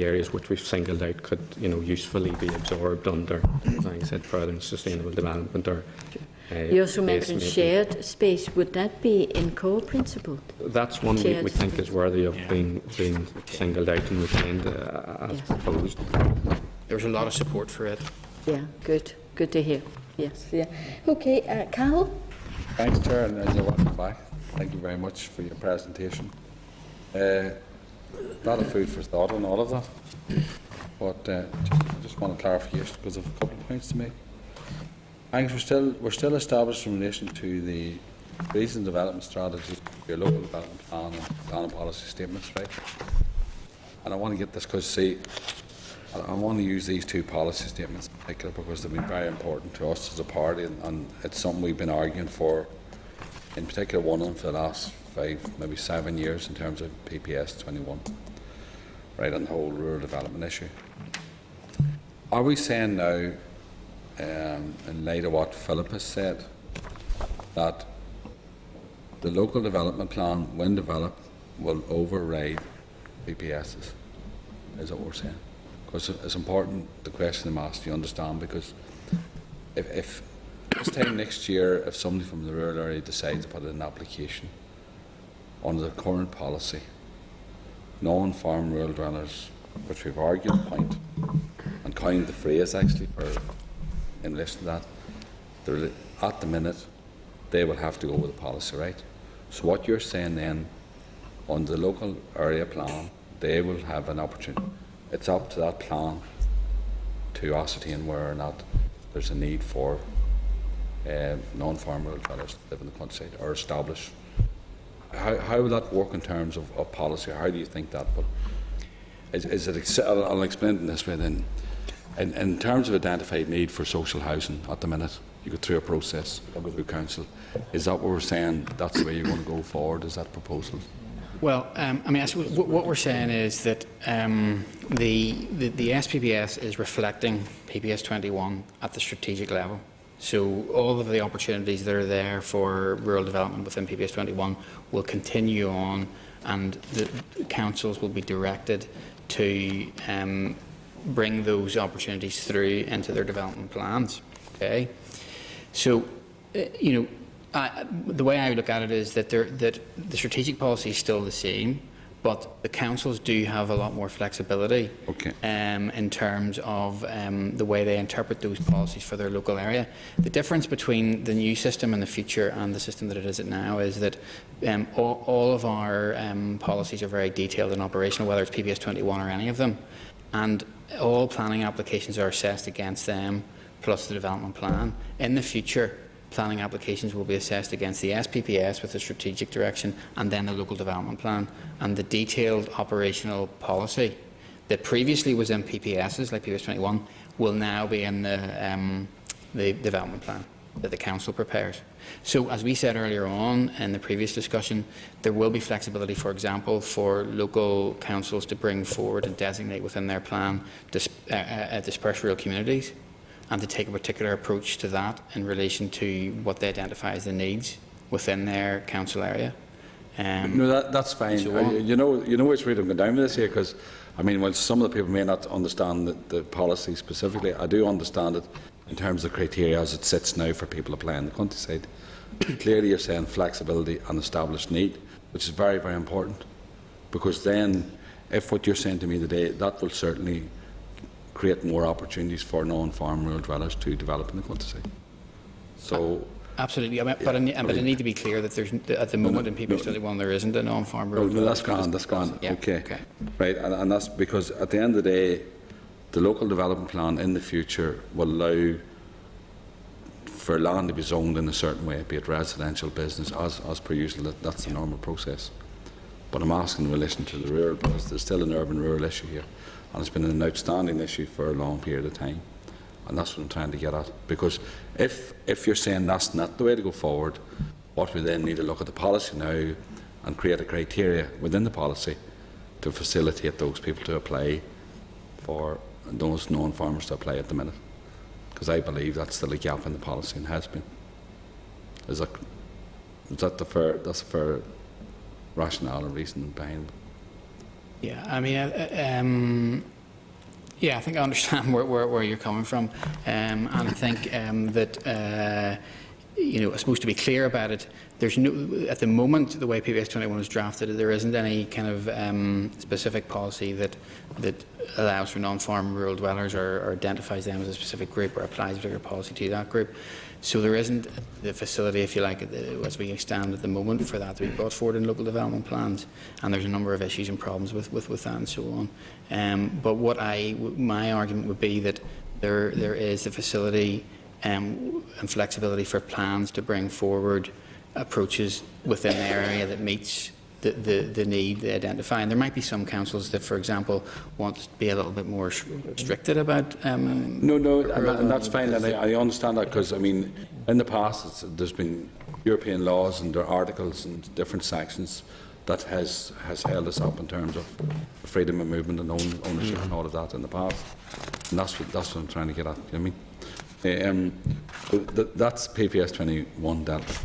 areas which we've singled out could, usefully be absorbed under, as I said, further sustainable development or. You also mentioned place-making. shared space. Would that be in core principle? That's one we Shared think is worthy of being singled out and retained as proposed. There's a lot of support for it. Yeah, good. Good to hear. Yes, yeah. Okay, Carol? Thanks, Chair, and you're welcome back. Thank you very much for your presentation. A lot of food for thought on all of that. But I just want a clarification because of a couple of points to make. I think we're still established in relation to the regional development strategy, your local development plan and plan and policy statements, right? And I want to get this because, see, I want to use these two policy statements in particular because they've been very important to us as a party, and it's something we've been arguing for, in particular one of them for the last 5, maybe 7 years in terms of PPS 21, right, on the whole rural development issue. Are we saying now, in light of what Philip has said, that the local development plan, when developed, will override PPSs? Is that what we're saying? Because it's important, the question I'm asked, you understand, because if this time next year, if somebody from the rural area decides to put in an application under the current policy, non-farm rural dwellers, which we've argued the point and coined the phrase actually for in relation to that, at the minute they will have to go with the policy, right? So what you're saying then, on the local area plan, they will have an opportunity. It's up to that plan to ascertain whether or not there's a need for non-farm rural dwellers to live in the countryside or establish. How will that work in terms of policy? How do you think that? But is it? I'll explain it in this way then. In terms of identified need for social housing at the minute, you go through a process, through council. Is that what we're saying? That's the way you're going to go forward? Is that proposal? Well, I suppose what we're saying is that the SPPS is reflecting PPS 21 at the strategic level. So all of the opportunities that are there for rural development within PPS 21 will continue on, and the councils will be directed to bring those opportunities through into their development plans. Okay, so the way I look at it is that the strategic policy is still the same, but the councils do have a lot more flexibility in terms of the way they interpret those policies for their local area. The difference between the new system and the future and the system that it is now is that all of our policies are very detailed and operational, whether it's PPS 21 or any of them, and all planning applications are assessed against them plus the development plan. In the future, planning applications will be assessed against the SPPS with the strategic direction and then the local development plan. And the detailed operational policy that previously was in PPSs, like PPS 21, will now be in the development plan that the council prepares. So, as we said earlier on in the previous discussion, there will be flexibility, for example, for local councils to bring forward and designate within their plan dispersed rural communities, and to take a particular approach to that in relation to what they identify as the needs within their council area. No, that's fine. You know which route I'm going down with this here, because I mean, while some of the people may not understand the policy specifically, I do understand it in terms of criteria as it sits now for people applying in the countryside. Clearly, you're saying flexibility and established need, which is very, very important, because then, if what you're saying to me today, that will certainly create more opportunities for non-farm rural dwellers to develop in the countryside. So, absolutely, but I need to be clear that there's at the moment in PPS 21 there isn't a non-farm rural. No, that's grand. That's grand. Yeah, okay, right, and that's because at the end of the day, the local development plan in the future will allow for land to be zoned in a certain way, be it residential, business, as per usual. That's the normal process. But I'm asking in relation to the rural, because there's still an urban-rural issue here, and it's been an outstanding issue for a long period of time, and that's what I'm trying to get at. Because if you're saying that's not the way to go forward, what we then need to look at the policy now and create a criteria within the policy to facilitate those people to apply for those non-farmers to apply at the minute. Because I believe that's still a gap in the policy and has been. Is that that's a fair rationale or reason behind it? Yeah, I mean, yeah, I think I understand where you're coming from, and I think that you know, I suppose to be clear about it, there's no, at the moment, the way PPS 21 is drafted, there isn't any kind of specific policy that allows for non-farm rural dwellers or identifies them as a specific group or applies a particular policy to that group. So there isn't the facility, if you like, as we stand at the moment, for that to be brought forward in local development plans. And there's a number of issues and problems with that and so on. But what my argument would be that there is the facility and flexibility for plans to bring forward approaches within the area that meets the need they identify. And there might be some councils that, for example, want to be a little bit more restricted about. No, and that's fine, and I understand that, because I mean, in the past, there's been European laws and there are articles and different sections that has held us up in terms of freedom of movement and ownership and all of that in the past. And that's what I'm trying to get at. You know what I mean? That's PPS 21 dealt with.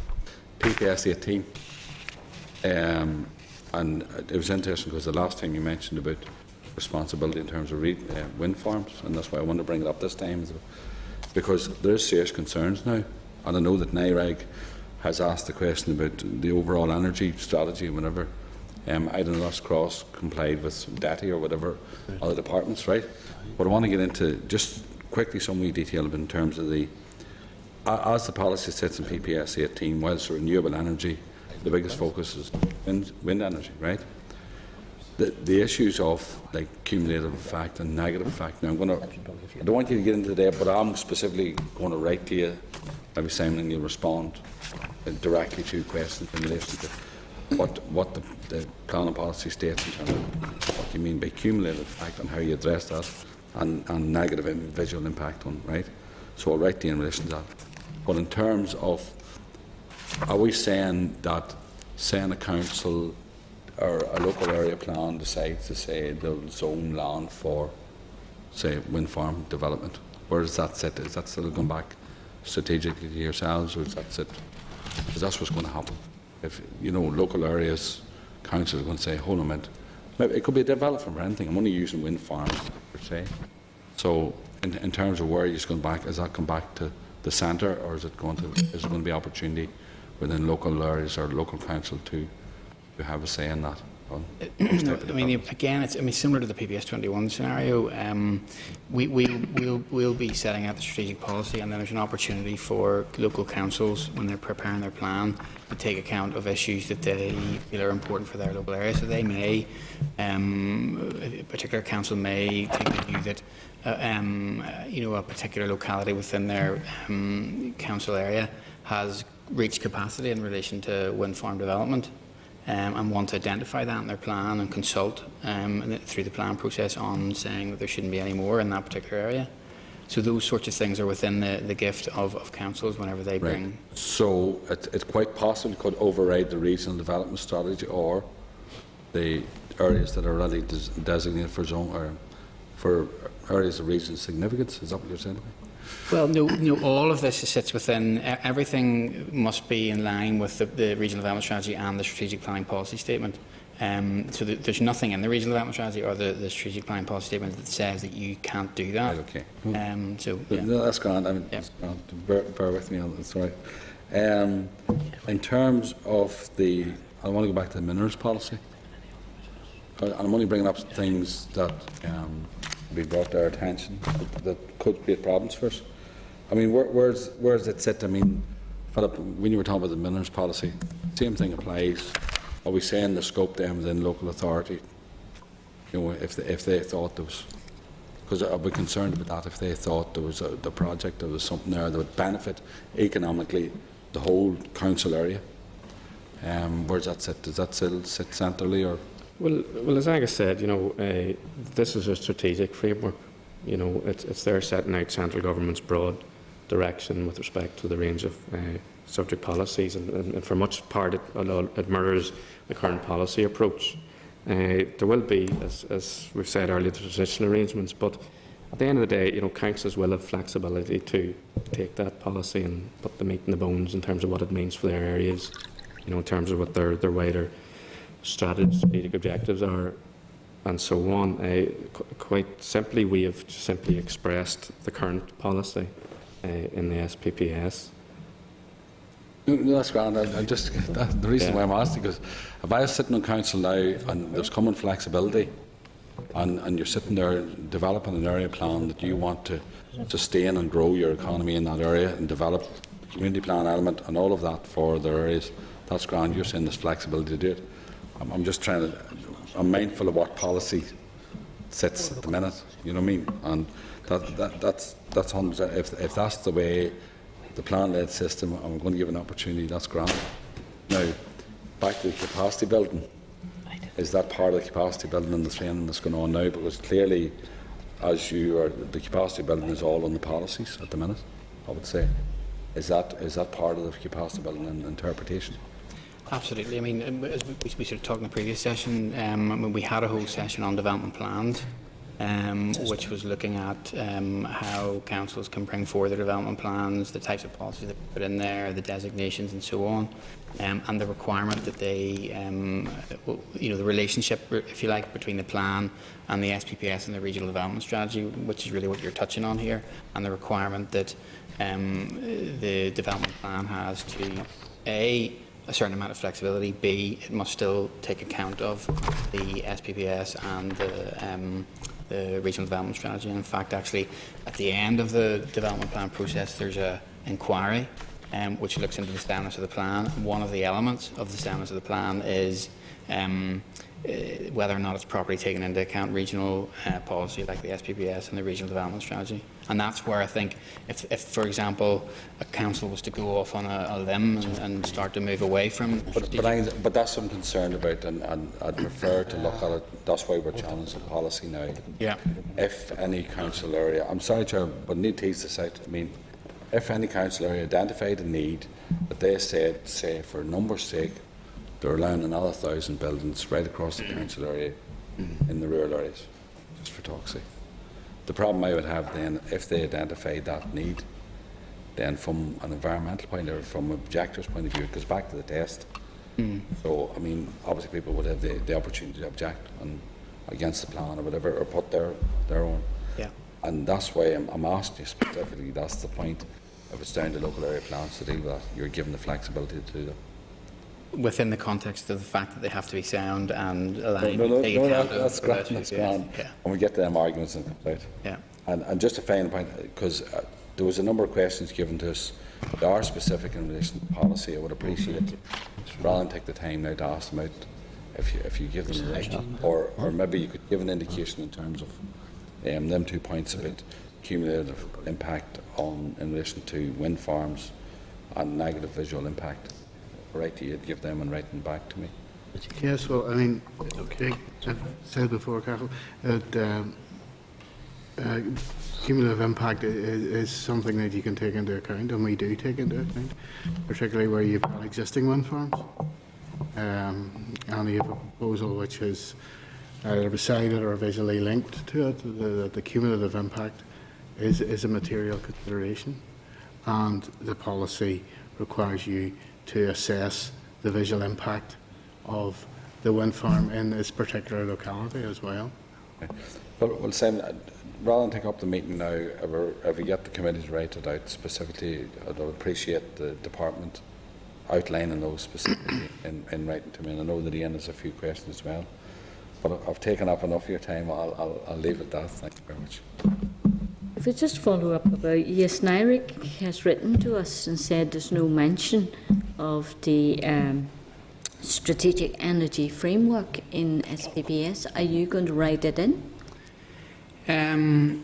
PPS 18. And it was interesting because the last time you mentioned about responsibility in terms of wind farms, and that's why I want to bring it up this time, because there is serious concerns now, and I know that NIREG has asked the question about the overall energy strategy and whatever. I don't know, that's cross complied with DETI or whatever other departments, right? But I want to get into just quickly some wee detail in terms of as the policy sits in PPS 18, whilst renewable energy, the biggest focus is wind energy, right? The issues of like cumulative effect and negative effect. Now I don't want you to get into that, but I'm specifically going to write to you, maybe Simon, and you'll respond directly to questions in relation to what the planning policy states in terms of what you mean by cumulative effect and how you address that, and negative visual impact on, right? So I'll write to you in relation to that. But in terms of, are we saying that, saying a council or a local area plan decides to say they'll zone land for, say, wind farm development, where does that sit? Is that still going back strategically to yourselves, or is that sit? Because that's what's going to happen. If, you know, local areas, councils are going to say, hold on a minute, maybe it could be a development or anything. I'm only using wind farms, per se. So, in terms of where it's going back, is that come back to the centre, or is it going to be opportunity within local areas or local council to have a say in that? No, I mean, again, it's similar to the PPS 21 scenario. We'll be setting out the strategic policy, and then there's an opportunity for local councils, when they're preparing their plan, to take account of issues that they feel are important for their local area. So they may, a particular council may take the view that you know, a particular locality within their council area has reached capacity in relation to wind farm development, and want to identify that in their plan and consult through the plan process on saying that there shouldn't be any more in that particular area. So those sorts of things are within the gift of councils whenever they bring. Right. So it quite possibly could override the regional development strategy or the areas that are already designated for zone or for areas of regional significance. Is that what you're saying? Well, no. All of this sits within. Everything must be in line with the regional development strategy and the strategic planning policy statement. So there's nothing in the regional development strategy or the strategic planning policy statement that says that you can't do that. Right, okay. So yeah. No, that's grand. I mean, bear with me on this. Sorry. In terms of I want to go back to the minerals policy. And I'm only bringing up things that be brought to our attention that could create problems for us. I mean, where does it sit? I mean, Philip, when you were talking about the minerals policy, same thing applies. Are we saying the scope then within local authority? You know, if they thought there was, because I'd be concerned about that if they thought there was the project, there was something there that would benefit economically the whole council area. Where does that sit? Does that still sit centrally or? Well, as Angus said, you know, this is a strategic framework. You know, it's there setting out central government's broad direction with respect to the range of subject policies, and for much part it mirrors the current policy approach. There will be, as we've said earlier, the transitional arrangements, but at the end of the day, councils will have flexibility to take that policy and put the meat in the bones in terms of what it means for their areas, in terms of what their wider strategic objectives are, and so on. Quite simply, we have simply expressed the current policy in the SPPS. No, that's grand. The reason why I'm asking is, if I was sitting on council now and there's common flexibility, and you're sitting there developing an area plan that you want to sustain and grow your economy in that area and develop the community plan element and all of that for their areas, that's grand. You're saying there's flexibility to do it. I'm just trying to. I'm mindful of what policy sits at the minute. You know what I mean? And that's 100%. If that's the way the plan-led system, and we're going to give an opportunity, that's grand. Now, back to the capacity building. Is that part of the capacity building and the training that's going on now? Because clearly, the capacity building is all on the policies at the minute, I would say. Is that part of the capacity building and interpretation? Absolutely. I mean, as we sort of talked in the previous session, we had a whole session on development plans, which was looking at how councils can bring forward their development plans, the types of policies that they put in there, the designations and so on, and the requirement that they, the relationship, if you like, between the plan and the SPPS and the regional development strategy, which is really what you're touching on here, and the requirement that the development plan has to, A certain amount of flexibility, B, it must still take account of the SPPS and the regional development strategy. And in fact, actually, at the end of the development plan process, there's an inquiry which looks into the soundness of the plan. One of the elements of the soundness of the plan is whether or not it's properly taken into account regional policy like the SPPS and the regional development strategy. And that's where I think if for example, a council was to go off on a limb and start to move away from... But that's what I'm concerned about, and I'd prefer to look at it. That's why we're challenging the policy now. Yeah. If any council area... I'm sorry, Chair, but I need to tease this out. I mean, if any council area identified a need that they said, say, for numbers' sake, they're allowing another 1,000 buildings right across the council area in the rural areas, just for talk's sake. The problem I would have then, if they identified that need, then from an environmental point of view, from an objector's point of view, it goes back to the test. So, I mean, obviously people would have the opportunity to object and against the plan or whatever, or put their own. Yeah. And that's why I'm asking you specifically, that's the point. If it's down to local area plans to deal with that, you're given the flexibility to do that. Within the context of the fact that they have to be sound and allowing that's grand. Yeah. And we get to them arguments and comes out. Yeah. And just a final point, because there was a number of questions given to us that are specific in relation to policy. I would appreciate rather than take the time now to ask them out, if you give them or maybe you could give an indication in terms of them 2 points about cumulative impact in relation to wind farms and negative visual impact. Right to you, give them and write them back to me. Yes, well, I mean, I've said before, Carol, that cumulative impact is something that you can take into account, and we do take into account, particularly where you've got existing wind farms. And you have a proposal which is either beside it or visually linked to it. The cumulative impact is a material consideration, and the policy requires you to assess the visual impact of the wind farm in this particular locality as well. Okay. Well, Simon, rather than take up the meeting now, if we get the committees rated out specifically, I'd appreciate the department outlining those specifically in writing to me. And I know that Ian has a few questions as well. But I've taken up enough of your time. I'll leave it at that. Thank you very much. If we just follow up about, yes, NIRIC has written to us and said there's no mention of the strategic energy framework in SPPS. Are you going to write it in? I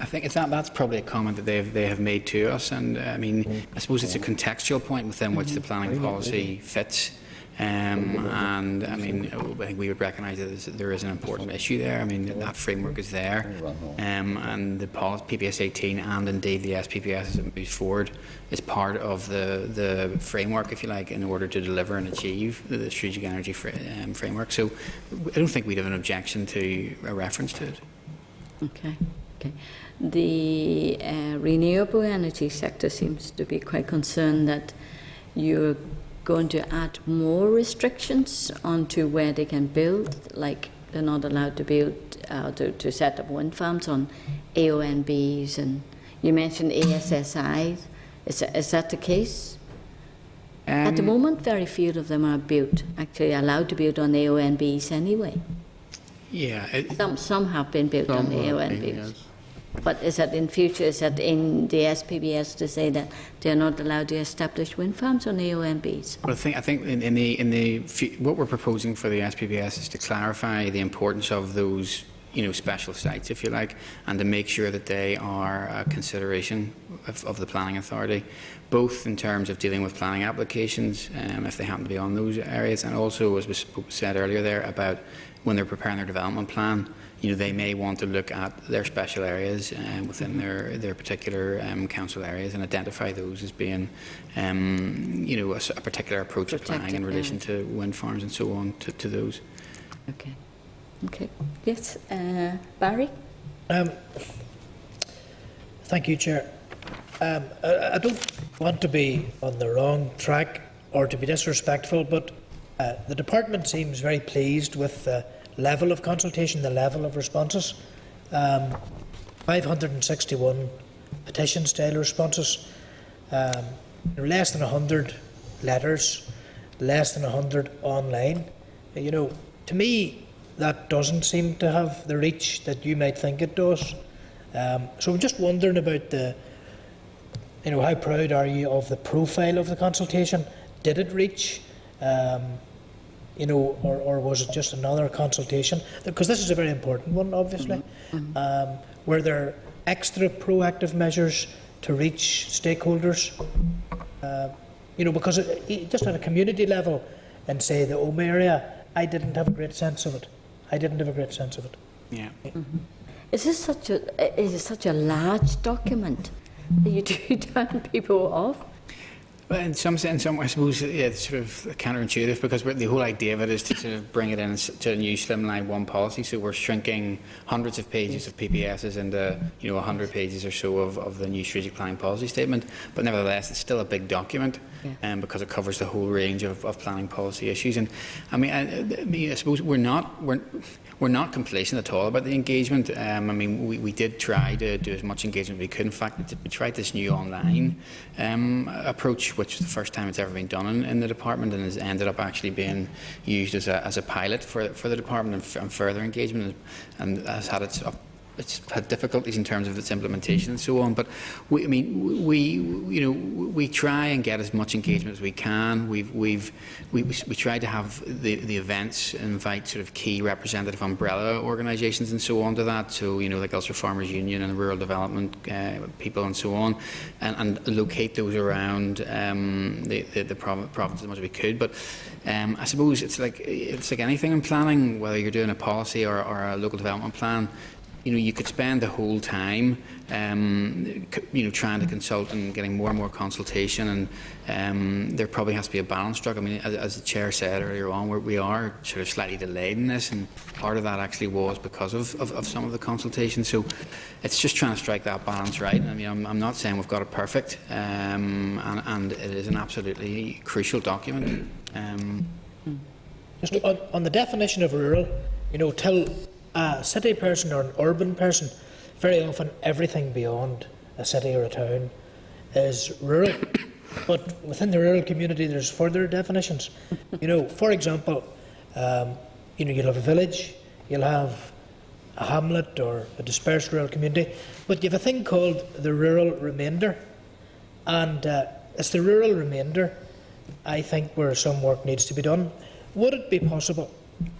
think that's probably a comment that they have made to us, and I mean, I suppose it's a contextual point within which the planning policy fits. And I mean, I think we would recognise that there is an important issue there. I mean, that framework is there, and the PPS 18 and indeed the SPPS as it moves forward is part of the framework, if you like, in order to deliver and achieve the strategic energy framework. So I don't think we'd have an objection to a reference to it. Okay. The renewable energy sector seems to be quite concerned that you're going to add more restrictions onto where they can build, like they're not allowed to build, to set up wind farms on AONBs, and you mentioned ASSIs. Is that the case? At the moment, very few of them are actually allowed to build on AONBs anyway. Yeah. Some have been built on AONBs. Yes. But is that in future, is that in the SPPS to say that they're not allowed to establish wind farms on AONBs? Well, I think what we're proposing for the SPPS is to clarify the importance of those, special sites, if you like, and to make sure that they are a consideration of the planning authority, both in terms of dealing with planning applications, if they happen to be on those areas, and also, as was said earlier there, about when they're preparing their development plan. They may want to look at their special areas within their particular council areas and identify those as being, a particular approach of planning in relation to wind farms and so on to those. Okay. Yes, Barry? Thank you, Chair. I don't want to be on the wrong track or to be disrespectful, but the department seems very pleased with the level of consultation, the level of responses. 561 petition-style responses, less than 100 letters, less than 100 online. To me, that doesn't seem to have the reach that you might think it does. So I'm just wondering about how proud are you of the profile of the consultation? Did it reach? Or was it just another consultation? Because this is a very important one, obviously. Were there extra proactive measures to reach stakeholders? Because just at a community level, and say the Omagh area, I didn't have a great sense of it. Yeah. Is it such a large document that you do turn people off? Well, in some, I suppose it's sort of counterintuitive, because the whole idea of it is to sort of bring it in to a new slimline one policy. So we're shrinking hundreds of pages of PPSs into 100 pages or so of the new strategic planning policy statement. But nevertheless, it's still a big document, because it covers the whole range of planning policy issues. And I suppose we're not complacent at all about the engagement. We did try to do as much engagement as we could. In fact, we tried this new online approach, which is the first time it's ever been done in the department, and has ended up actually being used as a pilot for the department and further engagement, and has had it's had difficulties in terms of its implementation and so on. But we try and get as much engagement as we can. We try to have the events invite sort of key representative umbrella organisations and so on to that. So like Ulster Farmers Union and rural development people and so on, and locate those around the province as much as we could. But I suppose it's like anything in planning, whether you're doing a policy or a local development plan. You could spend the whole time, trying to consult and getting more and more consultation, and there probably has to be a balance struck. As the chair said earlier on, we are sort of slightly delayed in this, and part of that actually was because of some of the consultation. So it's just trying to strike that balance right. I'm not saying we've got it perfect, and it is an absolutely crucial document. Just on the definition of rural, till a city person or an urban person, very often everything beyond a city or a town is rural. But within the rural community, there's further definitions. For example, you'll have a village, you'll have a hamlet or a dispersed rural community, but you have a thing called the rural remainder. And it's the rural remainder, I think, where some work needs to be done. Would it be possible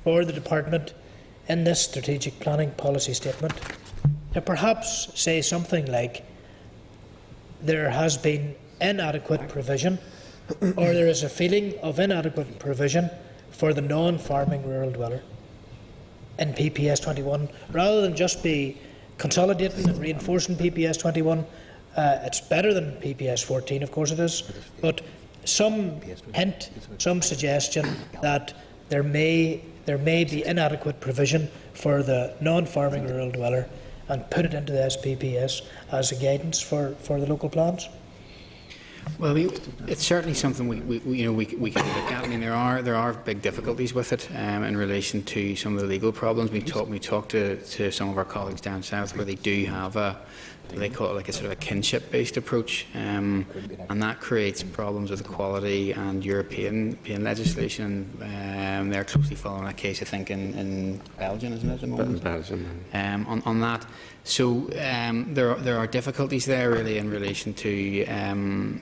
for the department in this strategic planning policy statement to perhaps say something like there has been inadequate provision or there is a feeling of inadequate provision for the non-farming rural dweller in PPS 21, rather than just be consolidating and reinforcing PPS 21. It's better than PPS 14, of course it is, but some hint, some suggestion that there may be inadequate provision for the non-farming rural dweller, and put it into the SPPS as a guidance for the local plans. Well, I mean, it's certainly something we can look at. I mean, there are big difficulties with it in relation to some of the legal problems. We talked to some of our colleagues down south where they do have they call it like a sort of a kinship-based approach, and that creates problems with equality and European legislation. They're closely following that case, I think, in Belgium, isn't it, at the moment? Belgium. On that. So there are difficulties there really in relation to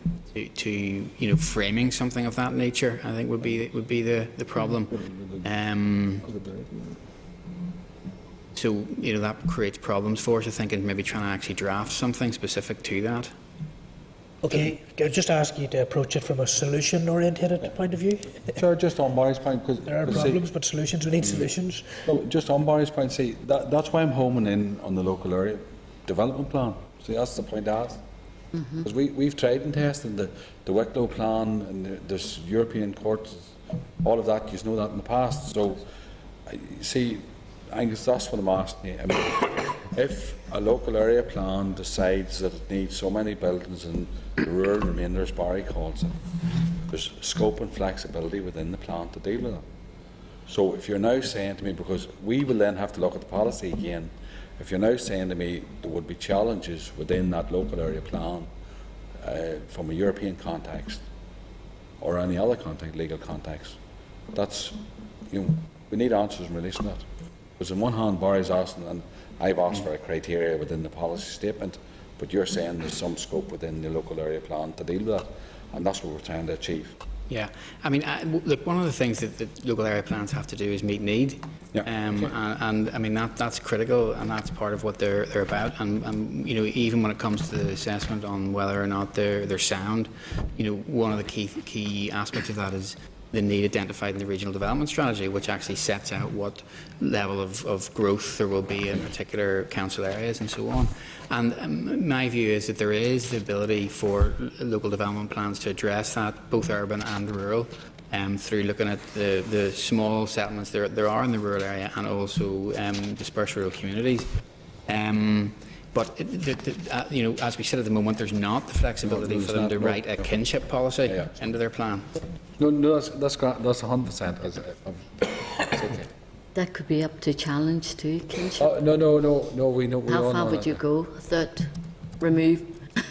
framing something of that nature. I think would be the problem. So that creates problems for us. I think, and maybe trying to actually draft something specific to that. Okay, I'll just ask you to approach it from a solution-oriented point of view. Sure, just on Barry's point, because there are problems, but solutions. We need solutions. No, just on Barry's point, see, that's why I'm homing in on the local area development plan. See, that's the point I asked. Because we've tried and tested the Wicklow plan, and there's European courts, all of that. You know that in the past. So, see, Angus, that's what I'm asking you. I mean, if a local area plan decides that it needs so many buildings in the rural remainder, as Barry calls it, there's scope and flexibility within the plan to deal with it. So if you're now saying to me, because we will then have to look at the policy again, if you're now saying to me there would be challenges within that local area plan from a European context or any other context, legal context, that's, we need answers in relation to that. Because on one hand, Barry's asking, and I've asked for a criteria within the policy statement, but you're saying there's some scope within the local area plan to deal with that, and that's what we're trying to achieve. Yeah, I mean, look, one of the things that the local area plans have to do is meet need, and I mean that's critical, and that's part of what they're about. And even when it comes to the assessment on whether or not they're sound, one of the key aspects of that is the need identified in the regional development strategy, which actually sets out what level of growth there will be in particular council areas and so on. And my view is that there is the ability for local development plans to address that, both urban and rural, through looking at the small settlements there are in the rural area, and also dispersed rural communities. But as we said at the moment, there's not the flexibility for them to write a kinship policy into their plan. No, that's 100%. Okay. That could be up to challenge too, kinship. No. We know. How far would you go? Third remove,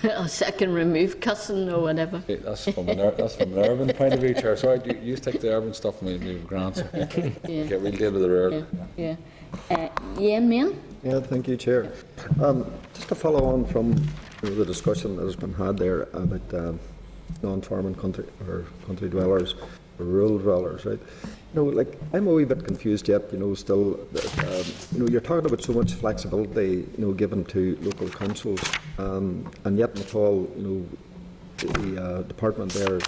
or second remove cousin or whatever. Okay, that's from an urban point of view, Chair. Sorry, you take the urban stuff and we grant. Okay, we'll deal with the rural. Yeah. Mian? Yeah, thank you, Chair. Just to follow on from the discussion that has been had there about non-farming country dwellers, or rural dwellers, right? I'm a wee bit confused yet. Still, you're talking about so much flexibility, given to local councils, and yet, McCall, the department there.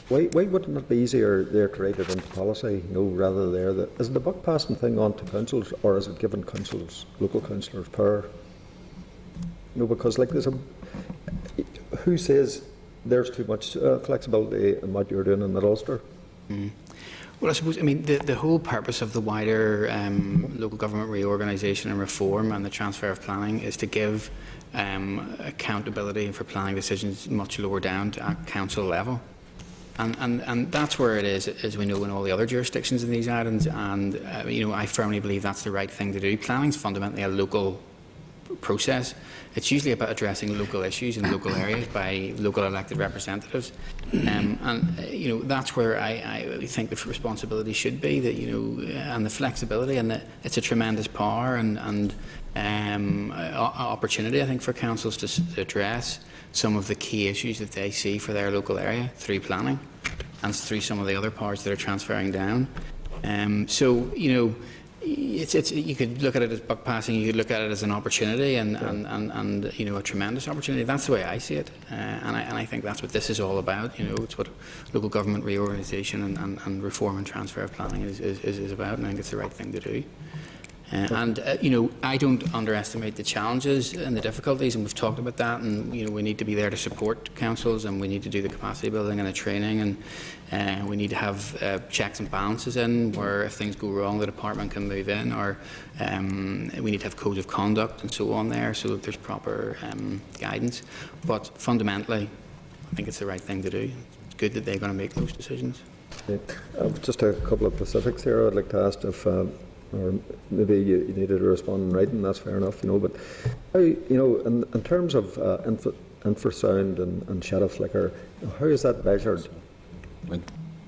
Why wouldn't it be easier there to write it into policy, rather there? Is it the buck passing thing on to councils, or is it giving councils, local councillors, power? Because there's who says there's too much flexibility in what you're doing in the Ulster? Well, I suppose, the whole purpose of the wider local government reorganisation and reform and the transfer of planning is to give accountability for planning decisions much lower down to at council level. And that's where it is, as we know, in all the other jurisdictions in these islands. And I firmly believe that's the right thing to do. Planning is fundamentally a local process. It's usually about addressing local issues in local areas by local elected representatives. That's where I think the responsibility should be. That and the flexibility, and that it's a tremendous power and opportunity, I think, for councils to address some of the key issues that they see for their local area through planning and through some of the other powers that are transferring down. you could look at it as buck passing, you could look at it as an opportunity and you know, a tremendous opportunity. That's the way I see it, and I think that's what this is all about. You know, it's what local government reorganisation and reform and transfer of planning is about, and I think it's the right thing to do. You know, I don't underestimate the challenges and the difficulties, and we've talked about that. And you know, we need to be there to support councils, and we need to do the capacity building and the training, and we need to have checks and balances in where if things go wrong, the department can move in, or we need to have codes of conduct and so on there, so that there's proper guidance. But fundamentally, I think it's the right thing to do. It's good that they're going to make those decisions. Yeah. Just a couple of specifics here. I'd like to ask if. Or maybe you needed to respond in writing, that's fair enough, you know, but how, you know, in terms of infrasound and shadow flicker, how is that measured? You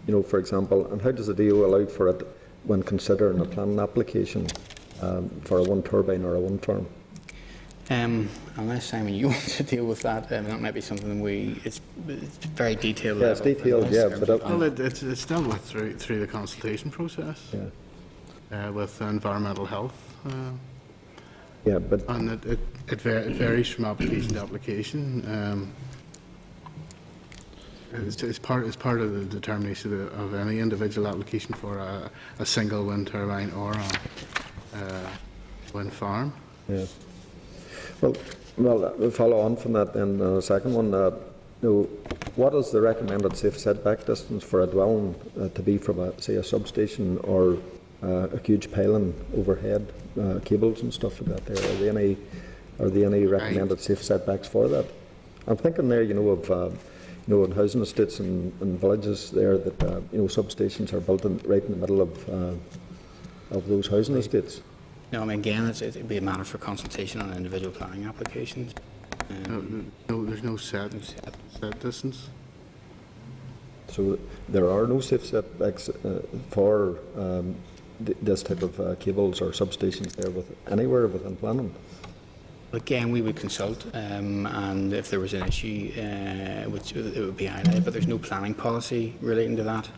know, for example, and how does the DO allow for it when considering a planning application for a one turbine or a wind farm? Unless, Simon, you want to deal with that, that might be something it's very detailed. Yeah, it's detailed, yeah. But well, it's dealt with through the consultation process. Yeah. With environmental health. Yeah, but and it varies from application to application. It's part of the determination of any individual application for a single wind turbine or a wind farm. Yeah. Well, we'll follow on from that then. The second one, you know, what is the recommended safe setback distance for a dwelling to be from, say, a substation or a huge pylon overhead, cables and stuff like that? There are there any recommended safe setbacks for that? I'm thinking there, you know, of you know, in housing estates and villages there that you know, substations are built right in the middle of those housing estates. No, I mean, again, it'd be a matter for consultation on individual planning applications. No, there's no set distance. So there are no safe setbacks for this type of cables or substations there anywhere within planning? Again, we would consult, and if there was an issue, it would be highlighted, but there's no planning policy relating to that.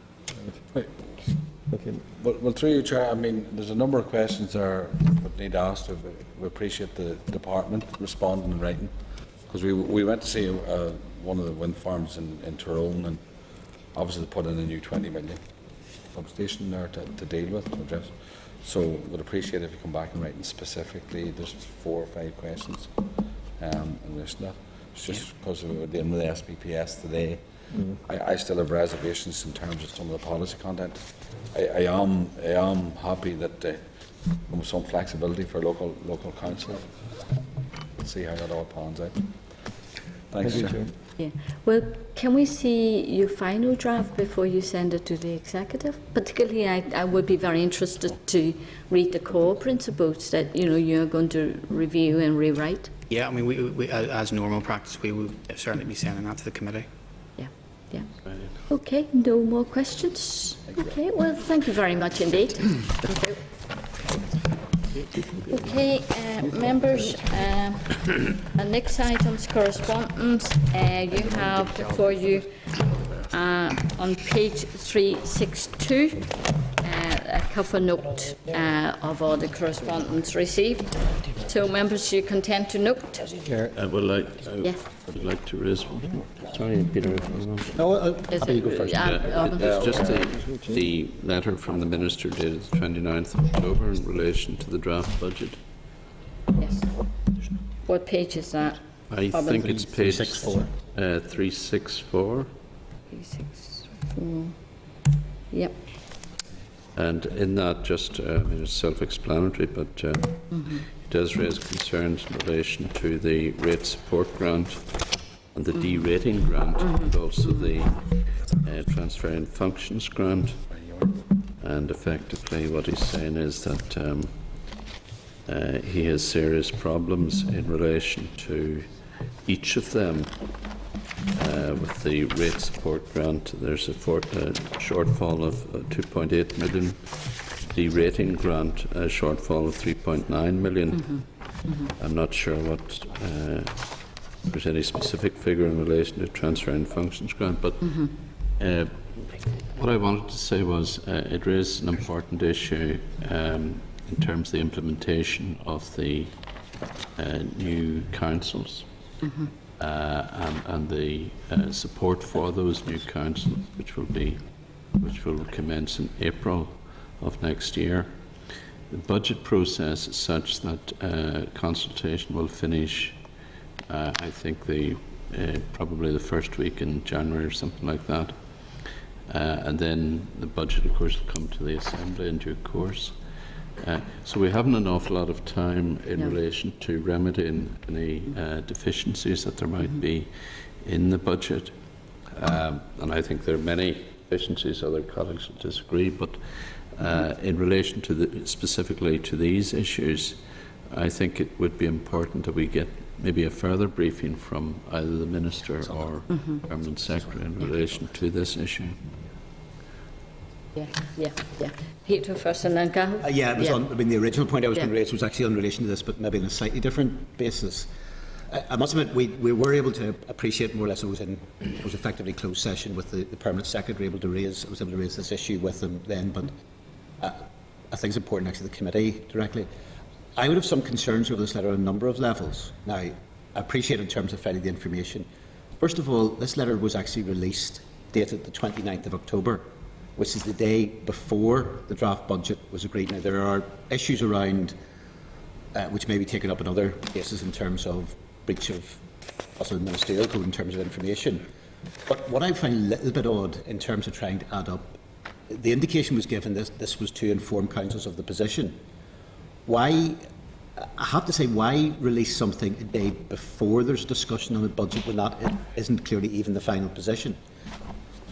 Right. Okay. Well, through you, Chair, I mean, there's a number of questions there that need asked. We appreciate the department responding in writing, because we went to see one of the wind farms in Tyrone, and obviously they put in a new 20 million substation there to deal with, to address. So we'd appreciate if you come back and write in specifically. There's 4 or 5 questions in relation to that. It's just because we were dealing with the SPPS today. I still have reservations in terms of some of the policy content. I am happy that there was some flexibility for local council. We'll see how that all pans out. Thanks, Chair. Yeah. Well, can we see your final draft before you send it to the executive? Particularly, I would be very interested to read the core principles that, you know, you're going to review and rewrite. Yeah, I mean, we as normal practice, we would certainly be sending that to the committee. Yeah. Okay, no more questions? Okay, well, thank you very much indeed. Thank you. Okay, members, the next item's correspondence. You have before you on page 362 a cover note of all the correspondence received. So, members, you content to note? Chair, I would like. Yes. I'd like to raise one. Sorry, Peter. No, you go first. It's just the letter from the Minister dated the 29th of October in relation to the draft budget. Yes. What page is that? I think it's page 364. 364. Yep. And in that, just I mean, it's self-explanatory, but it does raise concerns in relation to the rate support grant and the D-rating grant, and also the transferring functions grant. And effectively, what he's saying is that he has serious problems in relation to each of them. With the rate support grant, there's a shortfall of 2.8 million. The rating grant, a shortfall of 3.9 million. I'm not sure what there's any specific figure in relation to transfer and functions grant, but what I wanted to say was it raised an important issue in terms of the implementation of the new councils and the support for those new councils, which will commence in April of next year. The budget process is such that consultation will finish, I think, probably the first week in January or something like that. And then the budget, of course, will come to the Assembly in due course. So we haven't an awful lot of time in relation to remedying any deficiencies that there might be in the budget. And I think there are many deficiencies, other colleagues will disagree, but in relation to specifically to these issues, I think it would be important that we get maybe a further briefing from either the Minister or Permanent Secretary in relation to this issue. Yeah. Peter first and then Cahill. Yeah, it was on. I mean, the original point I was going to raise was actually in relation to this, but maybe on a slightly different basis. I must admit, we were able to appreciate more or less. It was effectively closed session with the Permanent Secretary. I was able to raise this issue with them then, but I think it's important actually the committee directly. I would have some concerns over this letter on a number of levels. Now, I appreciate in terms of finding the information. First of all, this letter was actually released, dated the 29th of October, which is the day before the draft budget was agreed. Now, there are issues around which may be taken up in other cases in terms of breach of also the ministerial code in terms of information. But what I find a little bit odd in terms of trying to add up, the indication was given this was to inform councils of the position. Why, I have to say, why release something a day before there's a discussion on the budget when that isn't clearly even the final position?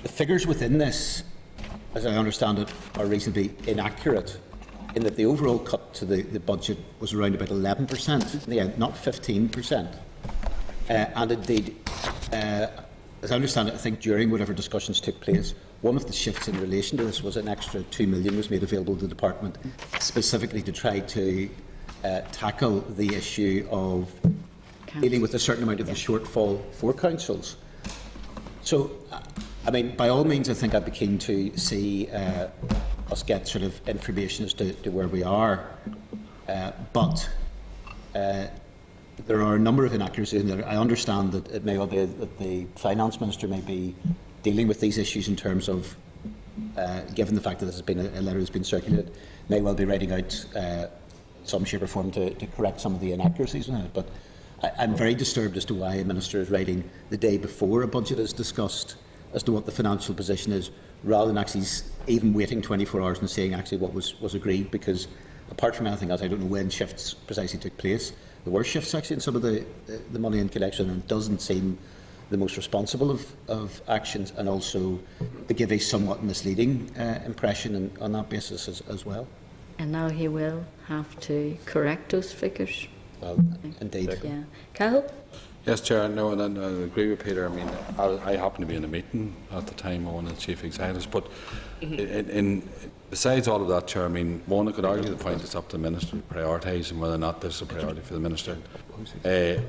The figures within this, as I understand it, are reasonably inaccurate in that the overall cut to the budget was around about 11%, yeah, not 15%. And indeed, as I understand it, I think during whatever discussions took place, one of the shifts in relation to this was an extra $2 million was made available to the department specifically to try to tackle the issue of dealing with a certain amount of the shortfall for councils. So, I mean, by all means, I think I'd be keen to see us get sort of information as to where we are. But there are a number of inaccuracies in there. I understand that it may well be that the Finance Minister may be dealing with these issues in terms of, given the fact that this has been a letter that's been circulated, may well be writing out some shape or form to correct some of the inaccuracies in it. But I'm very disturbed as to why a Minister is writing the day before a budget is discussed as to what the financial position is, rather than actually even waiting 24 hours and saying actually what was agreed, because apart from anything else, I don't know when shifts precisely took place. There were shifts actually in some of the money in collection, and it doesn't seem the most responsible of actions, and also to give a somewhat misleading impression on that basis as well. And now he will have to correct those figures. Well, indeed. Yeah. Cahill? Yes, Chair, no, and I agree with Peter. I mean, I happened to be in a meeting at the time of one of the chief executives, but besides all of that, Chair, I mean, one, I could argue the point it's up to the Minister to prioritise and whether or not this is a priority for the Minister.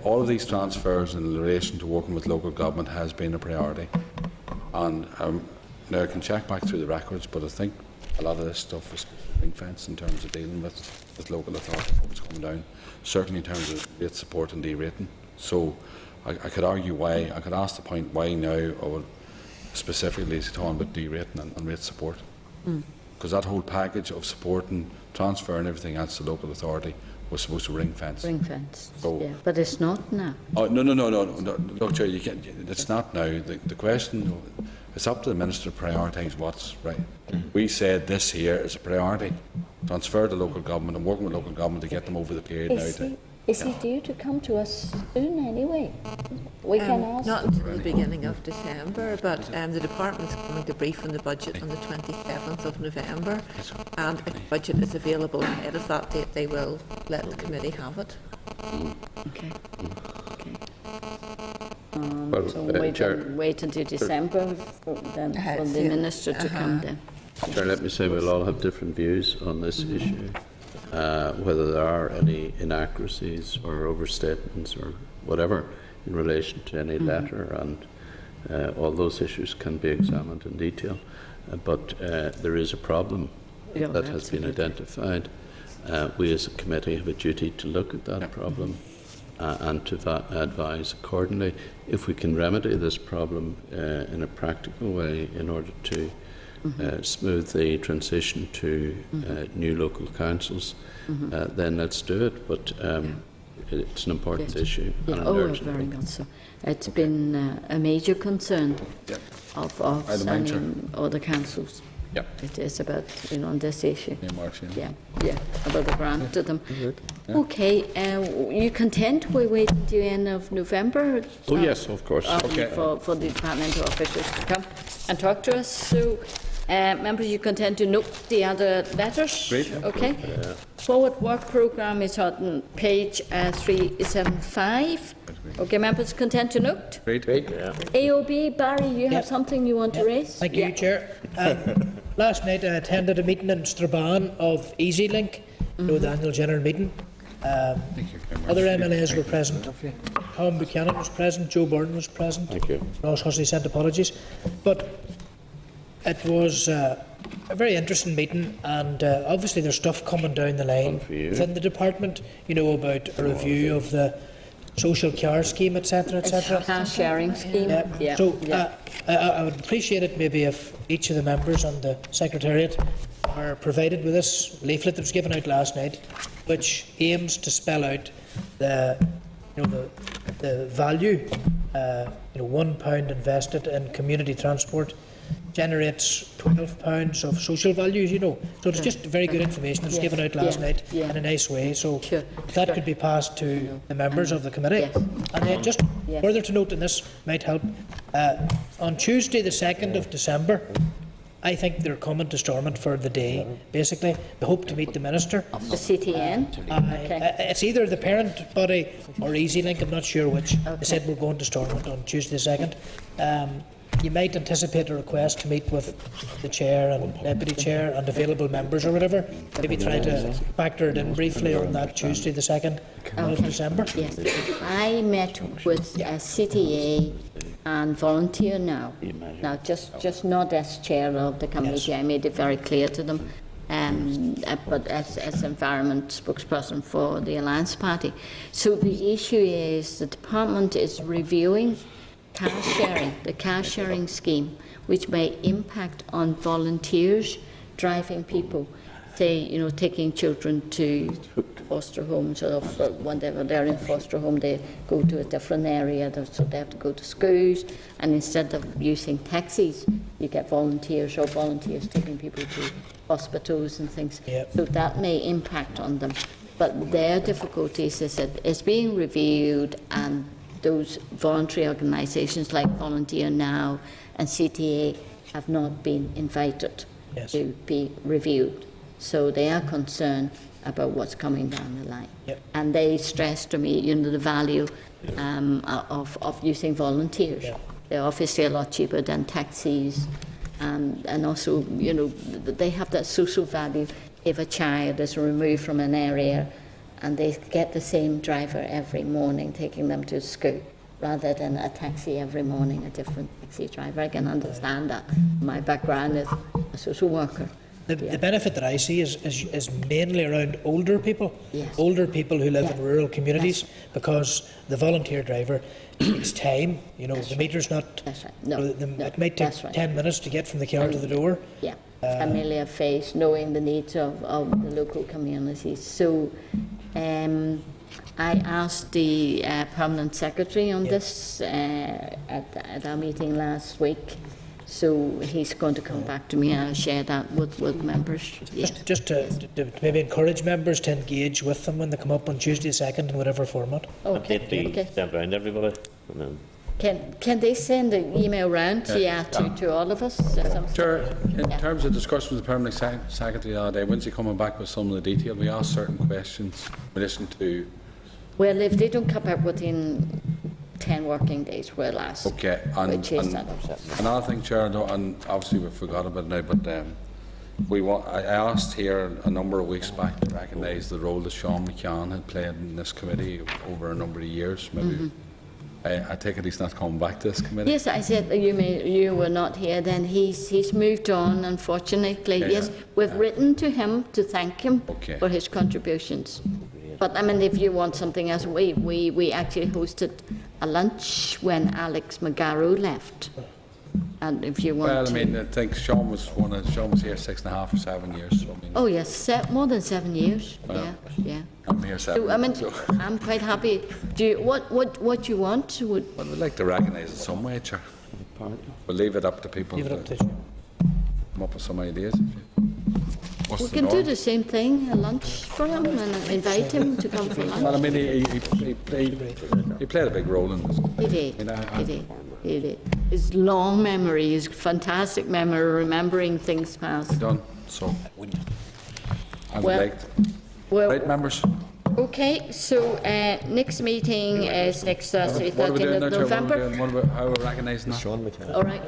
All of these transfers in relation to working with local government has been a priority. And now I can check back through the records, but I think a lot of this stuff is ring-fenced in terms of dealing with local authorities, what's coming down, certainly in terms of rate support and derating. So I could argue why, I could ask the point why now, or specifically is he talking about derating and rate support? Because that whole package of support and transfer and everything else to local authority was supposed to ring fence. Ring fence, so, yeah, but it's not now. Oh, no, look, Chair, you can't, it's not now. The question, it's up to the Minister to prioritise what's right. We said this here is a priority. Transfer to local government and working with local government to get them over the period now. Is he due to come to us soon anyway? We can ask. Not until the beginning of December, but the department's coming to brief on the budget on the 27th of November, and if the budget is available ahead of that date, they will let the committee have it. Okay. Well, So wait until December for the Minister to come then. Chair, let me say we'll all have different views on this issue. Whether there are any inaccuracies or overstatements or whatever in relation to any letter, and all those issues can be examined in detail. But there is a problem that has been identified, we as a committee have a duty to look at that problem and to advise accordingly. If we can remedy this problem in a practical way in order to smooth the transition to new local councils, then let's do it. But it's an important issue. Yeah. And an Oh, urgent very one. much so. It's been a major concern of other councils. Yep. It is about, on this issue. Yeah, March, Yeah, about the grant to them. Okay, you content we wait until the end of November? Oh, yes, of course. For the departmental officials to come and talk to us. So, members, you content to note the other letters? Great. Okay. Forward work programme is on page 375. Okay, members, content to note? Great. AOB, Barry, you have something you want to raise? Thank you, Chair. Last night I attended a meeting in Strabane of EasyLink, the annual general meeting. Other MLAs were present. Tom Buchanan was present, Joe Byrne was present. Thank you. Ross Hussey sent apologies. But it was a very interesting meeting, and obviously there's stuff coming down the line within the department, about a review of the social care scheme, etc., etc. Car sharing scheme. So I would appreciate it maybe if each of the members on the Secretariat are provided with this leaflet that was given out last night, which aims to spell out the value. £1 invested in community transport generates £12 of social values, So it's just very good information. It was given out last night in a nice way. So that could be passed to the members of the committee. And then just further to note, and this might help, on Tuesday the 2nd of December, I think they're coming to Stormont for the day, basically. We hope to meet the Minister. The CTN? It's either the parent body or EasyLink, I'm not sure which. They said we're going to Stormont on Tuesday the 2nd. You might anticipate a request to meet with the Chair and Deputy Chair and available members or whatever. Maybe try to factor it in briefly on that Tuesday the 2nd of December. Yes. I met with CTA and Volunteer now. Now, just not as Chair of the committee, I made it very clear to them, but as environment spokesperson for the Alliance Party. So the issue is the department is reviewing the car sharing scheme, which may impact on volunteers driving people, say, taking children to foster homes, or whenever they're in foster home, they go to a different area, so they have to go to schools, and instead of using taxis, you get volunteers taking people to hospitals and things. So that may impact on them. But their difficulties is that it's being reviewed, and those voluntary organisations like Volunteer Now and CTA have not been invited to be reviewed. So they are concerned about what's coming down the line. And they stress to me, the value of using volunteers. They're obviously a lot cheaper than taxis, and also, they have that social value. If a child is removed from an area, and they get the same driver every morning taking them to school, rather than a taxi every morning, a different taxi driver. I can understand that. My background is a social worker. The benefit that I see is mainly around older people, older people who live in rural communities, because the volunteer driver takes time. The meter's not. That's right. It might take 10 minutes to get from the car to the door. Yeah. Familiar face, knowing the needs of the local community. So, I asked the permanent secretary on this at our meeting last week. So he's going to come back to me, and I'll share that with members. Just to maybe encourage members to engage with them when they come up on Tuesday 2nd in whatever format. Okay. Send round everybody. And then Can they send an email round to all of us? Sure. In terms of discussion with the Permanent Secretary the other day, when's he coming back with some of the detail? We asked certain questions in relation to... Well, if they don't come back within 10 working days, we'll ask. Okay. Which is another thing, Chair, and obviously we forgot about it now, but I asked here a number of weeks back to recognise the role that Sean McCann had played in this committee over a number of years, maybe I take it he's not coming back to this committee? Yes, I said that you were not here. Then he's moved on. Unfortunately, Yeah, yes, we've written to him to thank him Okay. for his contributions. But I mean, if you want something else, we actually hosted a lunch when Alex McGarrow left. And if you want Well, I to, mean, I think Sean was here 6.5 or 7 years, so I mean, oh yes, more than 7 years. Well, Yeah. I'm here 7 So I mean, so. I'm quite happy. Do you, what you want? Well, we'd like to recognise it some way, Chair. We'll leave it up to people Leave it up to to come up with some ideas. What's We the can do norm? the same thing, a lunch for him, and invite him to come for lunch. Well, I mean, he played a big role in this. He did. I mean, He did. He did. His long memory, his fantastic memory, remembering things past. done, so. I would Well- like, Well, right, members? okay, so next meeting is next Thursday, What are we 13th doing of there, Chair? What are we November. doing? What about, how are we recognising that? Sean McCann. All right.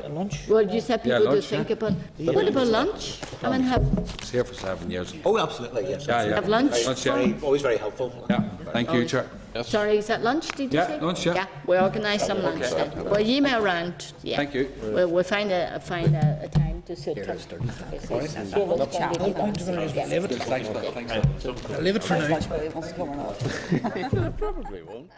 Well, you said Yeah, people to lunch, think yeah. about. What about lunch? I mean, have He's here for 7 years. Oh, absolutely, yes. Yeah, yeah. Have lunch? Lunch, yeah. Always very helpful. Yeah, thank you, Chair. Sorry, is that lunch? Did you Yeah, say? lunch, yeah. Yeah, we organise some lunch then. Well, email around. Yeah. Thank you. We'll find a time to sit down. Leave it for now. Probably won't.